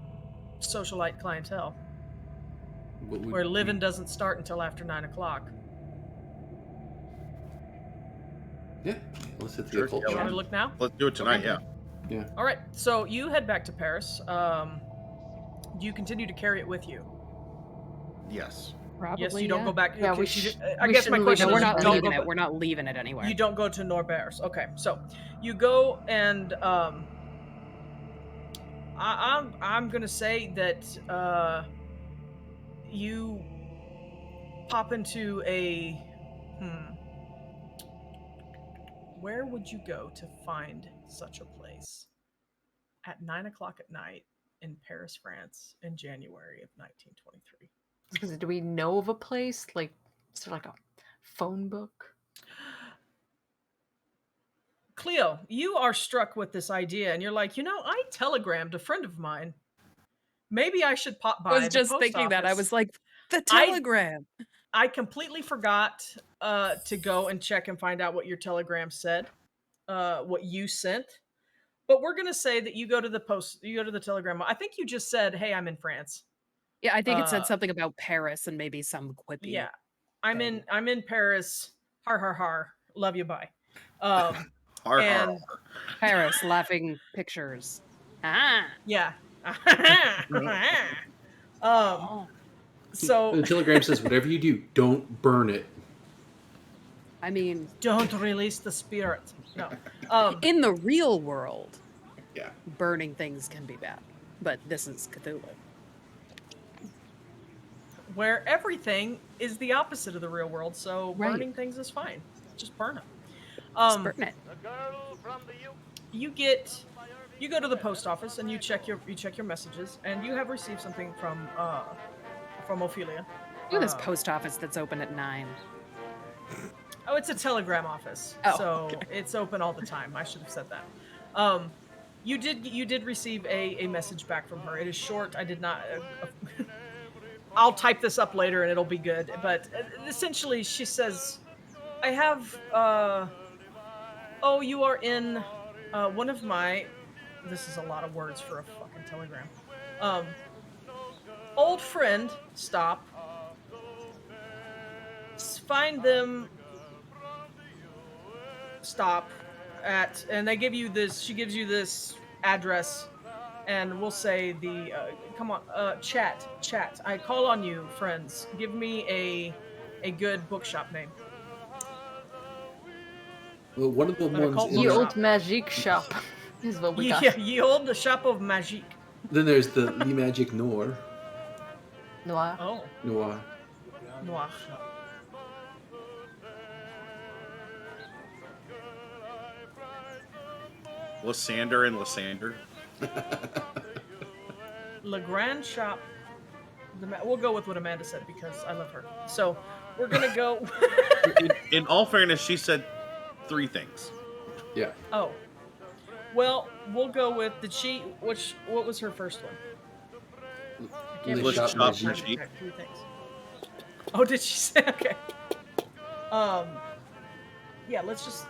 socialite clientele, where living doesn't start until after 9 o'clock. Yeah, let's hit the Sure, occult yeah, You want shop. to look now? Let's do it tonight. Okay. Yeah. All right. So you head back to Paris. Do you continue to carry it with you? Yes. Probably. Yes, you don't go back. Yeah, okay, we you sh- I we guess my shouldn't leave question it. No, is, we're you not don't leaving go it. ba- We're not leaving it anywhere. You don't go to Norbert's. Okay, so you go and I'm gonna say that you pop into a where would you go to find such a place at 9 o'clock at night in Paris, France, in January of 1923? Because do we know of a place? Like, is there like a phone book? Cleo, you are struck with this idea, and you're like, I telegrammed a friend of mine. Maybe I should pop I by was the just post thinking that. I office. was like, the I telegram. I completely forgot to go and check and find out what your telegram said, what you sent. But we're gonna say that you go to the telegram. I think you just said, "Hey, I'm in France." Yeah, I think it said Uh, something about Paris and maybe some quippy yeah, I'm thing. in Paris. Har har har. Love you. Bye. Um, Har har. and Paris laughing pictures. Ah. yeah. Oh. So The telegram says, "Whatever you do, don't burn it." I mean, don't release the spirit. No. Um, in the real world, Yeah. burning things can be bad. But this is Cthulhu. where everything is the opposite of the real world, so Right. burning things is fine. Just burn them. Just burn it. The girl from the U. You go to the post office and you check your messages, and you have received something from Ophelia. Look at this post office that's open at 9. Oh, it's a telegram office, Oh, so okay. it's open all the time. I should have said that. You did receive a message back from her. It is short. I did not. I'll type this up later and it'll be good. But essentially, she says, "I have. Oh, you are in one of my. This is a lot of words for a fucking telegram. Old friend, stop. Find them. Stop at, and they give you this. She gives you this address, and we'll say the. Come on, chat. I call on you, friends. Give me a good bookshop name. Well, one of the An ones occult in Ye bookshop. old magic shop is what we got. Yeah, ye old the shop of magique. Then there's the Le Magic Noir. Noir. Oh, Noir. noir. Lysander and Lysander. Le Grand Shop. We'll go with what Amanda said because I love her. So we're gonna go. In all fairness, she said 3 things. Yeah. Oh, well, we'll go with. Did she? What was her first one? I can't Le believe Shop she Magique. Magique. typed 3 things. Oh, did she say? Okay. Yeah. Let's just.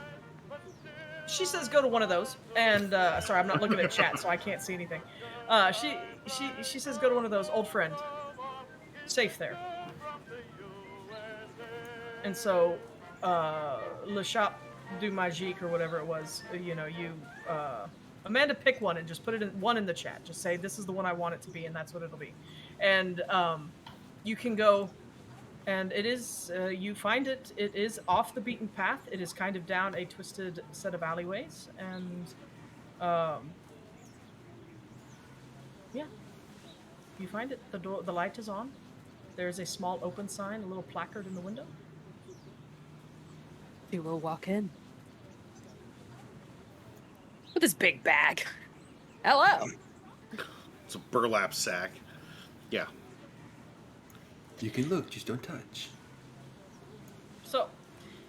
She says go to one of those, and sorry, I'm not looking at chat, so I can't see anything. She says go to one of those. Old friend, safe there. And so, Le Shop du Magique or whatever it was, Amanda, pick one and just put it in one in the chat. Just say this is the one I want it to be, and that's what it'll be. And you can go. And it is, you find it is off the beaten path. It is kind of down a twisted set of alleyways. And, yeah. You find it. The light is on. There's a small open sign, a little placard in the window. We will walk in. With his big bag. Hello. It's a burlap sack. Yeah. You can look, just don't touch. So,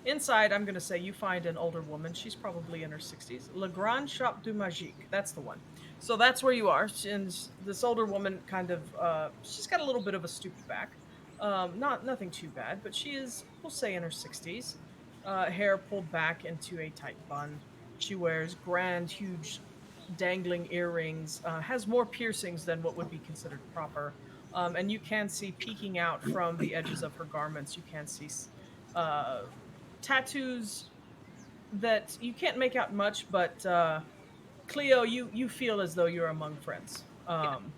inside, I'm going to say you find an older woman. She's probably in her 60s. Le Grand Shop du Magique. That's the one. So that's where you are. And this older woman kind of, she's got a little bit of a stooped back. Nothing too bad, but she is, we'll say, in her 60s. Hair pulled back into a tight bun. She wears grand, huge, dangling earrings. Has more piercings than what would be considered proper. And you can see peeking out from the edges of her garments, you can see tattoos that you can't make out much, but Cleo, you feel as though you're among friends. I'm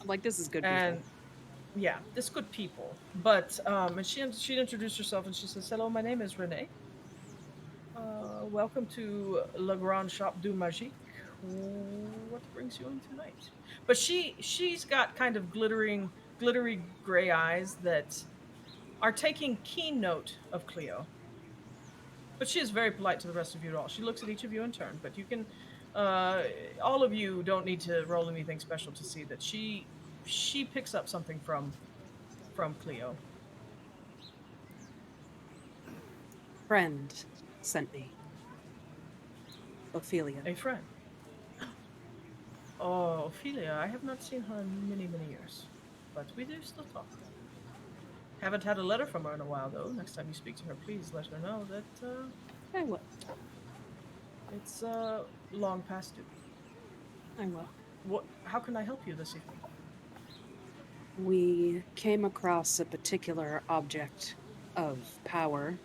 like, this is good people. And yeah, this good people. But and she introduced herself and she says, "Hello, my name is Renee. Welcome to Le Grand Shop du Magique. What brings you in tonight?" But she's got kind of glittery gray eyes that are taking keen note of Cleo. But she is very polite to the rest of you all. She looks at each of you in turn, but you can, all of you don't need to roll anything special to see that she picks up something from Cleo. Friend sent me. Ophelia. A friend. Oh, Ophelia, I have not seen her in many, many years, but we do still talk. Haven't had a letter from her in a while, though. Next time you speak to her, please let her know that I will. it's long past due. I will. What? How can I help you this evening? We came across a particular object of power,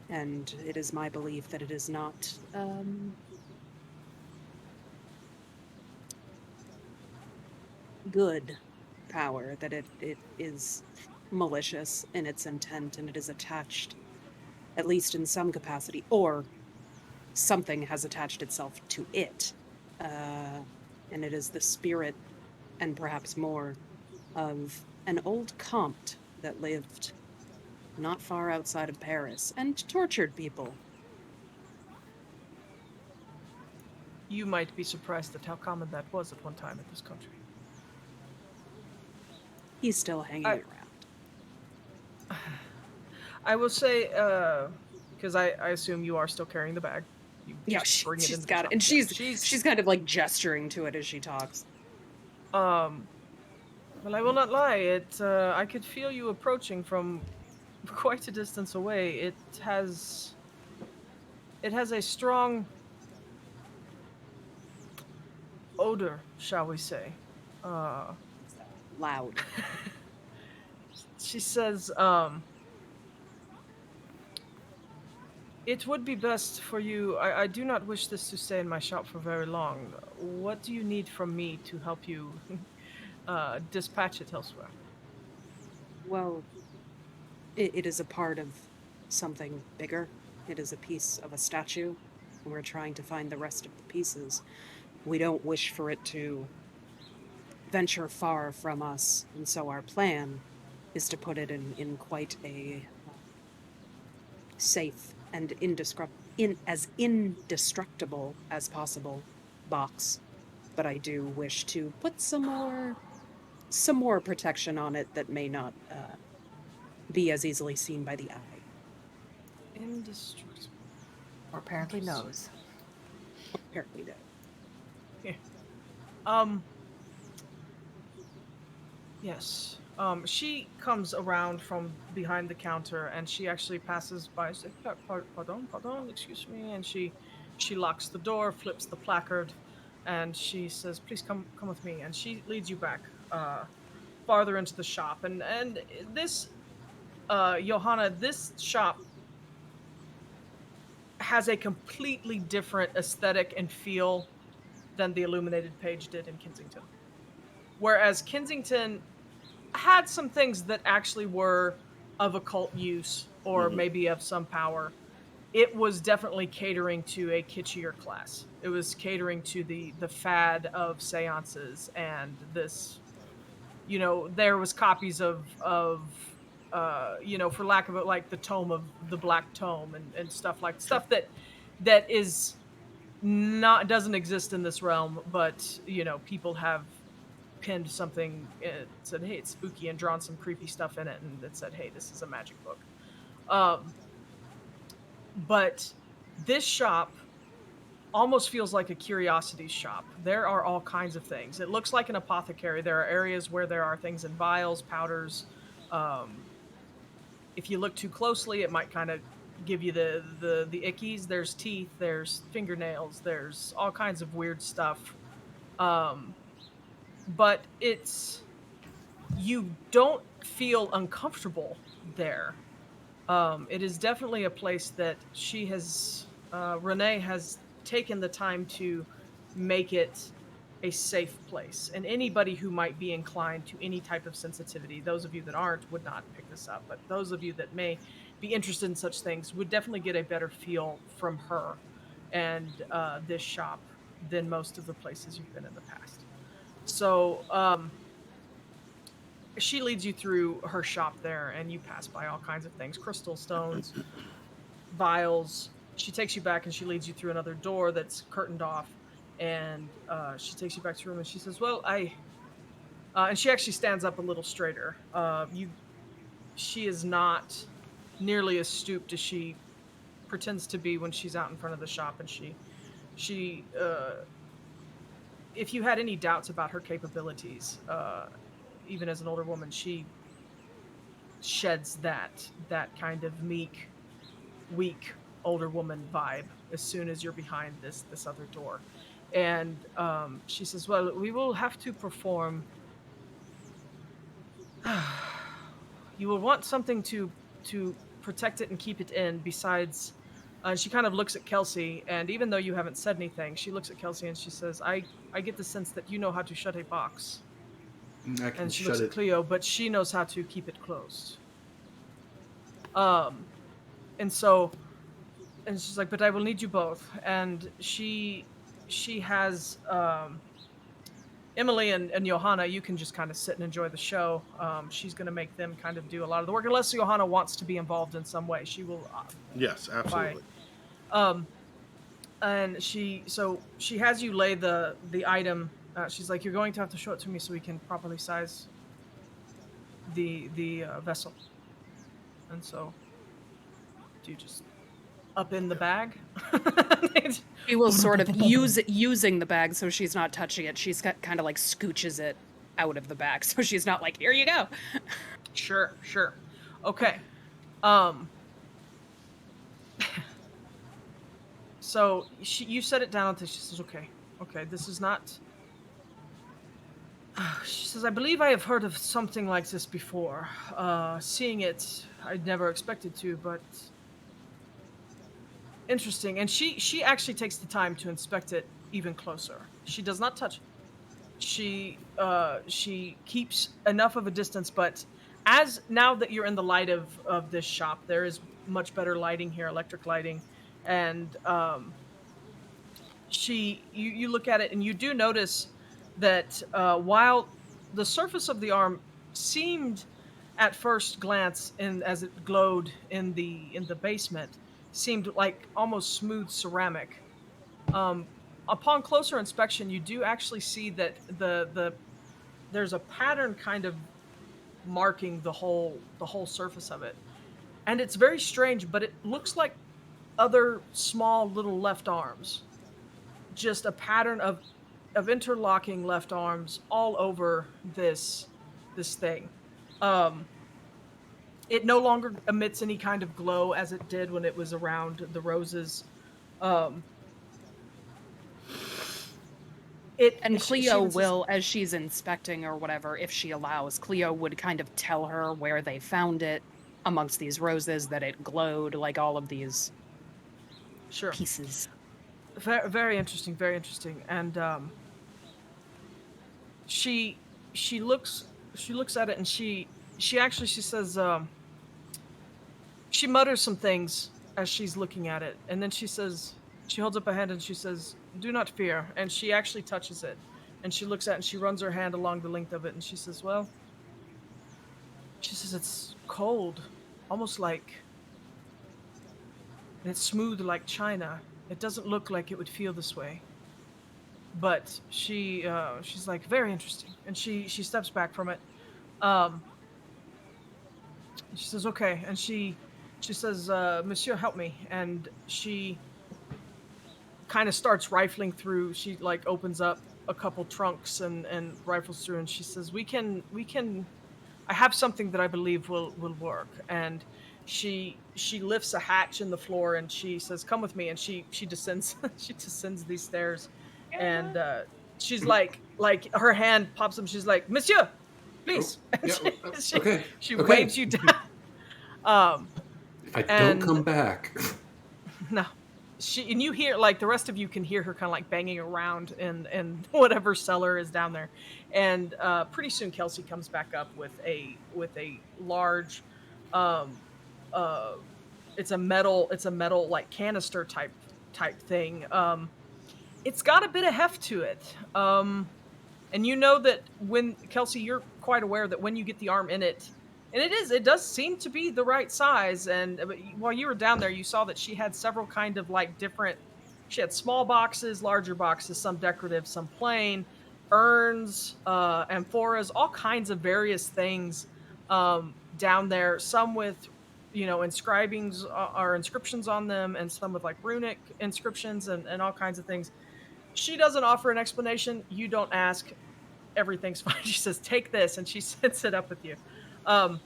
and it is my belief that it is not good power, that it is malicious in its intent, and it is attached, at least in some capacity, or something has attached itself to it. And it is the spirit, and perhaps more, of an old comte that lived not far outside of Paris and tortured people. You might be surprised at how common that was at one time in this country. He's still hanging I- around. I will say, because I assume you are still carrying the bag. You Yeah, just bring it she's into the got it, shop. and Yeah, she's kind of like gesturing to it as she talks. Well, I will not lie. I could feel you approaching from quite a distance away. It has a strong odor, shall we say. Loud. She says, it would be best for you. I do not wish this to stay in my shop for very long. What do you need from me to help you dispatch it elsewhere? Well, it is a part of something bigger. It is a piece of a statue, and we're trying to find the rest of the pieces. We don't wish for it to venture far from us, and so our plan is to put it in quite a safe and as indestructible as possible box. But I do wish to put some more protection on it that may not be as easily seen by the eye. Indestructible. Or apparently knows. Apparently, no. Yeah. Um. Yes. She comes around from behind the counter and she actually passes by. Says, Pardon, excuse me," and she locks the door, flips the placard, and she says, "Please come with me." And she leads you back, farther into the shop. And this, Johanna, this shop has a completely different aesthetic and feel than the Illuminated page did in Kensington. Whereas Kensington had some things that actually were of occult use or maybe of some power. It was definitely catering to a kitschier class. It was catering to the fad of seances and this, there was copies of for lack of it, like the tome of the Black Tome and stuff that is not doesn't exist in this realm, but people have pinned something, said, "Hey, it's spooky," and drawn some creepy stuff in it, and it said, "Hey, this is a magic book." Um, but this shop almost feels like a curiosities shop. There are all kinds of things. It looks like an apothecary. There are areas where there are things in vials, powders. Um, if you look too closely, it might kind of give you the ickies. There's teeth. There's fingernails. There's all kinds of weird stuff. But you don't feel uncomfortable there. It is definitely a place that Renee has taken the time to make it a safe place. And anybody who might be inclined to any type of sensitivity, those of you that aren't would not pick this up, but those of you that may be interested in such things would definitely get a better feel from her and this shop than most of the places you've been in the past. So, she leads you through her shop there, and you pass by all kinds of things, crystal stones, vials. She takes you back and she leads you through another door that's curtained off, and she takes you back to her room and she says, "Well, I," and she actually stands up a little straighter. She is not nearly as stooped as she pretends to be when she's out in front of the shop, and she if you had any doubts about her capabilities, even as an older woman, she sheds that kind of meek, weak older woman vibe as soon as you're behind this other door. And she says, "Well, we will have to perform. You will want something to protect it and keep it in. Besides," she kind of looks at Kelsey, and even though you haven't said anything, she looks at Kelsey and she says, I get the sense that you know how to shut a box." I can And she shut looks at it. Cleo, but she knows how to keep it closed. Um, and so, and she's like, "But I will need you both." And she has Emily and Johanna. You can just kind of sit and enjoy the show. She's going to make them kind of do a lot of the work, unless Johanna wants to be involved in some way. She will. Yes, absolutely. Um, and so she has you lay the item. She's like, "You're going to have to show it to me so we can properly size the vessel." And so, do you just up in the bag? She will sort of using the bag so she's not touching it. She's kind of like scooches it out of the bag so she's not like, "Here you go." Sure. Okay. So you set it down and she says, "Okay, this is not." She says, "I believe I have heard of something like this before. Seeing it, I'd never expected to, but interesting." And she actually takes the time to inspect it even closer. She does not touch it. She keeps enough of a distance, but as now that you're in the light of this shop, there is much better lighting here, electric lighting, and you look at it and you do notice that while the surface of the arm seemed at first glance, and as it glowed in the basement, seemed like almost smooth ceramic, upon closer inspection you do actually see that there's a pattern kind of marking the whole surface of it, and it's very strange, but it looks like other small little left arms, just a pattern of interlocking left arms all over this thing. Um, it no longer emits any kind of glow as it did when it was around the roses. Um, And she Cleo even says, will, as she's inspecting or whatever, if she allows, Cleo would kind of tell her where they found it amongst these roses, that it glowed, like all of these sure, pieces. very, very interesting, very interesting. And she she looks at it, and she says, she mutters some things as she's looking at it, and then she holds up a hand and she says, "Do not fear." And she actually touches it, and she looks at it and she runs her hand along the length of it, and she says, "Well," she says, "it's cold, almost like, and it's smooth like china. It doesn't look like it would feel this way." But she's like, "Very interesting," and she steps back from it. Um, she says, "Okay," and she says, "Monsieur, help me." And she kind of starts rifling through. She like opens up a couple trunks and rifles through, and she says, "We can. I have something that I believe will work." And she lifts a hatch in the floor and she says, "Come with me." And she descends she descends these stairs, and she's like her hand pops up. She's like, "Monsieur, Oh, please." yeah. she Okay. she Okay. waves you down. If I don't And come back, no. And you hear, like, the rest of you can hear her kind of like banging around in whatever cellar is down there. And pretty soon Kelsey comes back up with a large, um uh it's a metal like canister type thing. It's got a bit of heft to it. And you know that when Kelsey, you're quite aware that when you get the arm in it, And it does seem to be the right size. And while you were down there, you saw that she had several kind of like different. She had small boxes, larger boxes, some decorative, some plain, urns, amphoras, all kinds of various things down there. Some with inscribings or inscriptions on them, and some with like runic inscriptions and all kinds of things. She doesn't offer an explanation. You don't ask. Everything's fine. She says, "Take this," and she sets it up with you. Um,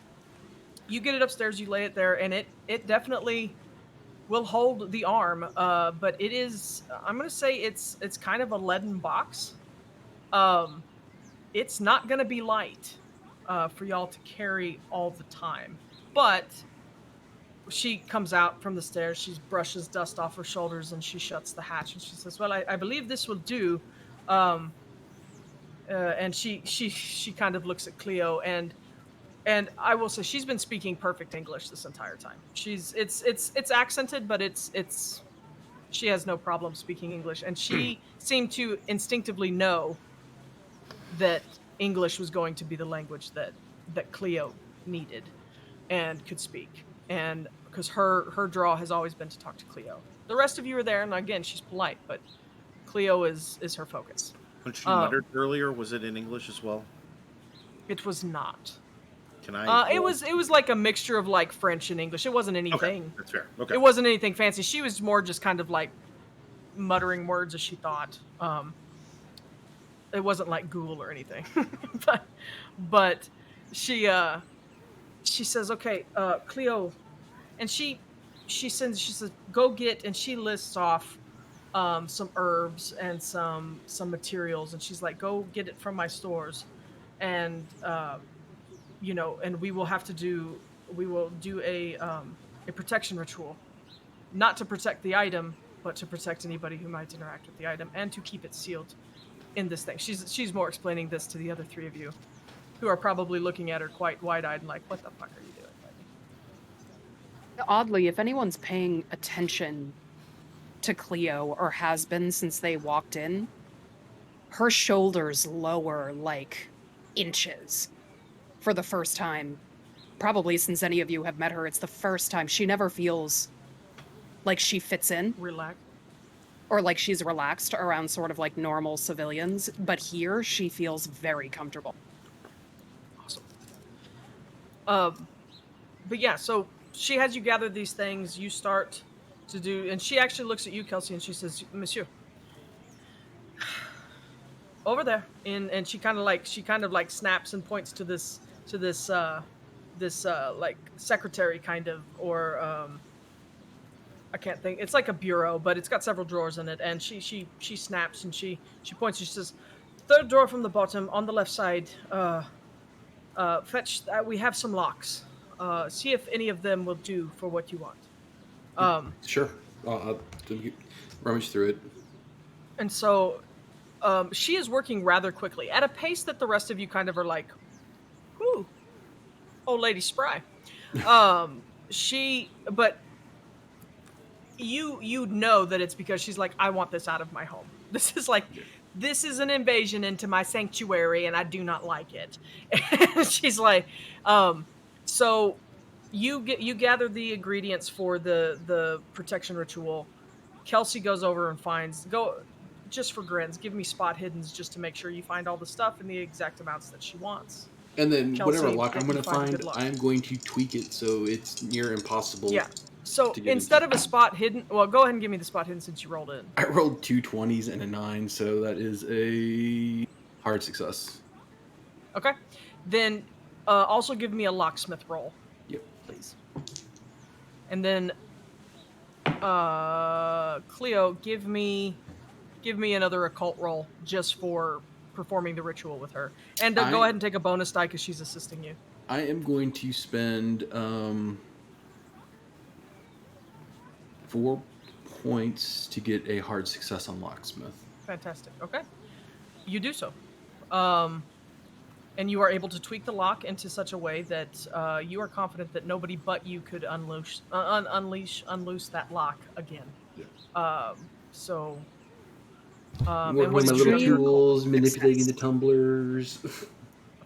you get it upstairs, you lay it there, and it definitely will hold the arm. But it is, I'm gonna say it's kind of a leaden box. Um, it's not gonna be light for y'all to carry all the time. But she comes out from the stairs, she brushes dust off her shoulders, and she shuts the hatch, and she says, "Well, I believe this will do." Um, and she kind of looks at Cleo, and I will say she's been speaking perfect English this entire time. It's accented, but it's she has no problem speaking English, and she seemed to instinctively know that English was going to be the language that Cleo needed and could speak, and because her draw has always been to talk to Cleo. The rest of you are there, and again, she's polite, but Cleo is her focus. When she muttered earlier, was it in English as well? It was not. Can I? It was like a mixture of like French and English. It wasn't Okay, anything. that's fair. Okay. It wasn't anything fancy. She was more just kind of like muttering words as she thought. It wasn't like Google or anything. but she says, "Okay, Cleo," and she says, "Go get," and she lists off some herbs and some materials, and she's like, "Go get it from my stores." And and we will do a protection ritual, not to protect the item, but to protect anybody who might interact with the item, and to keep it sealed in this thing. She's more explaining this to the other three of you, who are probably looking at her quite wide-eyed and like, "What the fuck are you doing, lady?" Oddly, if anyone's paying attention to Cleo, or has been since they walked in, her shoulders lower like inches for the first time. Probably since any of you have met her, it's the first time. She never feels like she fits in. Relax. Or like she's relaxed around sort of like normal civilians, but here she feels very comfortable. Awesome. But yeah, so she has you gather these things. You start to do, and she actually looks at you, Kelsey, and she says, "Monsieur, over there." And she kind of like snaps and points to this like secretary kind of, or I can't think. It's like a bureau, but it's got several drawers in it. And she snaps and she points. She says, "Third drawer from the bottom on the left side. Fetch. We have some locks. See if any of them will do for what you want." Sure. I'll rummage through it. And so she is working rather quickly at a pace that the rest of you kind of are like, "Whoo, old lady spry." But you know that it's because she's like, "I want this out of my home. This is an invasion into my sanctuary, and I do not like it." And she's like, so you gather the ingredients for the protection ritual. Kelsey goes over and just for grins, give me spot hiddens just to make sure you find all the stuff in the exact amounts that she wants. And then Kelsey, whatever lock if I'm you going to find a find, good lock. I'm going to tweak it so it's near impossible. Yeah. So to get instead into. of a spot hidden, well, go ahead and give me the spot hidden since you rolled in. I rolled 2 20s and a 9, so that is a hard success. Okay. Then also give me a locksmith roll, Yep. please. And then Cleo, give me another occult roll just for performing the ritual with her. And go ahead and take a bonus die because she's assisting you. I am going to spend 4 points to get a hard success on locksmith. Fantastic. Okay. You do so. And you are able to tweak the lock into such a way that you are confident that nobody but you could unloose that lock again. Yeah. So. I'm working with my little tools, manipulating the tumblers. Of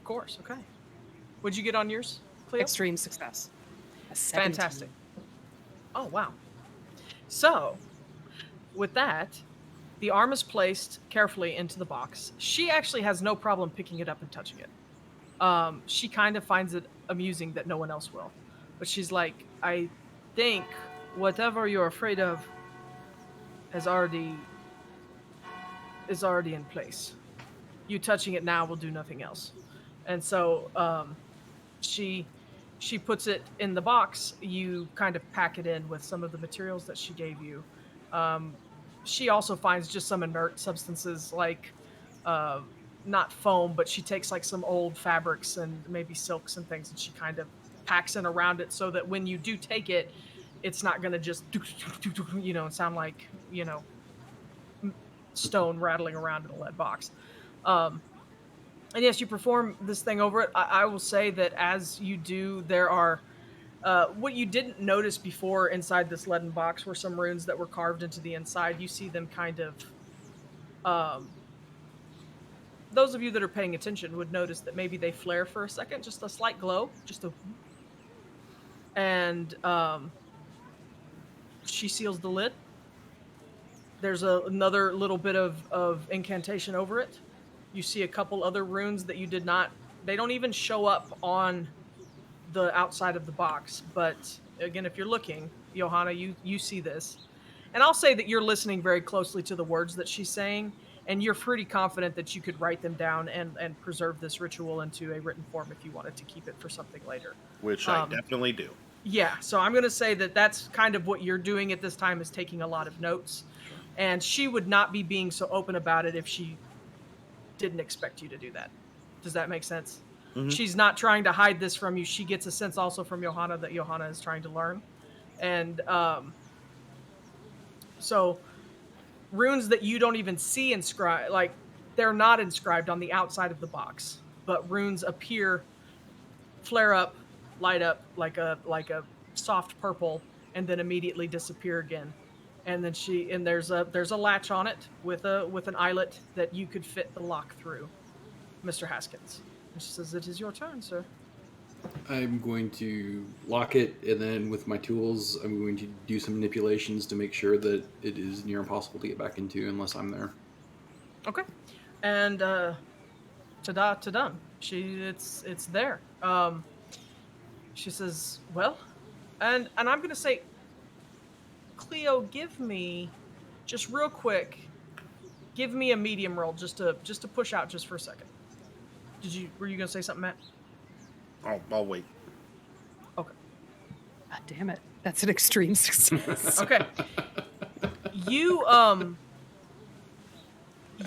course. Okay. What'd you get on yours? Cleo? Extreme success. A 17. Fantastic. Oh, wow. So, with that, the arm is placed carefully into the box. She actually has no problem picking it up and touching it. She kind of finds it amusing that no one else will. But she's like, I think whatever you're afraid of has already is already in place. You touching it now will do nothing else. And so she she puts it in the box. You kind of pack it in with some of the materials that she gave you. Um, she also finds just some inert substances like uh, not foam, but she takes like some old fabrics and maybe silks and things, and she kind of packs in around it so that when you do take it, it's not going to just sound like stone rattling around in a lead box. Um, and yes, you perform this thing over it. I will say that as you do, there are what you didn't notice before inside this leaden box were some runes that were carved into the inside. You see them kind of. Um, those of you that are paying attention would notice that maybe they flare for a second, just a slight glow, just a. And she seals the lid. There's another little bit of incantation over it. You see a couple other runes that you did not. They don't even show up on the outside of the box. But again, if you're looking, Johanna, you see this. And I'll say that you're listening very closely to the words that she's saying, and you're pretty confident that you could write them down and preserve this ritual into a written form if you wanted to keep it for something later. Which I definitely do. Yeah, so I'm going to say that that's kind of what you're doing at this time, is taking a lot of notes. Sure. And she would not be being so open about it if she didn't expect you to do that. Does that make sense? Mhm. She's not trying to hide this from you. She gets a sense also from Johanna that Johanna is trying to learn. And so runes that you don't even see inscribed, like they're not inscribed on the outside of the box, but runes appear, flare up, light up like a soft purple, and then immediately disappear again. And then there's a latch on it with an eyelet that you could fit the lock through, Mr. Haskins. And she says, "It is your turn, sir." I'm going to lock it, and then with my tools, I'm going to do some manipulations to make sure that it is near impossible to get back into unless I'm there. Okay. And ta done. It's there. She says, "Well," and I'm gonna say, Cleo, give me just real quick. Give me a medium roll just to push out just for a second. Were you gonna say something, Matt? I'll wait. Okay. God damn it. That's an extreme success. Okay. You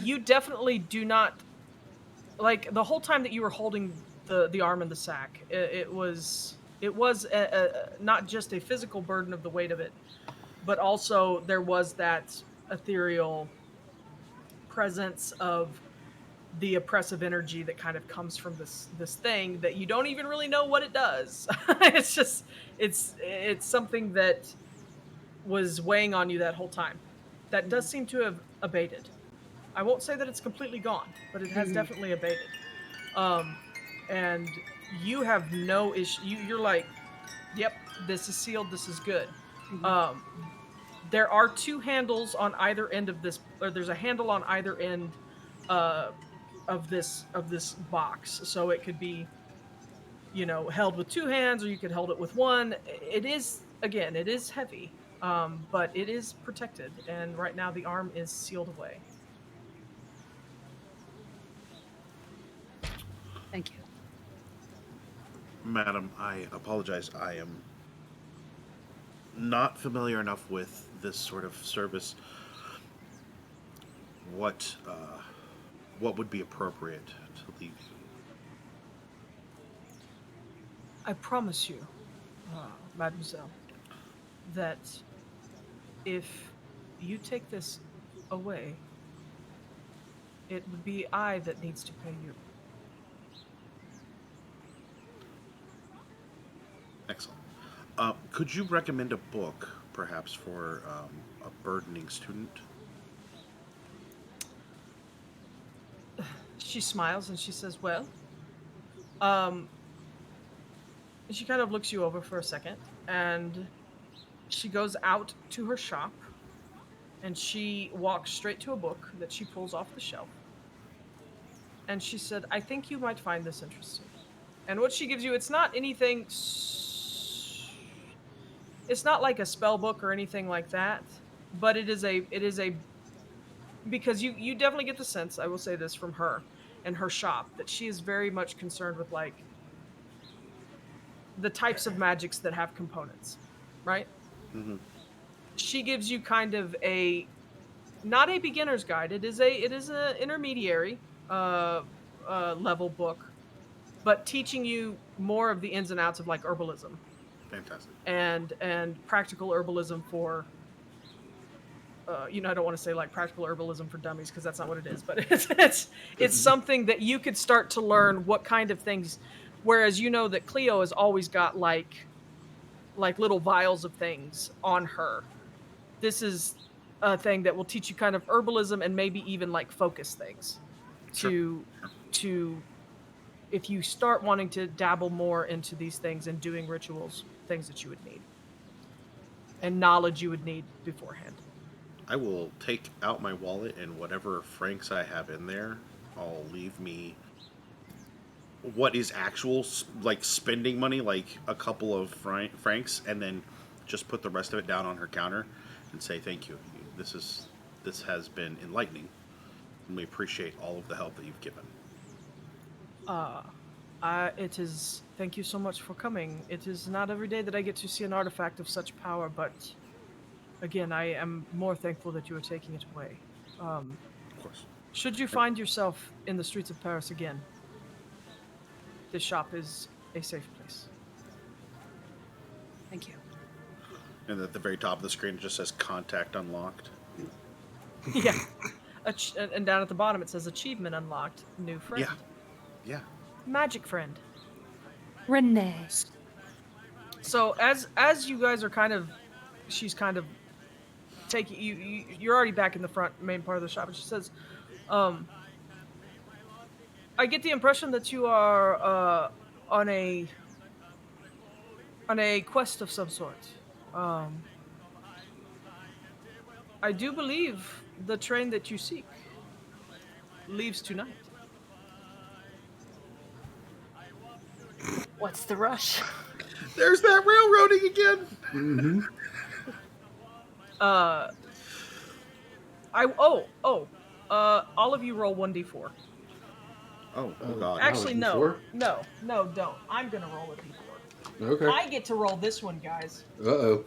you definitely do not, like, the whole time that you were holding the arm in the sack, it was not just a physical burden of the weight of it, but also there was that ethereal presence of the oppressive energy that kind of comes from this thing that you don't even really know what it does. It's just it's something that was weighing on you that whole time. That does seem to have abated. I won't say that it's completely gone, but it has definitely abated. And you have no issue. You're like, yep, this is sealed. This is good. There are two handles on either end of this, or there's a handle on either end of this box, so it could be, held with two hands, or you could hold it with one. It is, again, it is heavy, but it is protected, and right now the arm is sealed away. Thank you. Madam, I apologize. I am not familiar enough with this sort of service. What would be appropriate to leave you? I promise you, mademoiselle, that if you take this away, it would be I that needs to pay you. Excellent. Could you recommend a book, perhaps, for a burdening student? She smiles and she says, "Well, um, she kind of looks you over for a second, and she goes out to her shop, and she walks straight to a book that she pulls off the shelf. And she said, "I think you might find this interesting." And what she gives you, it's not anything. It's not like a spell book or anything like that, but it is a because you definitely get the sense, I will say this, from her and her shop, that she is very much concerned with like the types of magics that have components, right? Mm-hmm. She gives you kind of a, not a beginner's guide. It is a intermediary level book, but teaching you more of the ins and outs of like herbalism Fantastic. and practical herbalism for I don't want to say like practical herbalism for dummies because that's not what it is, but it's something that you could start to learn what kind of things. Whereas you know that Cleo has always got like little vials of things on her. This is a thing that will teach you kind of herbalism and maybe even like focus things Sure. to if you start wanting to dabble more into these things and doing rituals, things that you would need and knowledge you would need beforehand. I will take out my wallet and whatever francs I have in there, I'll leave me what is actual like spending money, like a couple of francs, and then just put the rest of it down on her counter and say thank you. This has been enlightening, and we appreciate all of the help that you've given. It is. Thank you so much for coming. It is not every day that I get to see an artifact of such power, but again, I am more thankful that you are taking it away. Of course. Should you find yourself in the streets of Paris again, this shop is a safe place. Thank you. And at the very top of the screen it just says contact unlocked. Yeah. And down at the bottom it says achievement unlocked, new friend. Yeah. Magic friend. Renee. So as you guys are she's kind of taking you're already back in the front main part of the shop, and she says, I get the impression that you are on a quest of some sort. I do believe the train that you seek leaves tonight. What's the rush? There's that railroading again. Mm-hmm. All of you roll 1d4. Oh god. Actually, D4? no, don't. I'm gonna roll a d4. Okay. I get to roll this one, guys. Uh-oh.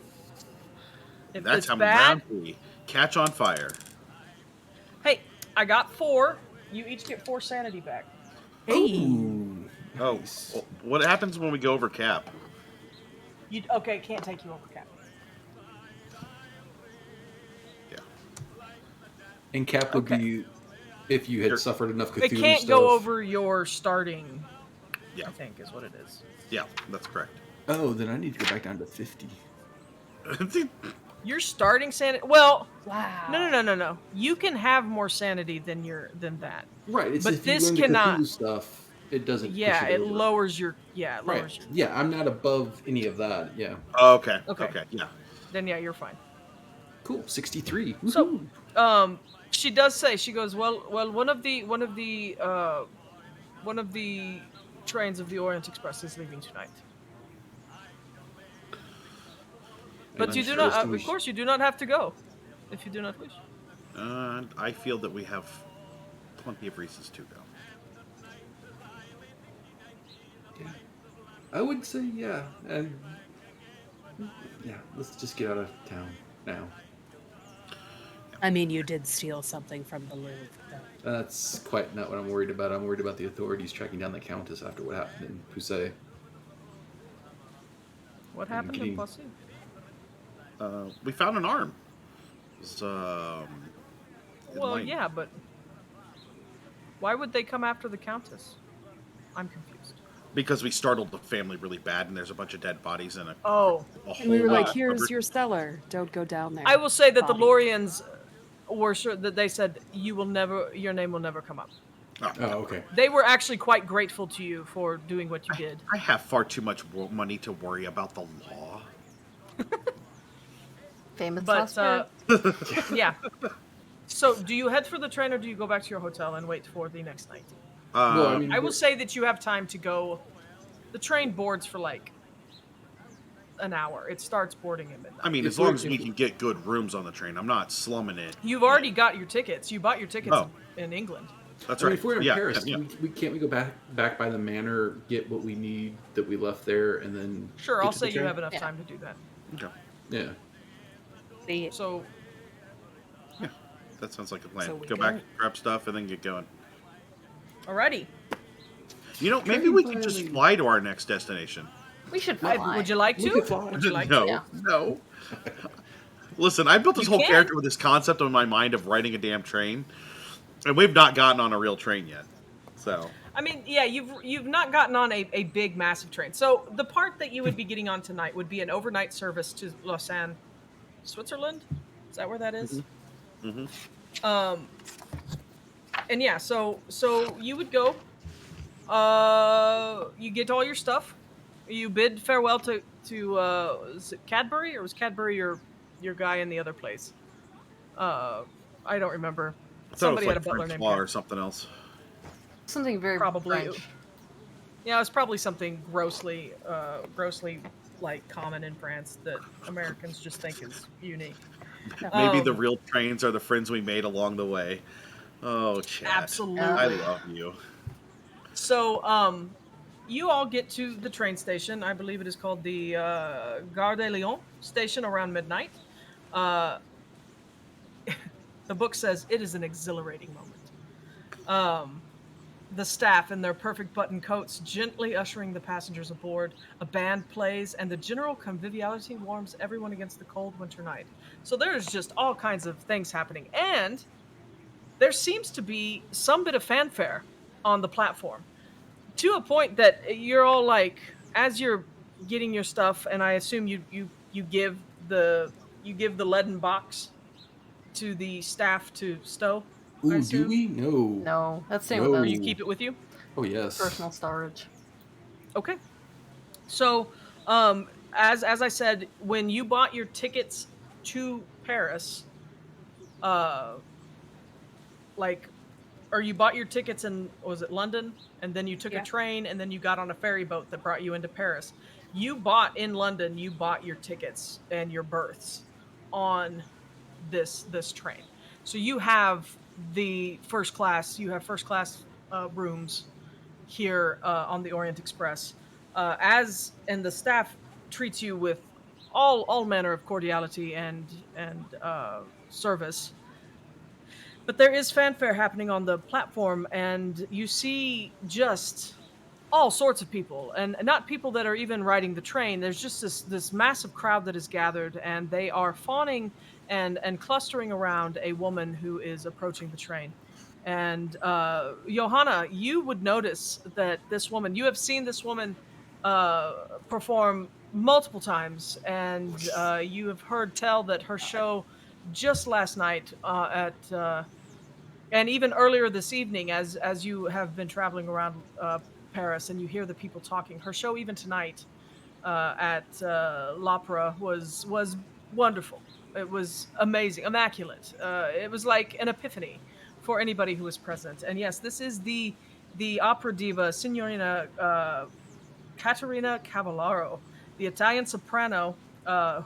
If That's it's how bad, round 3. Catch on fire. hey, I got 4. You each get 4 sanity back. Ooh. Oh, Nice. well, what happens when we go over cap? Okay, can't take you over cap. Yeah. And cap would Okay. be if you had Sure. suffered enough Cthulhu It can't stuff. go over your starting. Yeah. I think is what it is. Yeah, that's correct. Oh, then I need to go back down to 50. Your starting sanity. Well, Wow. no. You can have more sanity than that. Right. It's But if this you learn cannot- the Cthulhu stuff, it doesn't. Yeah, push it over. lowers your. Yeah, it lowers Right. your. Yeah, I'm not above any of that. Yeah. Okay. Okay. Yeah. Then yeah, you're fine. Cool. 63. So, Woohoo. she does say, she goes, well, one of the trains of the Orient Express is leaving tonight. But you do not, of course, you do not have to go, if you do not wish. I feel that we have plenty of reasons to go. Yeah. I would say yeah, and yeah. Let's just get out of town now. I mean, you did steal something from the Louvre. Though. That's quite not what I'm worried about. I'm worried about the authorities tracking down the Countess after what happened in Poussey. What happened kidding. in Poissy? We found an arm. It was, Well, enlightening. yeah, but why would they come after the Countess? I'm confused. Because we startled the family really bad, and there's a bunch of dead bodies in a Oh, And we were whole like, lot. here's your cellar. Don't go down there. I will say that the Bobby. Lorians were sure that they said your name will never come up. Oh, okay. They were actually quite grateful to you for doing what you did. I have far too much money to worry about the law. Famous But last yeah. So, do you head for the train or do you go back to your hotel and wait for the next night? Well, I mean, I will say that you have time to go. The train boards for like an hour. It starts boarding at midnight. as If long we're- as if we we- can get good rooms on the train, I'm not slumming it. You've already got your tickets. You bought your tickets Oh. in England. That's I mean, right. if we're in yeah, Paris, yeah. can't we go back by the manor, get what we need that we left there, and then Sure, get I'll to the say you train? have enough Yeah. time to do that. Okay. Yeah. See, So, Yeah, that sounds like a plan. So we Go go. back, grab stuff, and then get going. alrighty. Maybe we could just fly to our next destination. We should fly. Would you like We to? could fly. Would you like no, to? Yeah. no. Listen, I built this You whole can. character with this concept in my mind of riding a damn train, and we've not gotten on a real train yet. So I mean, yeah, you've not gotten on a big, massive train. So the part that you would be getting on tonight would be an overnight service to Lausanne, Switzerland. Is that where that is? And yeah, so you would go. You get all your stuff. You bid farewell to is it Cadbury, or was Cadbury your guy in the other place? I don't remember. I thought Somebody it was had a butler named Francois Cadbury. or something else. Something very Probably. French. Yeah, it was probably something grossly like common in France that Americans just think is unique. Maybe the real trains are the friends we made along the way. Oh, chat. Absolutely. I love you. So, you all get to the train station. I believe it is called the Gare de Lyon station around midnight. The book says it is an exhilarating moment. The staff in their perfect button coats gently ushering the passengers aboard. A band plays, and the general conviviality warms everyone against the cold winter night. So there's just all kinds of things happening. And there seems to be some bit of fanfare on the platform, to a point that you're all like, as you're getting your stuff, and I assume you give the leaden box to the staff to stow. I Ooh, do assume? we? No. No, that's same No. with Or us. you keep it with you? Oh yes. Personal storage. Okay. So, as I said, when you bought your tickets to Paris, or you bought your tickets in, was it London, and then you took Yeah. a train, and then you got on a ferry boat that brought you into Paris. You bought in London. You bought your tickets and your berths on this train. So you have the first class. You have first class rooms here on the Orient Express, and the staff treats you with all manner of cordiality and service. But there is fanfare happening on the platform, and you see just all sorts of people, and not people that are even riding the train. There's just this massive crowd that is gathered, and they are fawning and clustering around a woman who is approaching the train. And Johanna, you would notice that this woman, you have seen this woman perform multiple times, and you have heard tell that her show just last night and even earlier this evening, as you have been traveling around Paris and you hear the people talking, her show even tonight at l'Opera was wonderful. It was amazing, immaculate. It was like an epiphany for anybody who was present. And yes, this is the opera diva Signorina Caterina Cavallaro, the Italian soprano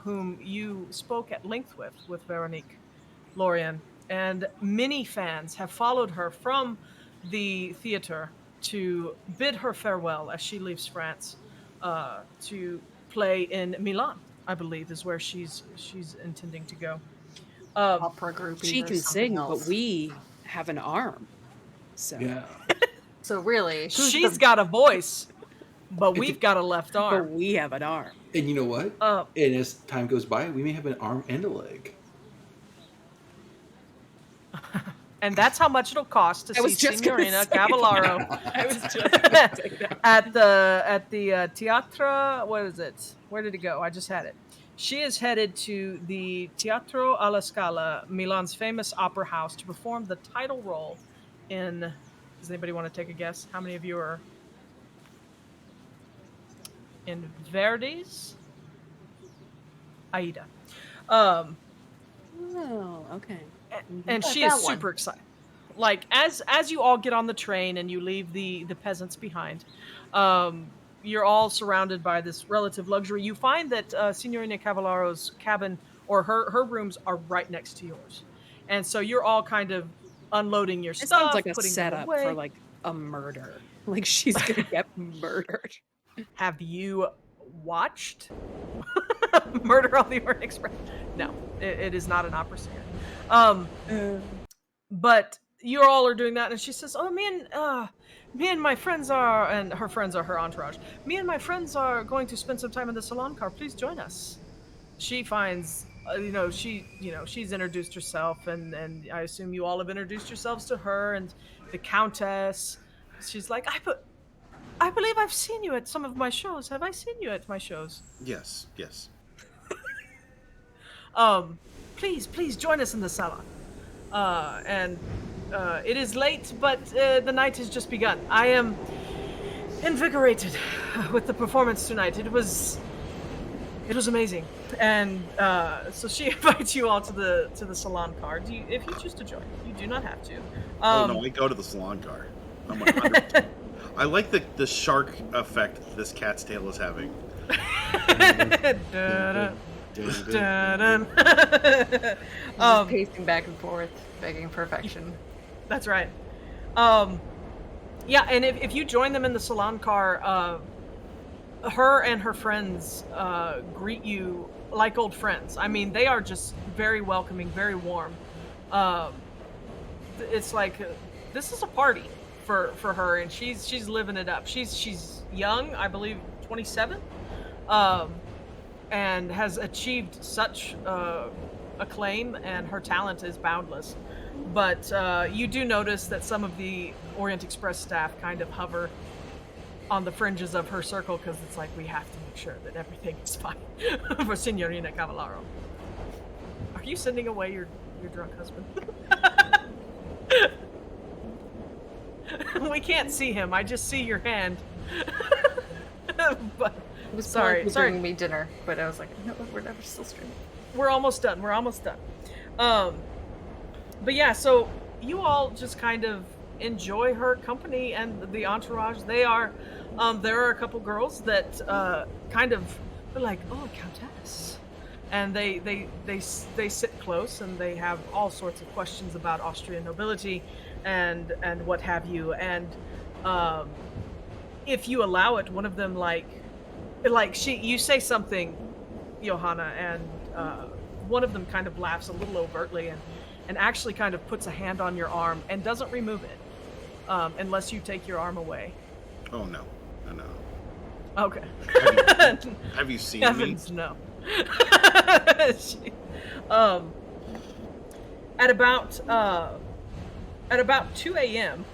whom you spoke at length with Veronique Lorien. And many fans have followed her from the theater to bid her farewell as she leaves France to play in Milan, I believe, is where she's intending to go. Opera group. She can sing, but we have an arm. So Yeah. So really, who's She's the- got a voice, but we've got a left but arm. we have an arm. And you know what? And as time goes by, we may have an arm and a leg. And that's how much it'll cost to I was see just gonna Signorina say Cavallaro I was just gonna say that. at the Teatro. What is it? Where did it go? I just had it. She is headed to the Teatro alla Scala, Milan's famous opera house, to perform the title role in Does anybody want to take a guess? How many of you are in Verdes? Aida. Oh, okay. And Like she is that one. super excited. Like as you all get on the train and you leave the peasants behind, you're all surrounded by this relative luxury. You find that Signorina Cavallaro's cabin or her rooms are right next to yours, and so you're all kind of unloading your It sounds stuff, like a putting them setup away. for like a murder. Like she's gonna get murdered. Have you watched Murder on the Orient Express? No, it is not an opera singer. But you all are doing that, and she says, "Oh, me and my friends are, and her friends are her entourage. Me and my friends are going to spend some time in the salon car. Please join us." She finds, she's introduced herself, and I assume you all have introduced yourselves to her and the countess. She's like, I believe I've seen you at some of my shows. Have I seen you at my shows? Yes, yes. Please join us in the salon. And it is late, but the night has just begun. I am invigorated with the performance tonight. It was amazing. And so she invites you all to the salon car. If you choose to join, you do not have to. Oh no, I go to the salon car. I'm 100%. I like the shark effect this cat's tail is having. Just pacing back and forth, begging perfection. That's right. Yeah, and if you join them in the salon car, her and her friends greet you like old friends. I mean, they are just very welcoming, very warm. It's like this is a party for her, and she's living it up. She's young, I believe, 27, and has achieved such acclaim, and her talent is boundless. But you do notice that some of the Orient Express staff kind of hover on the fringes of her circle because it's like, we have to make sure that everything is fine for Signorina Cavallaro. Are you sending away your drunk husband? We can't see him. I just see your hand. But It was sorry. bringing me dinner, but I was like, no, we're never still streaming. We're almost done. But yeah, so you all just kind of enjoy her company and the entourage. They are, there are a couple girls that kind of are like, oh, a countess, and they sit close and they have all sorts of questions about Austrian nobility and what have you. And if you allow it, one of them you say something, Johanna, and one of them kind of laughs a little overtly and actually kind of puts a hand on your arm and doesn't remove it unless you take your arm away. Oh no. Okay. Have you seen Heavens, me? no. At about 2 a.m.,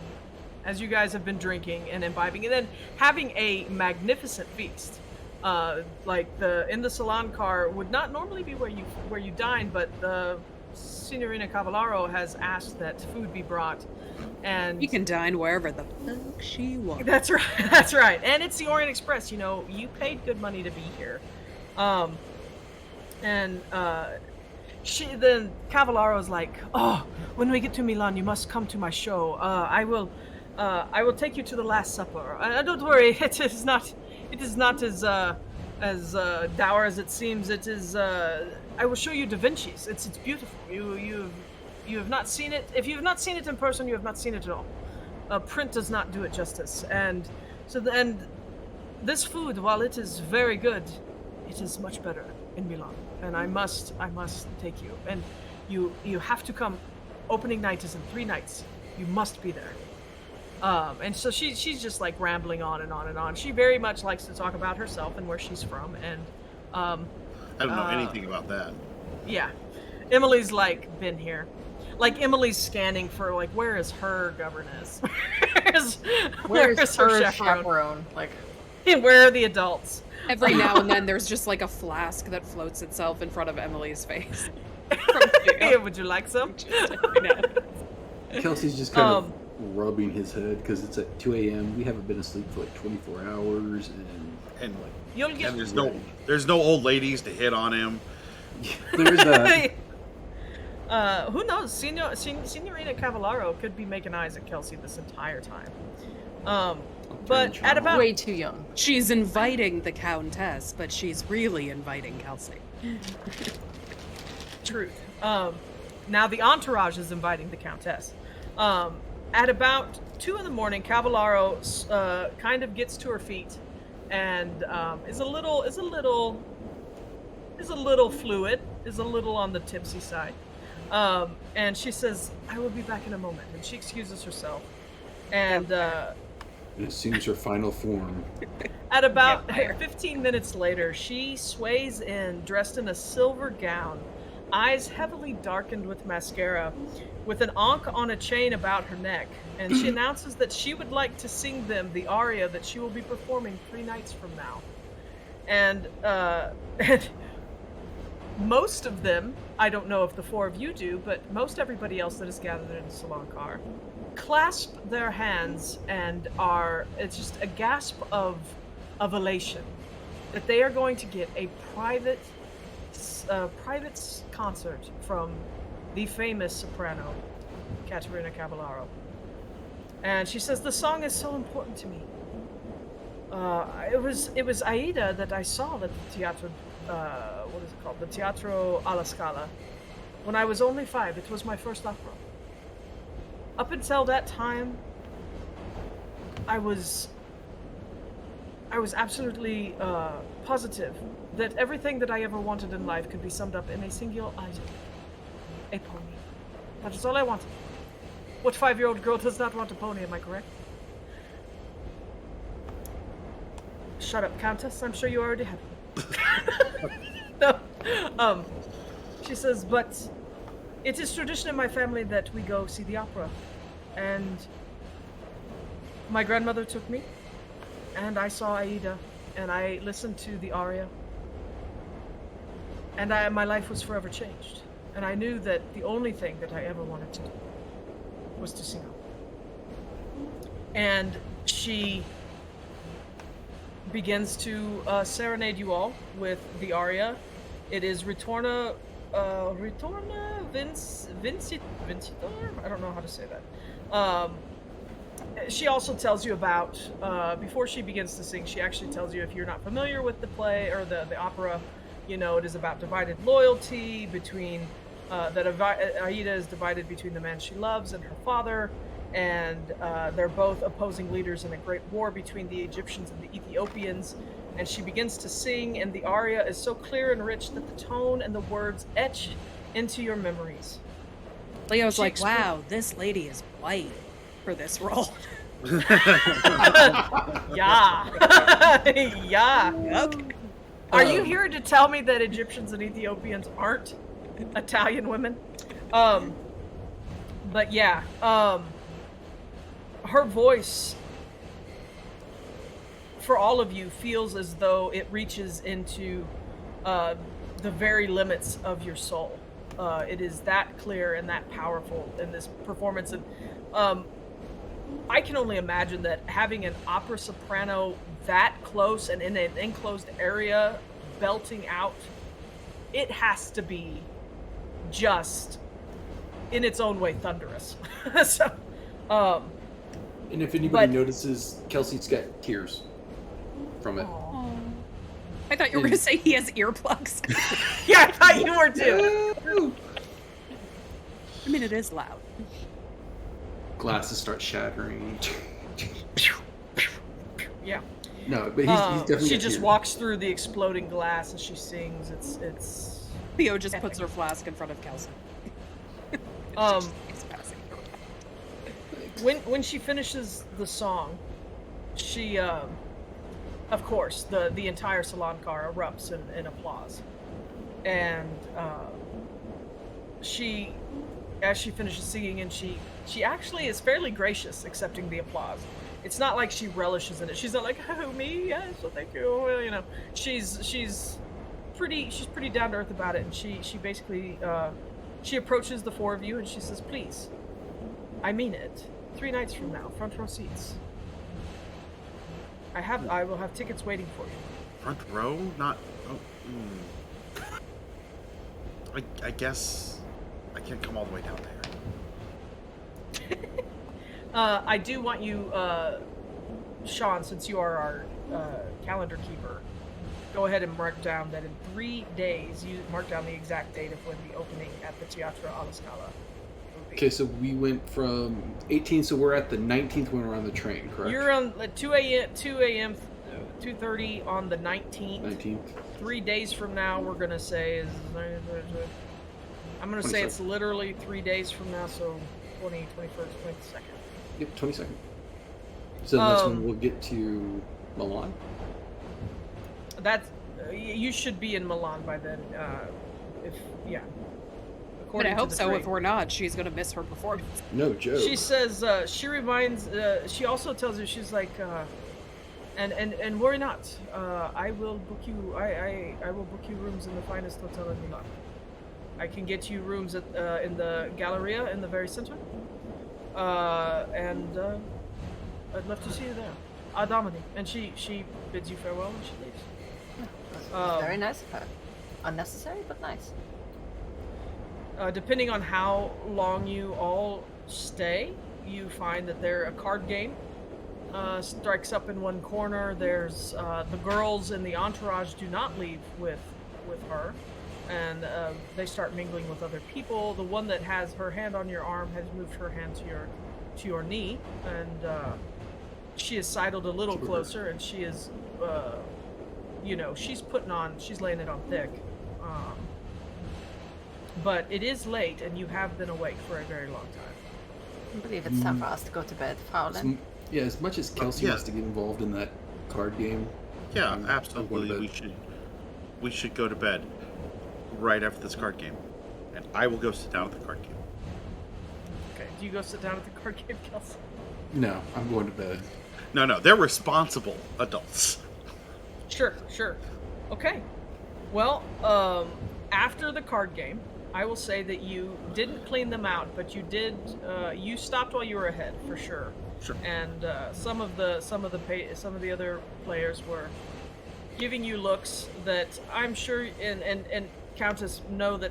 as you guys have been drinking and imbibing, and then having a magnificent feast. In the salon car would not normally be where you dine, but the Signorina Cavallaro has asked that food be brought, and You can dine wherever the fuck she wants. that's right. That's right. And it's the Orient Express. You know, you paid good money to be here. Then Cavallaro's like, oh, when we get to Milan, you must come to my show. I will take you to the Last Supper. Don't worry, it is not as dour as it seems. It is. I will show you Da Vinci's. It's beautiful. You have not seen it. If you have not seen it in person, you have not seen it at all. Print does not do it justice. And so this food, while it is very good, it is much better in Milan. And I must take you. And you have to come. Opening night is in 3 nights. You must be there. And so she's just like rambling on and on and on. She very much likes to talk about herself and where she's from. And I don't know anything about that. yeah, Emily's like been here. Like Emily's scanning for like, where is her governess? where is her chaperone? Like, Where are the adults? Every now and then there's just like a flask that floats itself in front of Emily's face. Hey, would you like some? Kelsey's just kind of rubbing his head because it's at 2 a.m. We haven't been asleep for like 24 hours, And You'll get. and there's no old ladies to hit on him. there's that. Who knows? Signorina Cavallaro could be making eyes at Kelsey this entire time. But at about Way too young. She's inviting the Countess, but she's really inviting Kelsey. truth. Now the entourage is inviting the Countess. At about 2 in the morning, Cavallaro kind of gets to her feet and is a little fluid, is a little on the tipsy side. And she says, "I will be back in a moment." And she excuses herself. And It assumes her final form. at about 15 minutes later, she sways in, dressed in a silver gown, eyes heavily darkened with mascara, with an ankh on a chain about her neck, and she announces that she would like to sing them the aria that she will be performing 3 nights from now. And most of them, I don't know if the 4 of you do, but most everybody else that is gathered in the salon car clasp their hands and it's just a gasp of elation that they are going to get a private concert from the famous soprano Caterina Cavallaro. And she says, "The song is so important to me. It was Aida that I saw at the Teatro, what is it called? The Teatro alla Scala. When I was only 5, it was my first opera. Up until that time, I was absolutely positive that everything that I ever wanted in life could be summed up in a single item. A pony. That is all I wanted. What 5-year-old girl does not want a pony, am I correct?" Shut up, Countess. I'm sure you already have one. No. She says, "But it is tradition in my family that we go see the opera. And my grandmother took me, and I saw Aida, and I listened to the aria. And my life was forever changed. And I knew that the only thing that I ever wanted to do was to sing opera." And she begins to serenade you all with the aria. It is Ritorna Vincitor? I don't know how to say that. She also tells you about, before she begins to sing, she actually tells you, if you're not familiar with the play or the opera, it is about divided loyalty between, that Aida is divided between the man she loves and her father, and they're both opposing leaders in a great war between the Egyptians and the Ethiopians. And she begins to sing, and the aria is so clear and rich that the tone and the words etch into your memories. Leo's like, "Wow, this lady is white for this role." Yeah. Yeah. Okay. Are you here to tell me that Egyptians and Ethiopians aren't Italian women? But yeah, her voice, for all of you, feels as though it reaches into the very limits of your soul. It is that clear and that powerful in this performance. And I can only imagine that having an opera soprano that close and in an enclosed area belting out, it has to be just in its own way thunderous. So, And if anybody notices, Kelsey's got tears from it. I thought you were going to say he has earplugs. Yeah, I thought you were too. I mean, it is loud. Glasses start shattering. Yeah. No, but he's definitely. She got just tears. walks through the exploding glass as she sings. It's. Theo just puts her flask in front of Kelsey. He's passing her. When she finishes the song, she of course the entire salon car erupts in applause, and she, as she finishes singing, and she actually is fairly gracious accepting the applause. It's not like she relishes in it. She's not like, "Oh, me, yes, well, thank you." Well, she's pretty down to earth about it, and she basically she approaches the 4 of you and she says, "Please, I mean it. 3 nights from now, front row seats. I will have tickets waiting for you. Front row? Not. Oh. I guess I can't come all the way down there. I do want you, Sean, since you are our calendar keeper, go ahead and mark down that in 3 days, you mark down the exact date of when the opening at the Teatro alla Scala will be. Okay, so we went from 18, so we're at the 19th when we're on the train, correct? You're on at 2 a.m., 2:30 on the 19th. 19th. 3 days from now, we're going to say is... I'm going to say it's 22nd. literally 3 days from now, so 20, 21st, 22nd. Yep, 22nd. So that's when we'll get to Milan. That's you should be in Milan by then. If yeah, But according I hope to the so. trade. If we're not, she's gonna miss her performance. No joke. She says she reminds. She also tells you she's like, and worry not. I will book you. I will book you rooms in the finest hotel in Milan. I can get you rooms at in the Galleria in the very center. And I'd love to see you there. Adamani. And she bids you farewell and she leaves. Very nice of her. Unnecessary, but nice. Depending on how long you all stay, you find that a card game strikes up in one corner. There's the girls in the entourage do not leave with her, and they start mingling with other people. The one that has her hand on your arm has moved her hand to your knee, and she is sidled a little closer, and she is, she's laying it on thick. But it is late, and you have been awake for a very long time. I believe it's time for us to go to bed, Fowlin. Yeah, as much as Kelsey yeah. wants to get involved in that card game. Yeah, I'm absolutely. going to bed. We should go to bed right after this card game, and I will go sit down at the card game. Okay, do you go sit down at the card game, Kelsey? No, I'm going to bed. No, they're responsible adults. Sure. Okay. Well, after the card game, I will say that you didn't clean them out, but you did. You stopped while you were ahead, for sure. Sure. And some of the other players were giving you looks that I'm sure and Countess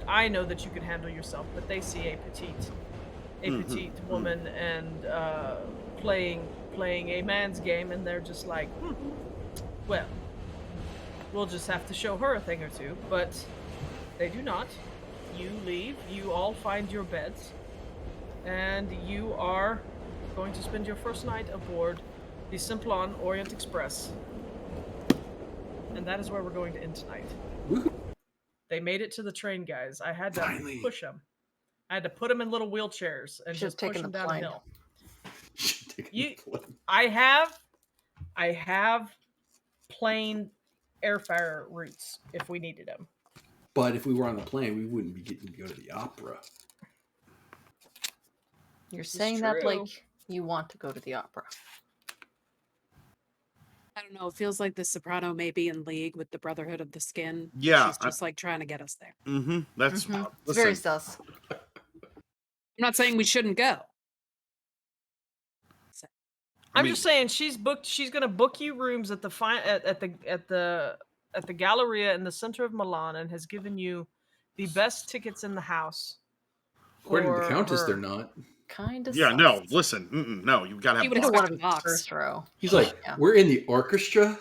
I know that you can handle yourself, but they see a petite woman and playing a man's game, and they're just like, well, we'll just have to show her a thing or two. But they do not. You leave. You all find your beds, and you are going to spend your first night aboard the Simplon Orient Express. And that is where we're going to end tonight. Woohoo. They made it to the train, guys. I had to Finally. push them. I had to put them in little wheelchairs and Should've just push taken them the down plane. the hill. Taking You- the plane. I have plane airfare routes if we needed them. But if we were on the plane, we wouldn't be getting to go to the opera. You're saying that true. like you want to go to the opera. I don't know. It feels like the Soprano may be in league with the Brotherhood of the Skin. Yeah, She's just like trying to get us there. That's Mhm. It's listen. very sus. I'm not saying we shouldn't go. I'm mean- just saying she's gonna book you rooms at the Galleria in the center of Milan, and has given you the best tickets in the house. According to the for Countess, her. they're not. Kind of. Yeah, no, listen. No, you gotta You have would You don't box. want to be Box. first row. He's like, Yeah. we're in the orchestra?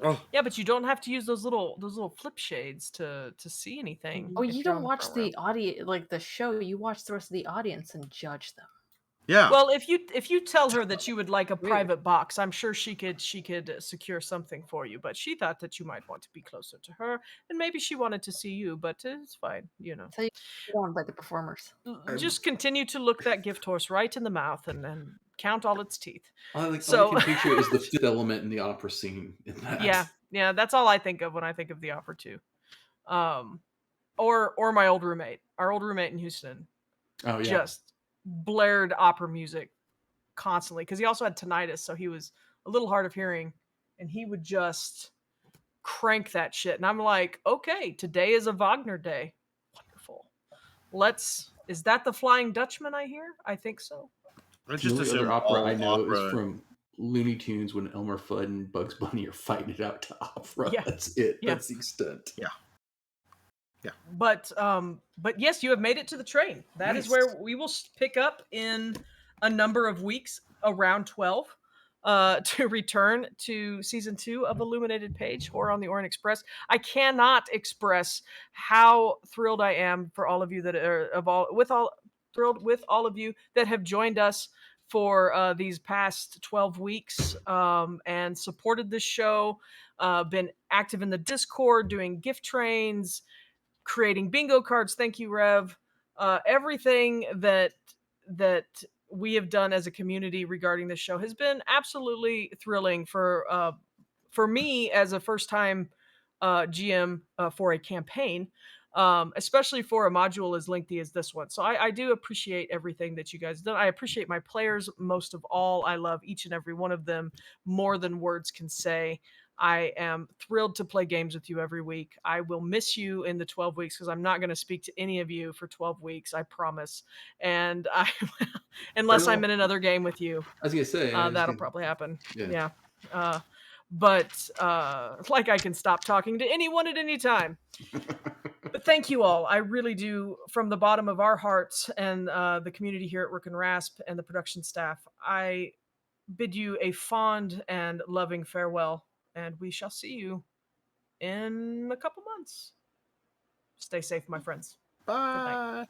Oh, Yeah, but you don't have to use those little flip shades to see anything. Oh, if you you're on don't watch front row. the audio, like the show. You watch the rest of the audience and judge them. yeah. Well, if you tell her that you would like a Weird. private box, I'm sure she could secure something for you. But she thought that you might want to be closer to her, and maybe she wanted to see you. But it's fine, So you get on by the performers. Just continue to look that gift horse right in the mouth and count all its teeth. All I So- can picture is the fifth element in the opera scene in that. Yeah, that's all I think of when I think of the opera too. Or my old roommate, our old roommate in Houston, Oh, yeah. just blared opera music constantly because he also had tinnitus, so he was a little hard of hearing, and he would just crank that shit. And I'm like, okay, today is a Wagner day. Wonderful. Is that the Flying Dutchman I hear? I think so. I The just only other assumed opera I all know is opera. from Looney Tunes when Elmer Fudd and Bugs Bunny are fighting it out to opera. Yeah. That's it. Yeah. That's the extent. Yeah. But yes, you have made it to the train. That is Nice. where we will pick up in a number of weeks, around 12, to return to season 2 of Illuminated Page, Horror on the Orient Express. I cannot express how thrilled I am for all of you that are thrilled with all of you that have joined us for these past 12 weeks, and supported this show, been active in the Discord, doing gift trains, creating bingo cards. Thank you, Rev. Everything that we have done as a community regarding this show has been absolutely thrilling for me as a first time GM for a campaign, especially for a module as lengthy as this one. So I do appreciate everything that you guys done. I appreciate my players most of all. I love each and every one of them more than words can say. I am thrilled to play games with you every week. I will miss you in the 12 weeks because I'm not going to speak to any of you for 12 weeks, I promise. And I, unless I'm in another game with you, I was gonna say that'll probably happen. Yeah. Yeah. But like I can stop talking to anyone at any time. But thank you all. I really do, from the bottom of our hearts and the community here at Rook and Rasp and the production staff, I bid you a fond and loving farewell, and we shall see you in a couple months. Stay safe, my friends. Good night. Bye.